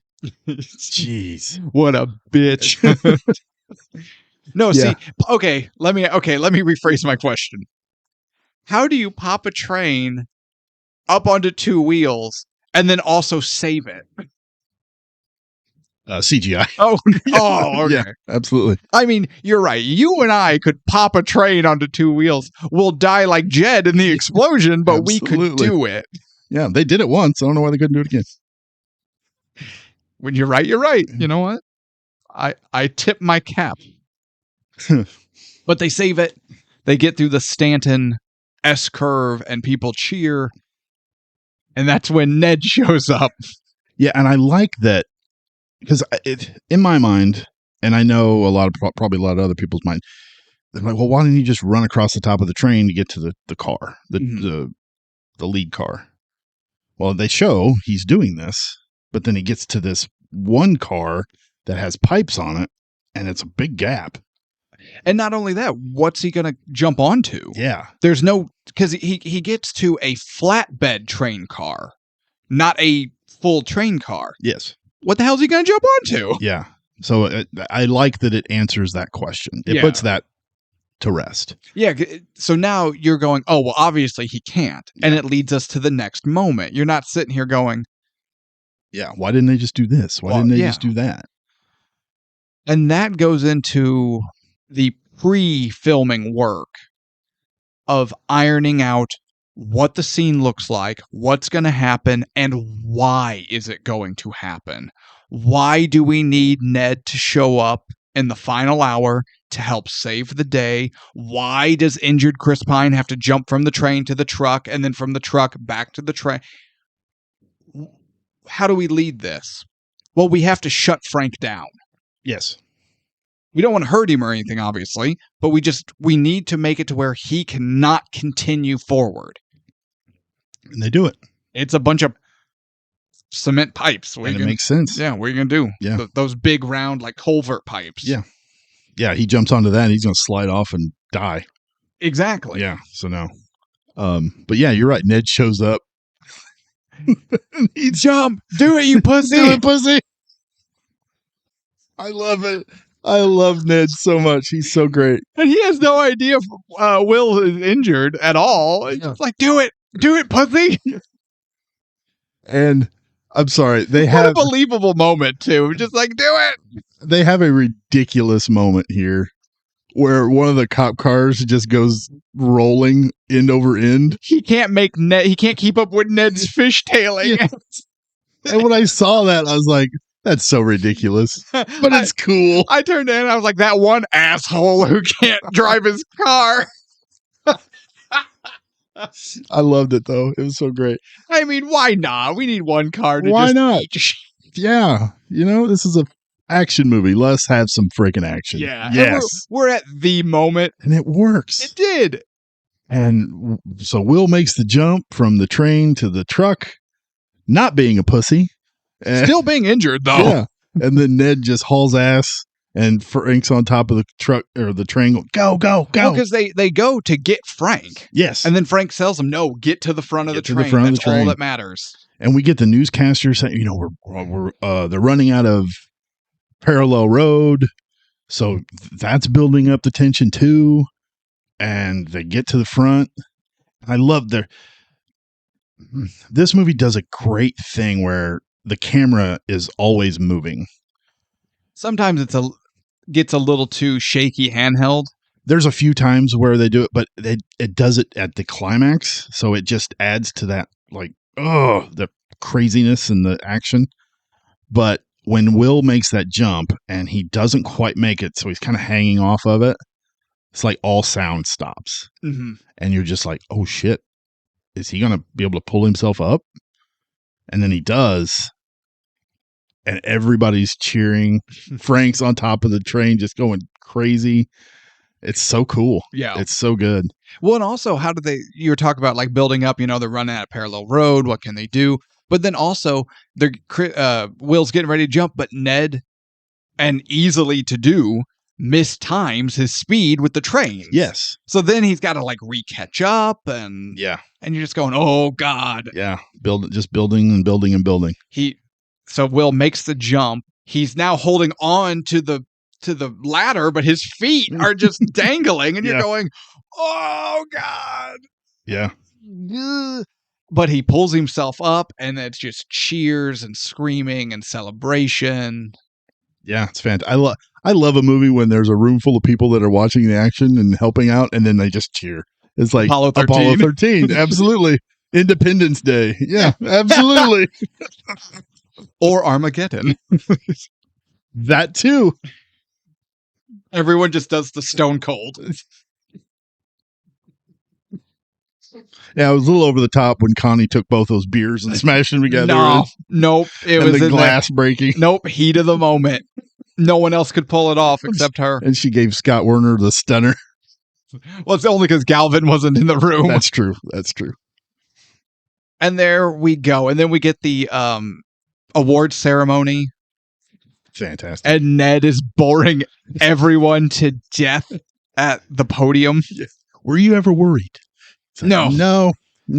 Jeez, what a bitch. No, yeah. See, okay, let me rephrase my question. How do you pop a train up onto two wheels and then also save it? CGI. Oh, okay. Yeah, absolutely. I mean, you're right. You and I could pop a train onto two wheels. We'll die like Jed in the explosion, but we could do it. Yeah, they did it once. I don't know why they couldn't do it again. When you're right, you're right. You know what? I tip my cap. But they save it. They get through the Stanton S-curve and people cheer. And that's when Ned shows up. Yeah, and I like that because in my mind, And I know probably a lot of other people's mind. They're like, well, why didn't you just run across the top of the train to get to the car, the lead car? Well, they show he's doing this, but then he gets to this one car that has pipes on it, and it's a big gap. And not only that, what's he going to jump onto? Yeah. There's no, because he gets to a flatbed train car, not a full train car. Yes. What the hell is he going to jump onto? Yeah. So I like that it answers that question. It puts that to rest. Yeah. So now you're going, oh, well, obviously he can't. And it leads us to the next moment. You're not sitting here going, yeah, why didn't they just do this? Why didn't they just do that? And that goes into the pre-filming work of ironing out what the scene looks like, what's going to happen, and why is it going to happen? Why do we need Ned to show up in the final hour to help save the day? Why does injured Chris Pine have to jump from the train to the truck and then from the truck back to the train? How do we lead this? Well, we have to shut Frank down. Yes. We don't want to hurt him or anything, obviously, but we need to make it to where he cannot continue forward. And they do it. It's a bunch of cement pipes. And it makes sense. Yeah, what are you going to do? Yeah. Those big, round, like culvert pipes. Yeah. Yeah, he jumps onto that and he's going to slide off and die. Exactly. Yeah, so no. But yeah, you're right. Ned shows up. He jump. Do it, you pussy. Do it, pussy. I love it. I love Ned so much. He's so great. And he has no idea if Will is injured at all. He's just like, do it. Do it, pussy. And I'm sorry. What a believable moment, too. Just like, do it. They have a ridiculous moment here where one of the cop cars just goes rolling end over end. He can't keep up with Ned's fishtailing. Yeah. And when I saw that, I was like, that's so ridiculous. But it's cool. I turned in, I was like, that one asshole who can't drive his car. I loved it, though. It was so great. I mean, why not? We need one car to why just not? eat shit. Yeah. This is a action movie. Let's have some freaking action. Yeah. Yes. We're at the moment. And it works. It did. And so Will makes the jump from the train to the truck, not being a pussy. Still being injured, though. Yeah. And then Ned just hauls ass, and Frank's on top of the truck or the train going, go, go, go. Because they go to get Frank. Yes. And then Frank tells them, no, get to the front of the train. That's all that matters. And we get the newscaster saying, they're running out of parallel road. So that's building up the tension too. And they get to the front. I love this movie does a great thing where the camera is always moving. Sometimes gets a little too shaky handheld. There's a few times where they do it, but it does it at the climax. So it just adds to that, the craziness and the action. But when Will makes that jump and he doesn't quite make it, so he's kind of hanging off of it, it's like all sound stops. Mm-hmm. And you're just like, oh shit, is he going to be able to pull himself up? And then he does. And everybody's cheering. Frank's on top of the train just going crazy. It's so cool. Yeah. It's so good. Well, and also, you were talking about like building up, they're running at a parallel road. What can they do? But then also, Will's getting ready to jump, but Ned, and easily to do, mistimes his speed with the train. Yes. So then he's got to like re-catch up and you're just going, oh God. Yeah. Just building and building and building. So Will makes the jump. He's now holding on to the ladder, but his feet are just dangling and you're going, oh God. Yeah. But he pulls himself up and it's just cheers and screaming and celebration. Yeah, it's fantastic. I love a movie when there's a room full of people that are watching the action and helping out, and then they just cheer. It's like Apollo 13. Absolutely. Independence Day. Yeah, absolutely. Or Armageddon. That too. Everyone just does the stone cold. Yeah, it was a little over the top when Connie took both those beers and smashed them together. Nope. It and was the glass breaking. Nope. Heat of the moment. No one else could pull it off except her. And she gave Scott Werner the stunner. Well, it's only because Galvin wasn't in the room. That's true. That's true. And there we go. And then we get the award ceremony. Fantastic. And Ned is boring everyone to death at the podium. Were you ever worried? Like, no.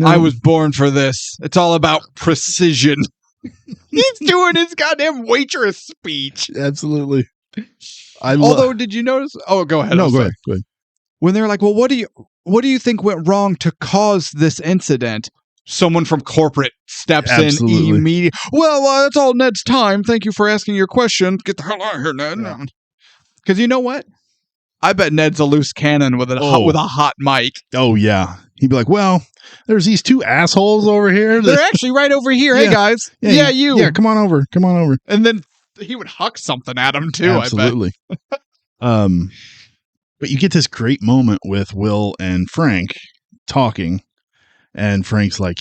I was born for this. It's all about precision. He's doing his goddamn waitress speech. Absolutely. Although, did you notice? Oh, go ahead. No, go ahead. When they're like, well, what do you think went wrong to cause this incident? Someone from corporate steps in immediately. Well, that's all Ned's time. Thank you for asking your question. Get the hell out of here, Ned. Because you know what? I bet Ned's a loose cannon with a hot mic. Oh, yeah. He'd be like, well, there's these two assholes over here. They're actually right over here. Hey, guys. Yeah, you. Yeah, come on over. And then he would huck something at him, too, absolutely. I bet. But you get this great moment with Will and Frank talking. And Frank's like,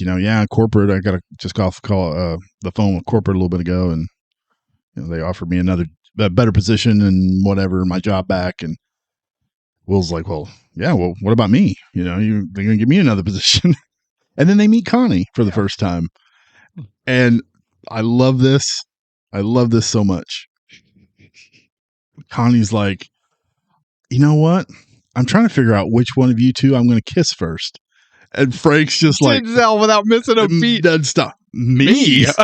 corporate, I got to just call the phone with corporate a little bit ago. And they offered me a better position and whatever, my job back. And Will's like, well, what about me? They're going to give me another position. And then they meet Connie for the first time. And I love this. I love this so much. Connie's like, you know what? I'm trying to figure out which one of you two I'm going to kiss first. And Frank's just like, without missing a beat. Dead stop. Me? Yes.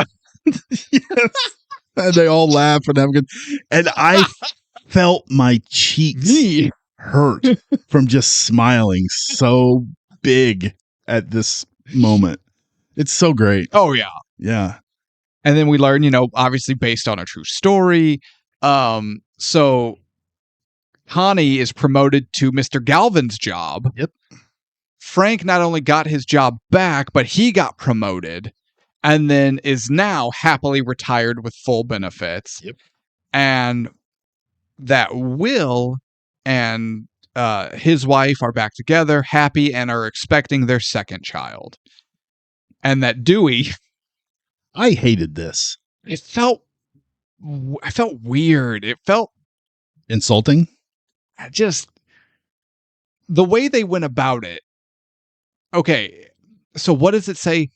And they all laugh and have a good. And I felt my cheeks hurt from just smiling so big at this moment. It's so great. Oh, yeah. Yeah. And then we learn, obviously based on a true story. So Connie is promoted to Mr. Galvin's job. Yep. Frank not only got his job back, but he got promoted and then is now happily retired with full benefits. Yep. And that Will and his wife are back together, happy, and are expecting their second child. And that Dewey... I hated this. I felt weird. It felt... insulting? Just... the way they went about it. Okay, so what does it say?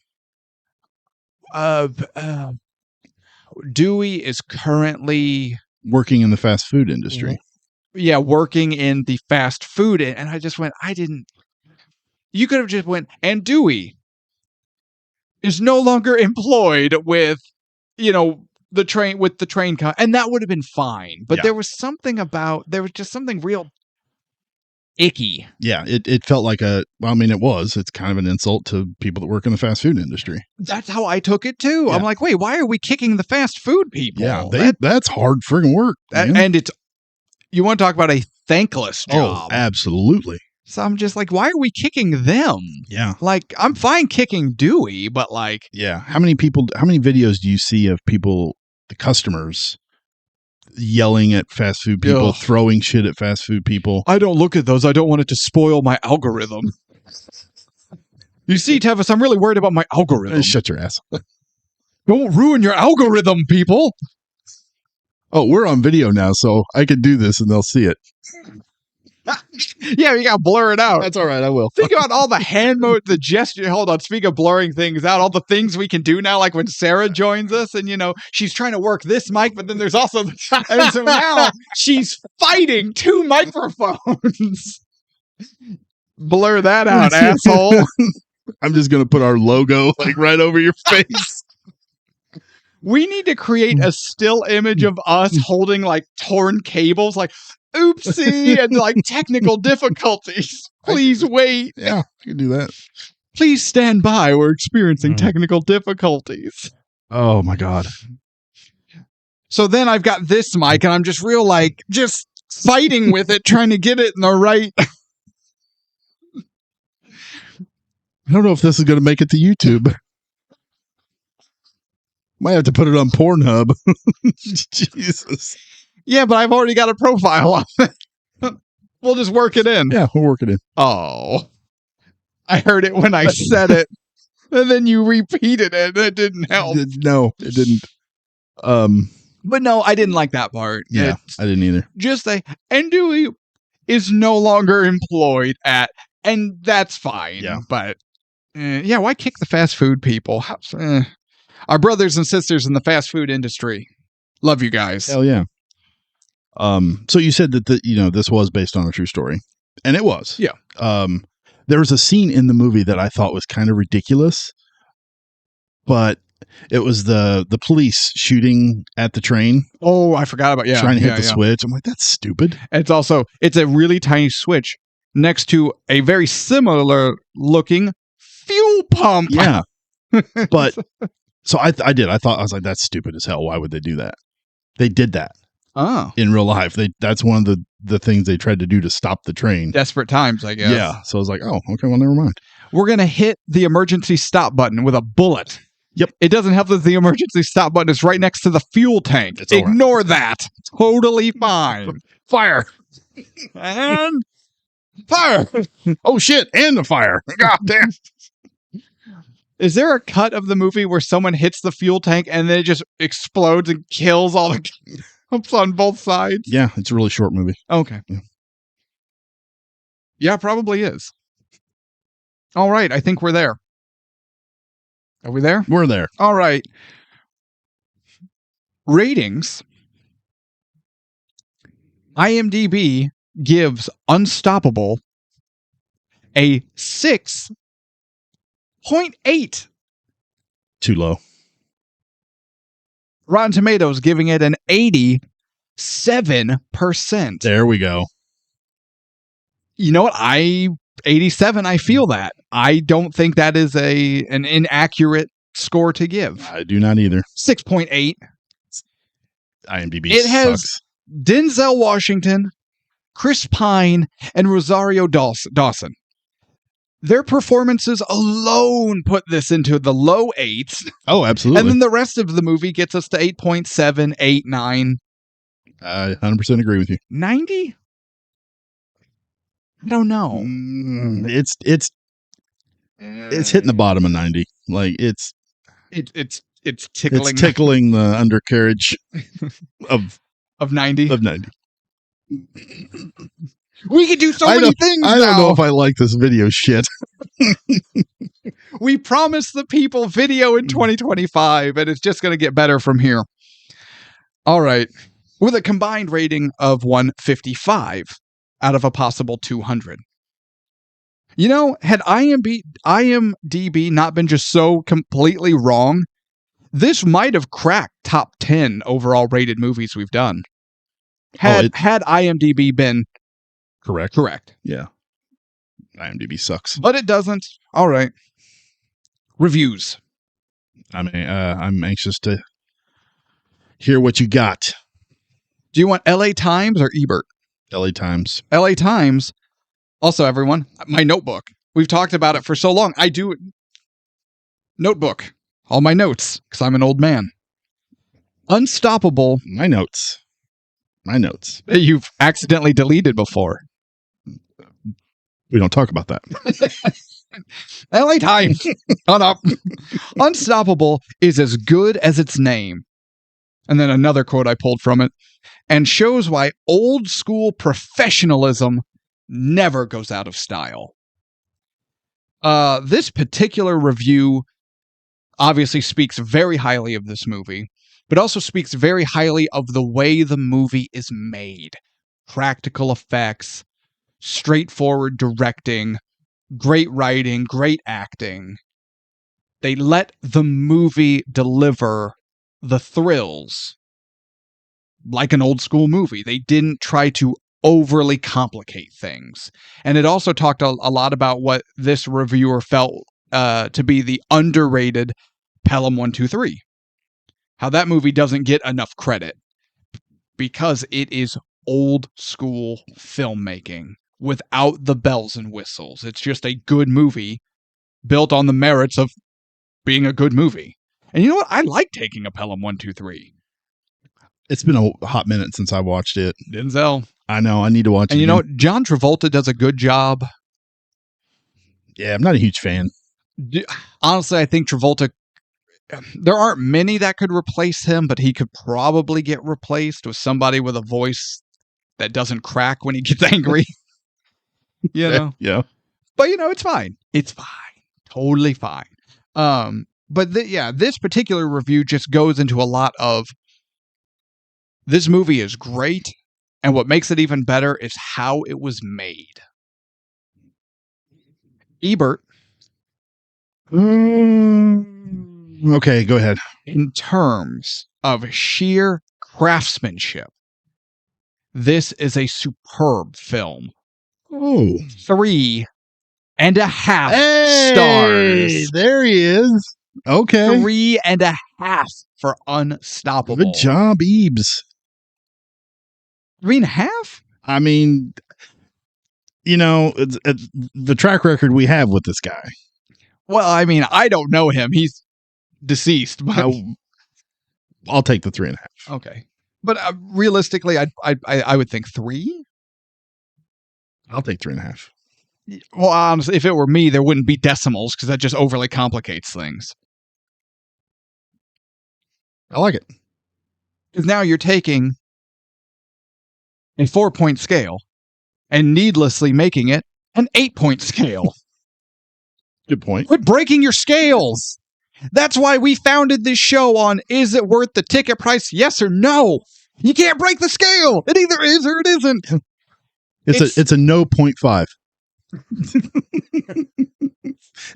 Dewey is currently working in the fast food industry. Yeah, working in the fast food, and I just went. You could have just went, and Dewey is no longer employed with, the train and that would have been fine. But there was just something real icky. Yeah, it felt like it was. It's kind of an insult to people that work in the fast food industry. That's how I took it too. Yeah. I'm like, wait, why are we kicking the fast food people? Yeah, that's hard friggin' work. And you want to talk about a thankless job. Oh, absolutely. So I'm just like, why are we kicking them? Yeah. Like, I'm fine kicking Dewey, but like... Yeah. How many videos do you see of people, the customers, yelling at fast food people, throwing shit at fast food people? I don't look at those. I don't want it to spoil my algorithm. You see, Tevis, I'm really worried about my algorithm. Shut your ass. Don't ruin your algorithm, people. Oh, we're on video now, so I can do this and they'll see it. Yeah, you got to blur it out. That's all right, I will. Think about all the hand mode, the gesture. Hold on, speaking of blurring things out, all the things we can do now, like when Sarah joins us and, she's trying to work this mic, but then there's also... and so now she's fighting two microphones. Blur that out, asshole. I'm just going to put our logo right over your face. We need to create a still image of us holding torn cables, oopsie, and technical difficulties. Please wait. Yeah, you can do that. Please stand by. We're experiencing technical difficulties. Oh my God. So then I've got this mic and I'm just just fighting with it, trying to get it in the right. I don't know if this is going to make it to YouTube. Might have to put it on Pornhub. Jesus. Yeah, but I've already got a profile on it. We'll just work it in. Yeah, we'll work it in. Oh. I heard it when I said it. And then you repeated it and it didn't help. No, it didn't. But no, I didn't like that part. Yeah, I didn't either. Just and Dewey is no longer employed at, and that's fine. Yeah. But yeah, why kick the fast food people? Our brothers and sisters in the fast food industry. Love you guys. Hell yeah. So you said that this was based on a true story, and it was. Yeah. There was a scene in the movie that I thought was kind of ridiculous, but it was the police shooting at the train. Oh, I forgot about trying to hit the switch. I'm like, that's stupid. It's a really tiny switch next to a very similar looking fuel pump. Yeah. But so I was like, that's stupid as hell. Why would they do that? They did that. Oh. In real life. That's one of the things they tried to do to stop the train. Desperate times, I guess. Yeah. So I was like, oh, okay, well, never mind. We're going to hit the emergency stop button with a bullet. Yep. It doesn't help that the emergency stop button is right next to the fuel tank. Ignore that. Totally fine. Fire. And fire. Oh, shit. And the fire. God damn. Is there a cut of the movie where someone hits the fuel tank and then it just explodes and kills all the cops on both sides? Yeah, it's a really short movie. Okay. Yeah, probably is. All right, I think we're there. Are we there? We're there. All right. Ratings. IMDb gives Unstoppable a 6.8. Too low. Rotten Tomatoes giving it an 87%. There we go. You know what? 87, I feel that. I don't think that is an inaccurate score to give. I do not either. 6.8. IMDb It has sucks. Denzel Washington, Chris Pine, and Rosario Dawson. Their performances alone put this into the low 8s. Oh, absolutely. And then the rest of the movie gets us to 8.7, 8, 9. I 100% agree with you. 90? I don't know. It's hitting the bottom of 90. Like it's tickling. It's tickling the undercarriage of 90. Of 90. We could do so many things now. I don't know if I like this video shit. We promised the people video in 2025, and it's just going to get better from here. All right. With a combined rating of 155 out of a possible 200. You know, had IMDb not been just so completely wrong, this might have cracked top 10 overall rated movies we've done. Had IMDb been correct. Yeah. IMDb sucks. But it doesn't. All right. Reviews. I mean, I'm anxious to hear what you got. Do you want LA Times or Ebert? LA Times. LA Times. Also, everyone, my notebook. We've talked about it for so long. I do notebook. All my notes, because I'm an old man. Unstoppable. My notes. You've accidentally deleted before. We don't talk about that. LA Times. Shut up. Unstoppable is as good as its name. And then another quote I pulled from it. And shows why old school professionalism never goes out of style. This particular review obviously speaks very highly of this movie, but also speaks very highly of the way the movie is made. Practical effects, straightforward directing, great writing, great acting. They let the movie deliver the thrills like an old school movie. They didn't try to overly complicate things. And it also talked a lot about what this reviewer felt to be the underrated Pelham 123. How that movie doesn't get enough credit because it is old school filmmaking without the bells and whistles. It's just a good movie built on the merits of being a good movie. And you know what? I like taking a Pelham 123. It's been a hot minute since I watched it. Denzel. I know. I need to watch it. And you know what? John Travolta does a good job. Yeah, I'm not a huge fan. Honestly, I think Travolta there aren't many that could replace him, but he could probably get replaced with somebody with a voice that doesn't crack when he gets angry. Yeah. But it's fine. It's fine. Totally fine. But this particular review just goes into a lot of this movie is great, and what makes it even better is how it was made. Ebert. Okay, go ahead. In terms of sheer craftsmanship, this is a superb film. Oh. 3.5 Hey, stars. There he is. Okay. 3.5 for Unstoppable. Good job, Ebes. 3.5? I mean, it's the track record we have with this guy. Well, I mean, I don't know him. He's deceased. But I'll take the 3.5. Okay. But realistically, I would think 3. I'll take 3.5. Well, honestly, if it were me, there wouldn't be decimals because that just overly complicates things. I like it. Because now you're taking a 4-point scale and needlessly making it an 8-point scale. Good point. Quit breaking your scales. That's why we founded this show on, is it worth the ticket price? Yes or no? You can't break the scale. It either is or it isn't. It's a no 0.5.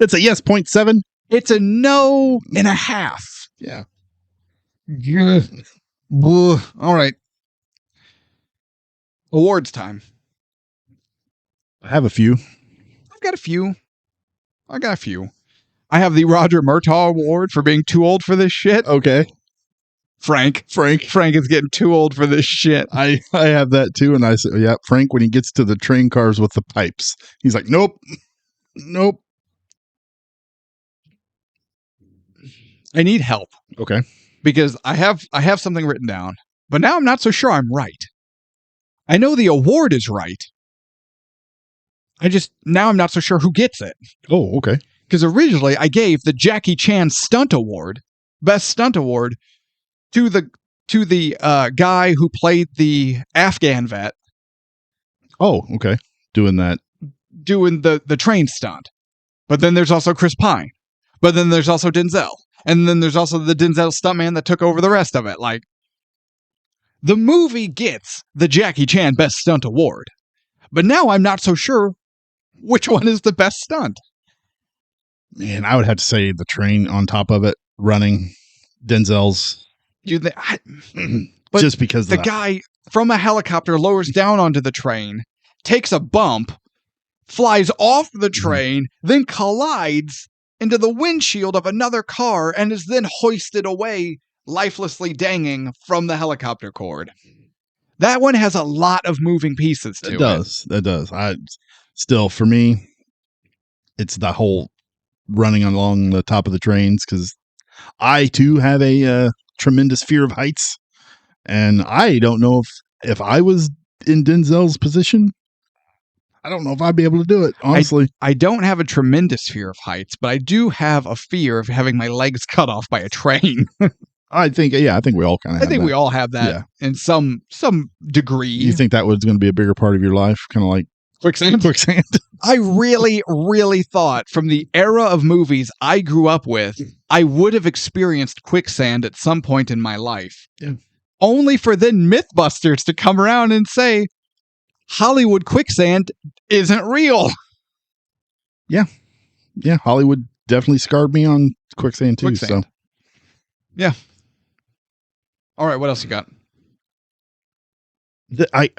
It's a yes 0.7. It's a no and a half. Yeah. All right. Awards time. I have a few. I've got a few. I have the Roger Murtaugh Award for being too old for this shit. Okay. Frank is getting too old for this shit. I have that too, and I said, yeah, Frank, when he gets to the train cars with the pipes, he's like, nope. I need help. Okay. Because I have something written down, but now I'm not so sure I'm right. I know the award is right. Now I'm not so sure who gets it. Oh, okay. Because originally I gave the Jackie Chan Stunt Award, Best Stunt Award, to the guy who played the Afghan vet. Oh, okay. Doing the train stunt. But then there's also Chris Pine. But then there's also Denzel. And then there's also the Denzel stuntman that took over the rest of it. Like, the movie gets the Jackie Chan Best Stunt Award. But now I'm not so sure which one is the best stunt. Man, I would have to say the train on top of it running Denzel's. Just because the guy from a helicopter lowers down onto the train, takes a bump, flies off the train, then collides into the windshield of another car and is then hoisted away, lifelessly dangling from the helicopter cord. That one has a lot of moving pieces to it. That does. For me, it's the whole running along the top of the trains, because I too have a tremendous fear of heights, and I don't know if I was in Denzel's position, I don't know if I'd be able to do it, honestly. I don't have a tremendous fear of heights, but I do have a fear of having my legs cut off by a train. I think we all kind of have that. We all have that in some degree. You think that was going to be a bigger part of your life? Kind of like quicksand? I really, really thought from the era of movies I grew up with, I would have experienced quicksand at some point in my life. Yeah. Only for then Mythbusters to come around and say, Hollywood quicksand isn't real. Yeah. Yeah, Hollywood definitely scarred me on quicksand too. So. Yeah. All right, what else you got? I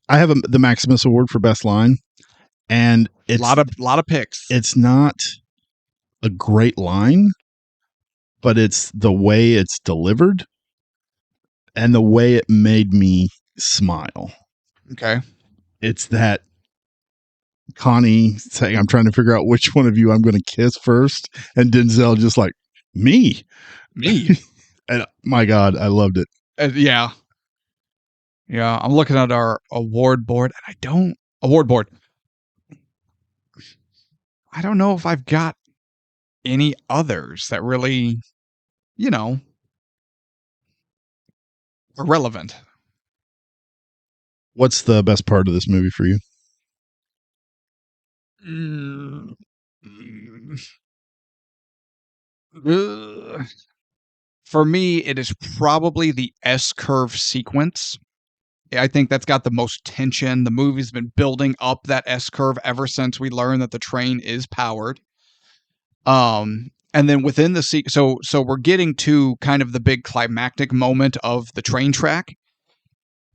have the Maximus Award for Best Line, and it's a lot of picks. It's not a great line, but it's the way it's delivered and the way it made me smile. Okay. It's that Connie saying, I'm trying to figure out which one of you I'm going to kiss first. And Denzel just like, me. And my God, I loved it. Yeah. Yeah. I'm looking at our award board and I don't know if I've got any others that really irrelevant. What's the best part of this movie for you? For me, it is probably the S-curve sequence. I think that's got the most tension. The movie's been building up that S-curve ever since we learned that the train is powered. And then within the so we're getting to kind of the big climactic moment of the train track,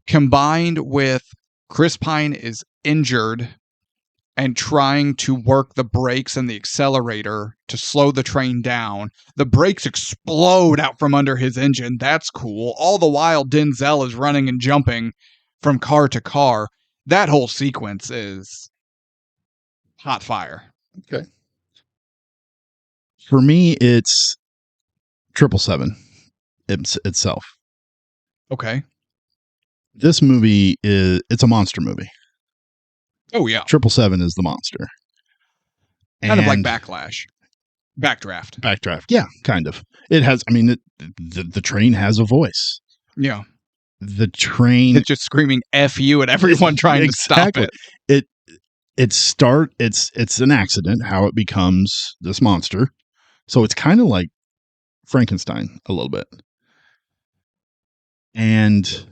combined with Chris Pine is injured and trying to work the brakes and the accelerator to slow the train down. The brakes explode out from under his engine. That's cool. All the while, Denzel is running and jumping from car to car. That whole sequence is hot fire. Okay. For me, it's 777 itself. Okay. This movie it's a monster movie. Oh, yeah. 777 is the monster. Kind of like Backlash. Backdraft. Yeah, kind of. It has, I mean, the train has a voice. Yeah. The train. It's just screaming F you at everyone trying to stop it. It's an accident how it becomes this monster. So it's kind of like Frankenstein a little bit. And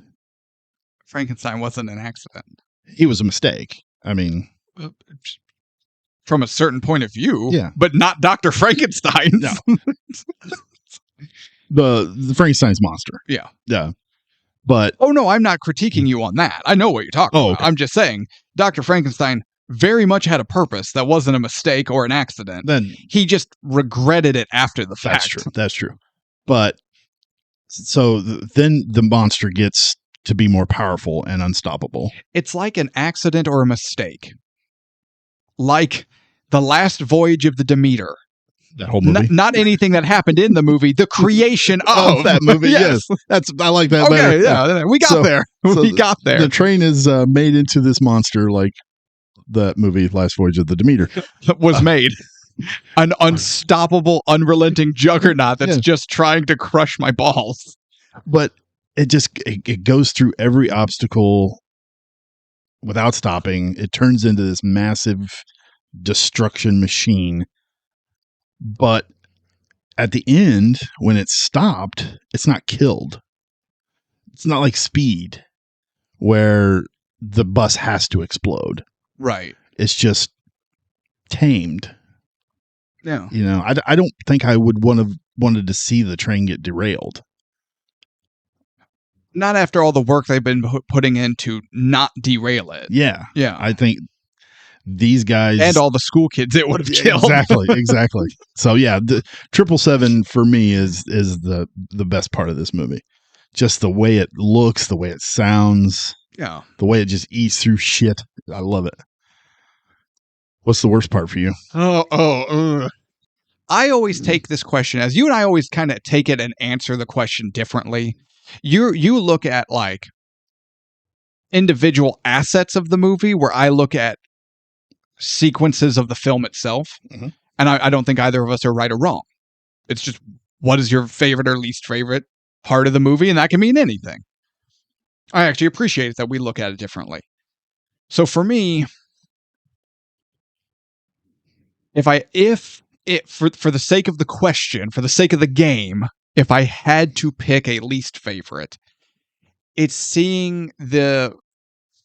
Frankenstein wasn't an accident. He was a mistake. I mean, from a certain point of view, yeah, but not Dr. Frankenstein. No. the Frankenstein's monster. Yeah. Yeah. But oh no, I'm not critiquing you on that. I know what you're talking about. Okay. I'm just saying Dr. Frankenstein very much had a purpose that wasn't a mistake or an accident. Then he just regretted it after the fact. That's true. But so then the monster gets to be more powerful and unstoppable. It's like an accident or a mistake. Like the last voyage of the Demeter. That whole movie? Not anything that happened in the movie, the creation of that movie. Yes. I like that better. Yeah. We got there. We got there. The train is made into this monster like that movie, Last Voyage of the Demeter. was made. An unstoppable, unrelenting juggernaut that's just trying to crush my balls. But it goes through every obstacle without stopping. It turns into this massive destruction machine. But at the end, when it's stopped, it's not killed. It's not like Speed, where the bus has to explode. Right. It's just tamed. Yeah. You know, I don't think I would wanted to see the train get derailed. Not after all the work they've been putting in to not derail it. Yeah. Yeah. I think these guys and all the school kids it would have killed. Exactly. So yeah, the 777 for me is the best part of this movie. Just the way it looks, the way it sounds. Yeah. The way it just eats through shit. I love it. What's the worst part for you? I always take this question as you and I always kind of take it and answer the question differently. You look at like individual assets of the movie where I look at sequences of the film itself. Mm-hmm. And I don't think either of us are right or wrong. It's just what is your favorite or least favorite part of the movie? And that can mean anything. I actually appreciate it that we look at it differently. So for me, for the sake of the question, for the sake of the game, if I had to pick a least favorite, it's seeing the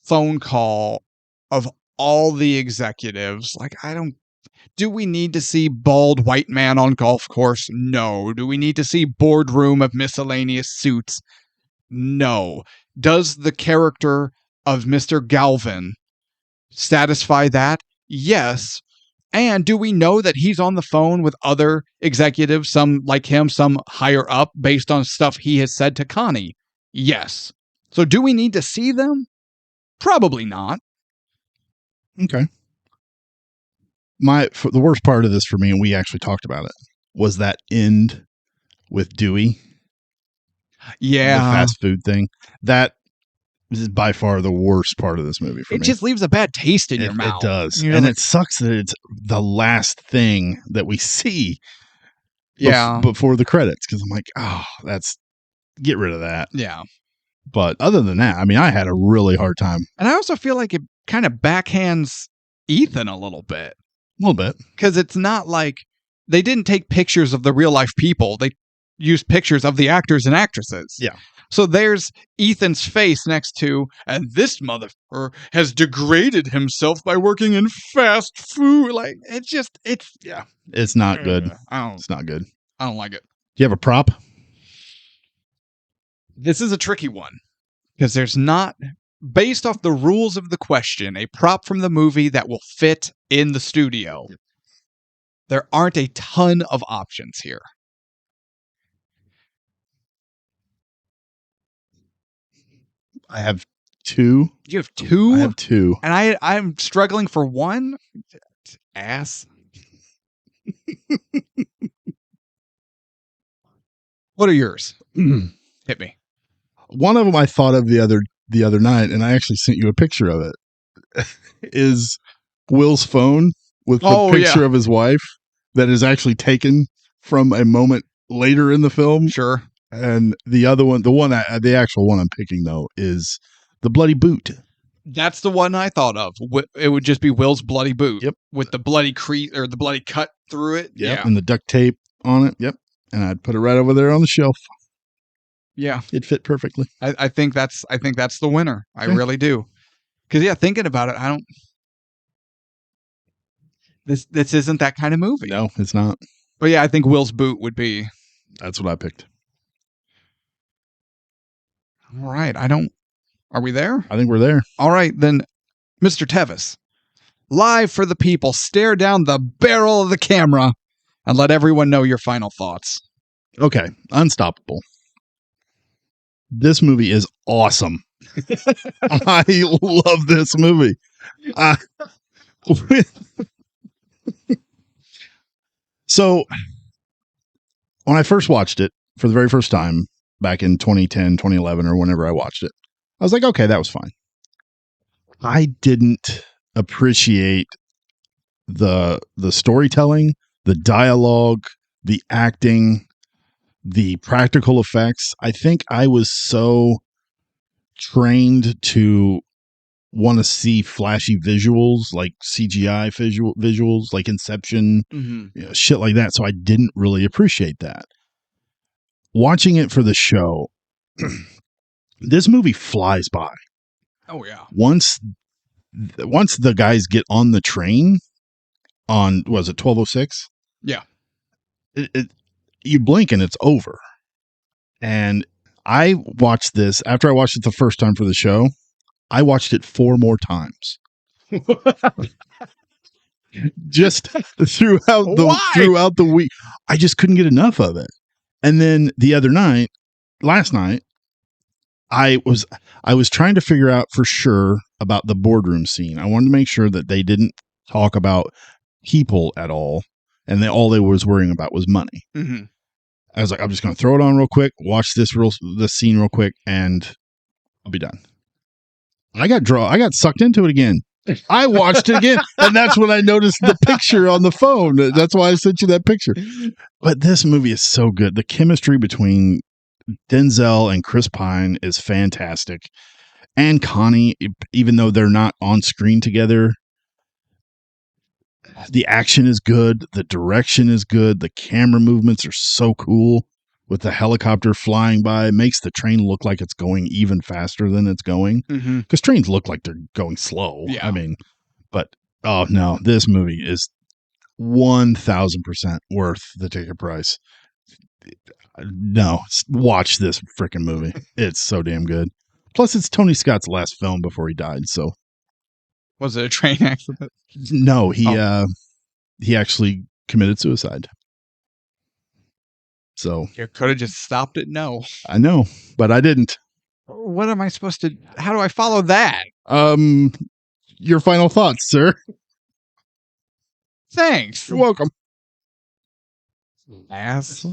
phone call of all the executives. Like, do we need to see bald white man on golf course? No. Do we need to see boardroom of miscellaneous suits? No. Does the character of Mr. Galvin satisfy that? Yes. And do we know that he's on the phone with other executives, some like him, some higher up, based on stuff he has said to Connie? Yes. So do we need to see them? Probably not. Okay. The worst part of this for me, and we actually talked about it, was that end with Dewey. Yeah. The fast food thing. That is by far the worst part of this movie for me. It just leaves a bad taste in your mouth. It does. And it sucks that it's the last thing that we see. Yeah. before the credits, because I'm like, get rid of that. Yeah. But other than that, I mean, I had a really hard time. And I also feel like it kind of backhands Ethan a little bit. A little bit. Because it's not like they didn't take pictures of the real life people. They used pictures of the actors and actresses. Yeah. So there's Ethan's face next to, and this motherfucker has degraded himself by working in fast food. Like, it's not good. It's not good. I don't like it. Do you have a prop? This is a tricky one because there's not, based off the rules of the question, a prop from the movie that will fit in the studio. There aren't a ton of options here. I have two. You have two? I have two. And I'm struggling for one? Ass. What are yours? Hit me. One of them I thought of the other night, and I actually sent you a picture of it. Is Will's phone with the picture of his wife that is actually taken from a moment later in the film. Sure. And the other one, the actual one I'm picking though, is the bloody boot. That's the one I thought of. It would just be Will's bloody boot. Yep. With the bloody or the bloody cut through it. Yep. Yeah. And the duct tape on it. Yep. And I'd put it right over there on the shelf. Yeah. It fit perfectly. I think that's the winner. I really do. Because thinking about it, this isn't that kind of movie. No, it's not. But I think Will's boot would be. That's what I picked. All right. Are we there? I think we're there. All right, then, Mr. Tevis, live for the people, stare down the barrel of the camera and let everyone know your final thoughts. Okay. Unstoppable. This movie is awesome. I love this movie. So when I first watched it for the very first time back in 2010, 2011, or whenever I watched it, I was like, okay, that was fine. I didn't appreciate the storytelling, the dialogue, the acting, the practical effects. I think I was so trained to want to see flashy visuals, like CGI visuals, like Inception, shit like that. So I didn't really appreciate that. Watching it for the show, this movie flies by. Oh yeah. Once the guys get on the train on, was it 1206? Yeah. You blink and it's over. And I watched this after I watched it the first time for the show. I watched it 4 more times. Just throughout the week. I just couldn't get enough of it. And then last night, I was trying to figure out for sure about the boardroom scene. I wanted to make sure that they didn't talk about people at all, and all they was worrying about was money. Mm-hmm. I was like, I'm just going to throw it on real quick, watch this scene real quick, and I'll be done. I got sucked into it again. I watched it again, and that's when I noticed the picture on the phone. That's why I sent you that picture. But this movie is so good. The chemistry between Denzel and Chris Pine is fantastic. And Connie, even though they're not on screen together, the action is good. The direction is good. The camera movements are so cool with the helicopter flying by. It makes the train look like it's going even faster than it's going. Because trains look like they're going slow. Yeah. I mean, but, oh no, this movie is 1,000% worth the ticket price. No, watch this freaking movie. It's so damn good. Plus, it's Tony Scott's last film before he died. So, was it a train accident? No, he actually committed suicide. So you could have just stopped it. No, I know, but I didn't. What am I supposed to? How do I follow that? Your final thoughts, sir. Thanks. You're welcome. Ass.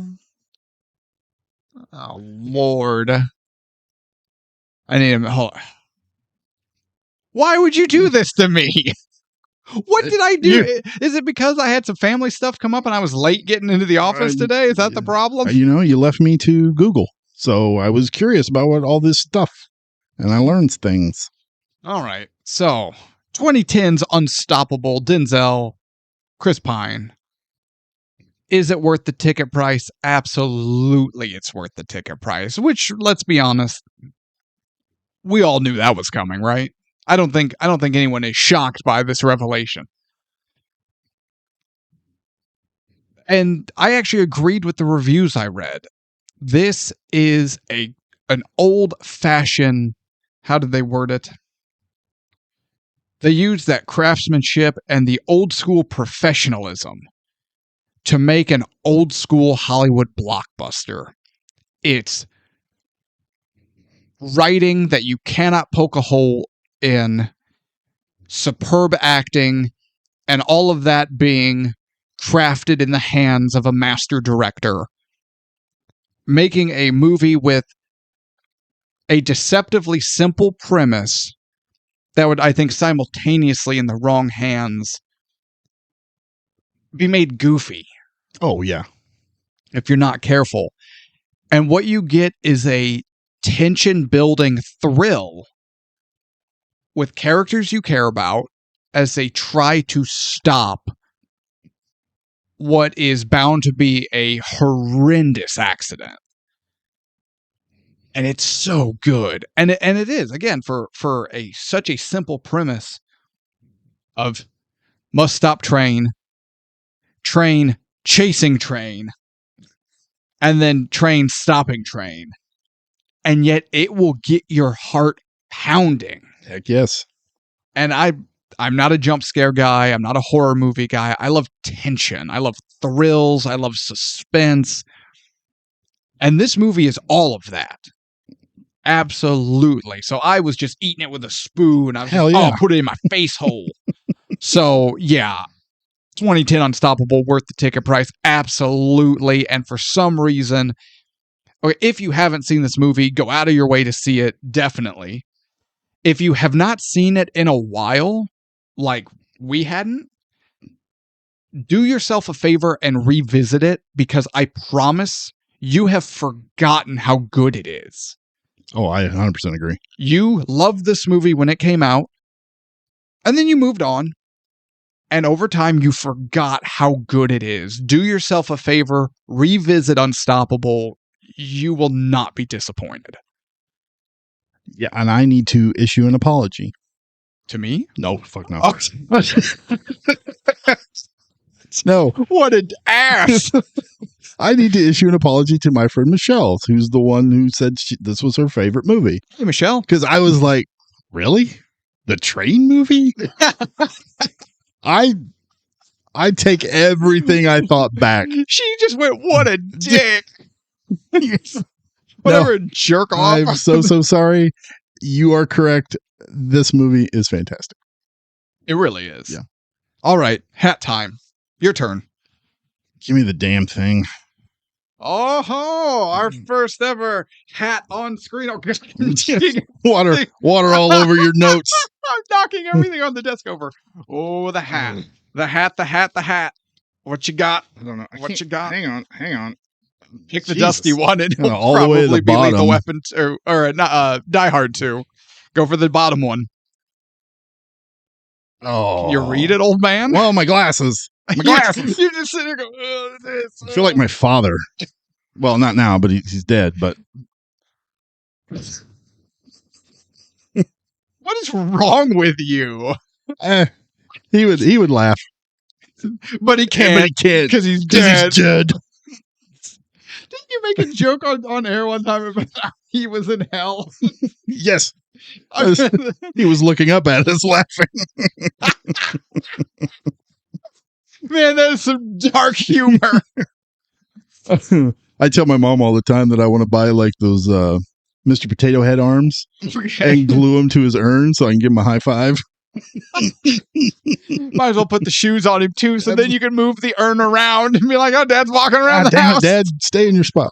Oh Lord. I need him. Hold on. Why would you do this to me? What did I do? Is it because I had some family stuff come up and I was late getting into the office today? Is that the problem? You left me to Google. So I was curious about what all this stuff, and I learned things. All right. So 2010's Unstoppable, Denzel, Chris Pine. Is it worth the ticket price? Absolutely, it's worth the ticket price, which, let's be honest, we all knew that was coming, right? I don't think anyone is shocked by this revelation. And I actually agreed with the reviews I read. This is an old-fashioned, how did they word it? They use that craftsmanship and the old-school professionalism to make an old-school Hollywood blockbuster. It's writing that you cannot poke a hole in, superb acting, and all of that being crafted in the hands of a master director, making a movie with a deceptively simple premise that would, I think, simultaneously in the wrong hands be made goofy. Oh, yeah. If you're not careful. And what you get is a tension-building thrill with characters you care about as they try to stop what is bound to be a horrendous accident. And it's so good. And it is, again, for such a simple premise of must stop train chasing train, and then train stopping train. And yet it will get your heart pounding. Heck yes. And I'm not a jump scare guy. I'm not a horror movie guy. I love tension. I love thrills. I love suspense. And this movie is all of that. Absolutely. So I was just eating it with a spoon. I was put it in my face hole. So yeah, 2010 Unstoppable, worth the ticket price. Absolutely. And for some reason, if you haven't seen this movie, go out of your way to see it. Definitely. If you have not seen it in a while, like we hadn't, do yourself a favor and revisit it, because I promise you have forgotten how good it is. Oh, I 100% agree. You loved this movie when it came out, and then you moved on, and over time you forgot how good it is. Do yourself a favor, revisit Unstoppable. You will not be disappointed. Yeah, and I need to issue an apology. To me? No, fuck no. Oh. No. What an ass! I need to issue an apology to my friend Michelle, who's the one who said this was her favorite movie. Hey, Michelle. Because I was like, really? The train movie? I take everything I thought back. She just went, what a dick. Whatever, no, jerk off. I'm so sorry. You are correct. This movie is fantastic. It really is. Yeah. All right, hat time. Your turn. Give me the damn thing. Oh, our first ever hat on screen. Oh, water all over your notes. I'm knocking everything on the desk over. Oh, the hat. The hat. What you got? I don't know. What you got? Hang on. Pick the dusty one, and it'll all the way to the be bottom. Lethal Weapon or Die Hard 2. Go for the bottom one. Oh, can you read it, old man? Well, my glasses. My glasses. You just sit there and go, this. I feel like my father. Well, not now, but he's dead. But what is wrong with you? He would laugh, but he can't. Because he's dead. He's dead. Didn't you make a joke on air one time about how he was in hell? Yes. He was looking up at us laughing. Man, that is some dark humor. I tell my mom all the time that I want to buy like those Mr. Potato Head arms and glue them to his urn so I can give him a high five. Might as well put the shoes on him too, so then you can move the urn around and be like, "Oh, Dad's walking around the house." Dad, stay in your spot.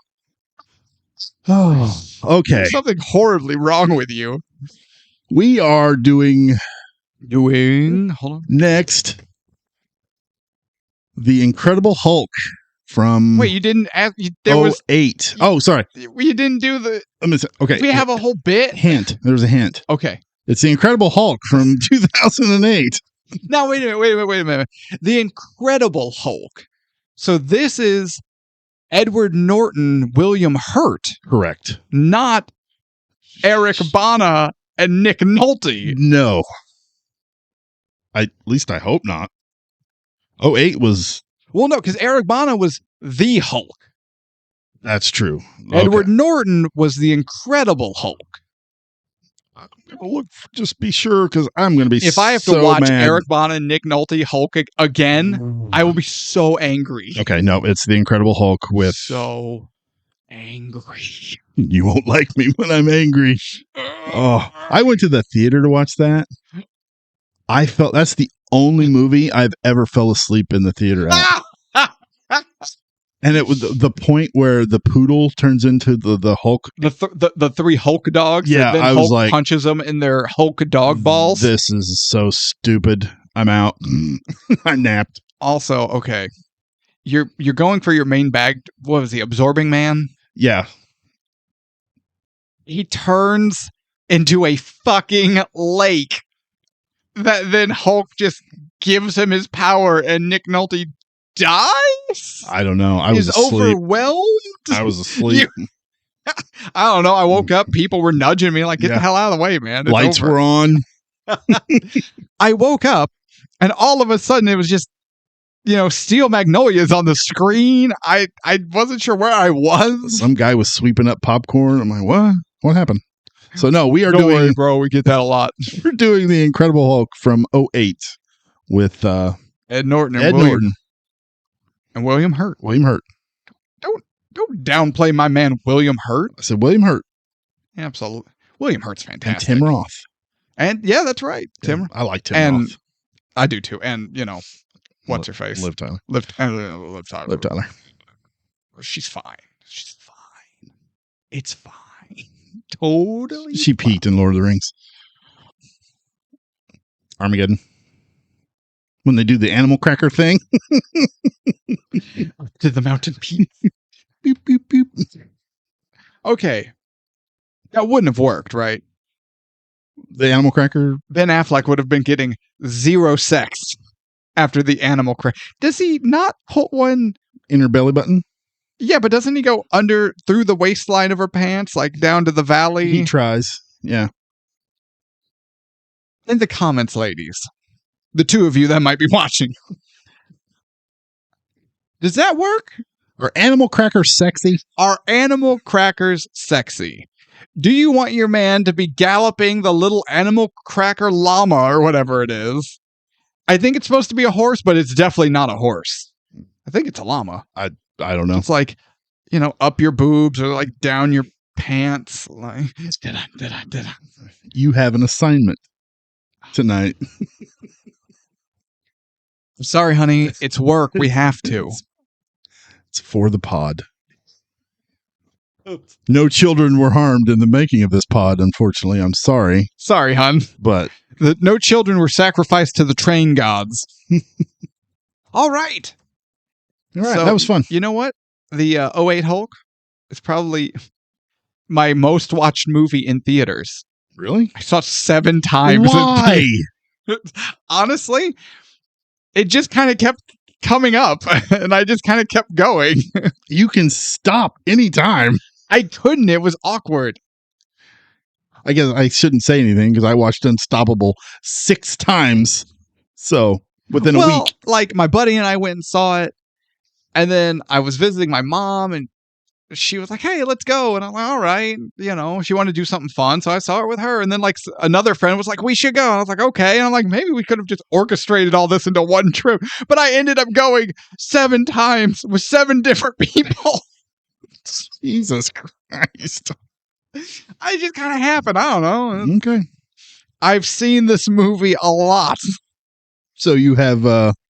Oh, okay. There's something horribly wrong with you. We are doing Hold on. Next, The Incredible Hulk from Wait, you didn't ask. There was 08. Oh, sorry. You didn't do the. Okay. We have a whole bit. Hint. There's a hint. Okay. It's The Incredible Hulk from 2008. Now, wait a minute. The Incredible Hulk. So this is Edward Norton, William Hurt. Correct. Not Eric Bana and Nick Nolte. No. At least I hope not. 08 was... Well, no, because Eric Bana was the Hulk. That's true. Edward Norton was the Incredible Hulk. Look, just be sure, because I'm going to be If I have to watch Eric Bana and Nick Nolte Hulk again, I will be so angry. Okay, no, it's The Incredible Hulk with... So angry. You won't like me when I'm angry. Oh, I went to the theater to watch that. I felt that's the only movie I've ever fell asleep in the theater at. And it was the point where the poodle turns into the Hulk. The three Hulk dogs. Yeah, and then I Hulk was like, punches them in their Hulk dog balls. This is so stupid. I'm out. I napped. Also, okay, you're going for your main bag. What was he? Absorbing Man. Yeah. He turns into a fucking lake. That then Hulk just gives him his power, and Nick Nolte dies. I don't know. I was asleep. Overwhelmed. I was asleep. I don't know. I woke up. People were nudging me, like, "Get the hell out of the way, man!" It's Lights over. were on. I woke up, and all of a sudden, it was just, Steel Magnolias on the screen. I wasn't sure where I was. Some guy was sweeping up popcorn. I'm like, what? What happened? So no, we are doing, worry, bro. We get that a lot. We're doing The Incredible Hulk from 08 with Ed Norton and Ed Norton and William Hurt. William Hurt. Don't downplay my man William Hurt. I said William Hurt. Absolutely, William Hurt's fantastic. And Tim Roth. And yeah, that's right, Tim. I like Tim Roth. I do too. And what's her face? Liv Tyler. Liv Tyler. She's fine. It's fine. Totally. She peaked in Lord of the Rings. Armageddon. When they do the animal cracker thing. To the mountain peak. Boop, boop, boop. Okay. That wouldn't have worked, right? The animal cracker? Ben Affleck would have been getting 0 sex after the animal cracker. Does he not put one in her belly button? Yeah, but doesn't he go through the waistline of her pants, like down to the valley? He tries. Yeah. In the comments, ladies, the two of you that might be watching, does that work? Are animal crackers sexy? Are animal crackers sexy? Do you want your man to be galloping the little animal cracker llama or whatever it is? I think it's supposed to be a horse, but it's definitely not a horse. I think it's a llama. I don't know. It's like, up your boobs or like down your pants. Like, You have an assignment tonight. I'm sorry, honey. It's work. We have to. It's for the pod. No children were harmed in the making of this pod, unfortunately. I'm sorry. Sorry, hon. But no children were sacrificed to the train gods. All right. All right, that was fun. You know what? The 08 Hulk is probably my most watched movie in theaters. Really? I saw it 7 times. Why? Honestly, it just kind of kept coming up, and I just kind of kept going. You can stop anytime. I couldn't. It was awkward. I guess I shouldn't say anything because I watched Unstoppable 6 times. So within a week. Like my buddy and I went and saw it. And then I was visiting my mom, and she was like, "Hey, let's go." And I'm like, "All right." She wanted to do something fun. So I saw it with her. And then like another friend was like, "We should go." And I was like, "Okay." And I'm like, maybe we could have just orchestrated all this into one trip. But I ended up going 7 times with 7 different people. Jesus Christ. I just kind of happened. I don't know. Okay. I've seen this movie a lot. So you have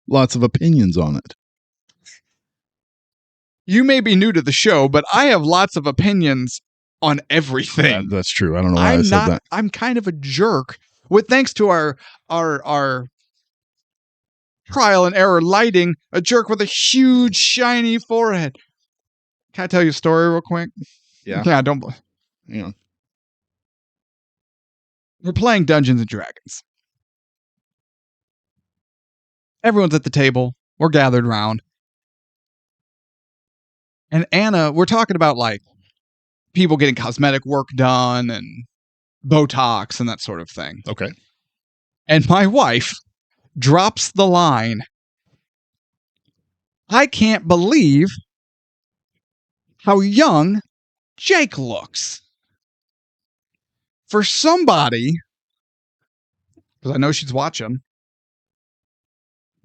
lots of opinions on it. You may be new to the show, but I have lots of opinions on everything. That's true. I don't know why I said that. I'm kind of a jerk with thanks to our trial and error lighting, a jerk with a huge shiny forehead. Can I tell you a story real quick? Yeah. Don't. Yeah. We're playing Dungeons and Dragons. Everyone's at the table. We're gathered around. And Anna, we're talking about like people getting cosmetic work done and Botox and that sort of thing. Okay. And my wife drops the line, I can't believe how young Jake looks. For somebody, because I know she's watching,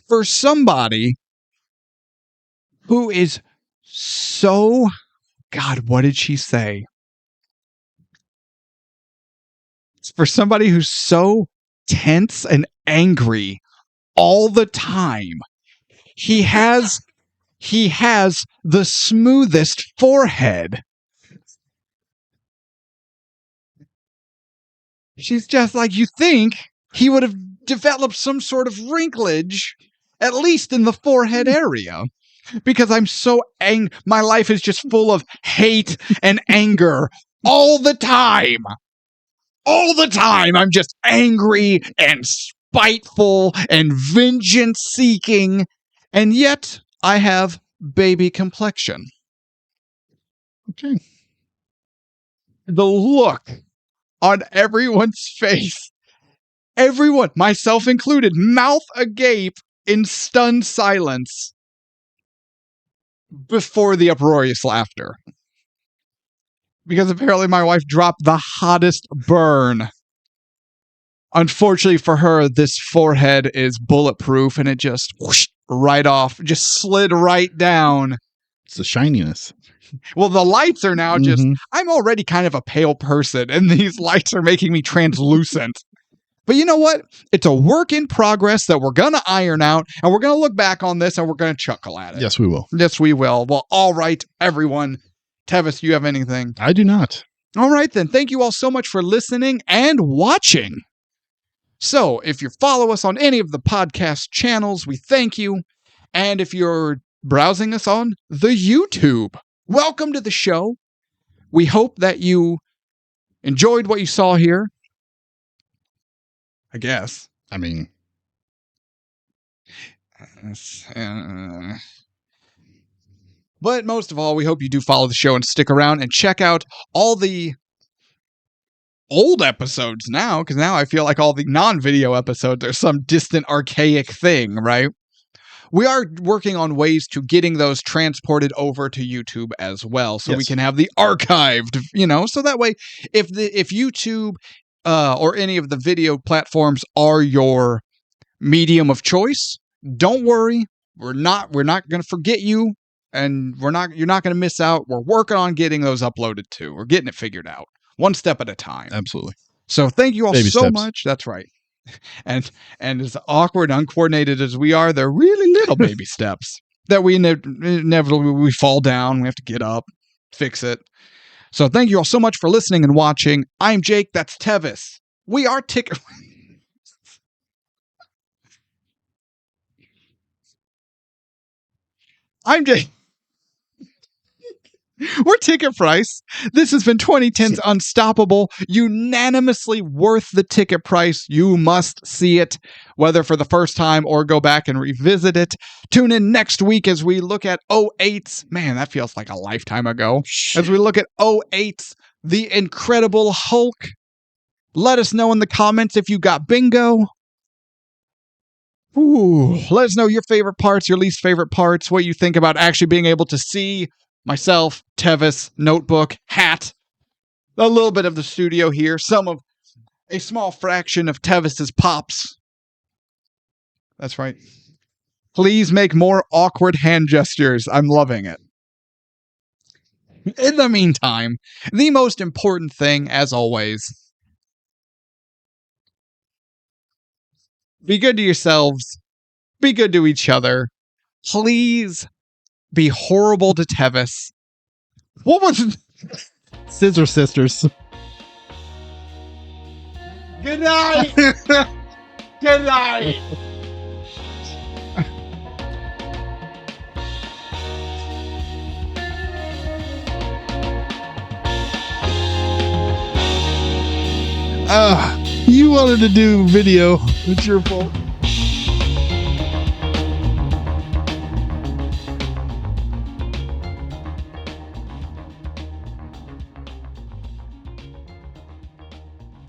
for somebody who is so, God, what did she say? For somebody who's so tense and angry all the time, he has the smoothest forehead. She's just like, you think he would have developed some sort of wrinklage, at least in the forehead area. Because I'm so angry. My life is just full of hate and anger all the time. All the time. I'm just angry and spiteful and vengeance seeking. And yet I have baby complexion. Okay. The look on everyone's face, everyone, myself included, mouth agape in stunned silence before the uproarious laughter. Because apparently my wife dropped the hottest burn. Unfortunately for her, this forehead is bulletproof and it just whoosh, right off, just slid right down. It's the shininess. Well, the lights are now just, I'm already kind of a pale person and these lights are making me translucent. But you know what? It's a work in progress that we're going to iron out, and we're going to look back on this and we're going to chuckle at it. Yes, we will. Yes, we will. Well, all right, everyone. Tevis, do you have anything? I do not. All right, then. Thank you all so much for listening and watching. So, if you follow us on any of the podcast channels, we thank you. And if you're browsing us on the YouTube, welcome to the show. We hope that you enjoyed what you saw here. I guess. I mean, but most of all, we hope you do follow the show and stick around and check out all the old episodes now, because now I feel like all the non-video episodes are some distant archaic thing, right? We are working on ways to getting those transported over to YouTube as well, so we can have the archived, so that way if YouTube or any of the video platforms are your medium of choice, don't worry. We're not going to forget you, and you're not going to miss out. We're working on getting those uploaded too. We're getting it figured out, one step at a time. Absolutely. So thank you all Baby so steps. much. That's right. And as awkward, uncoordinated as we are, they're really little baby steps that we inevitably we fall down. We have to get up, fix it. So thank you all so much for listening and watching. I'm Jake. That's Tevis. We are Ticket. I'm Jake. We're TicketPrice. This has been 2010's Unstoppable, unanimously worth the ticket price. You must see it, whether for the first time or go back and revisit it. Tune in next week as we look at 08's. Man, that feels like a lifetime ago. As we look at 08's The Incredible Hulk. Let us know in the comments if you got bingo. Ooh, let us know your favorite parts, your least favorite parts, what you think about actually being able to see myself, Tevis, notebook, hat, a little bit of the studio here, a small fraction of Tevis's pops. That's right. Please make more awkward hand gestures. I'm loving it. In the meantime, the most important thing, as always, be good to yourselves. Be good to each other. Please be horrible to Tevis. What was it? Scissor Sisters. Good night. Good night. You wanted to do video. It's your fault.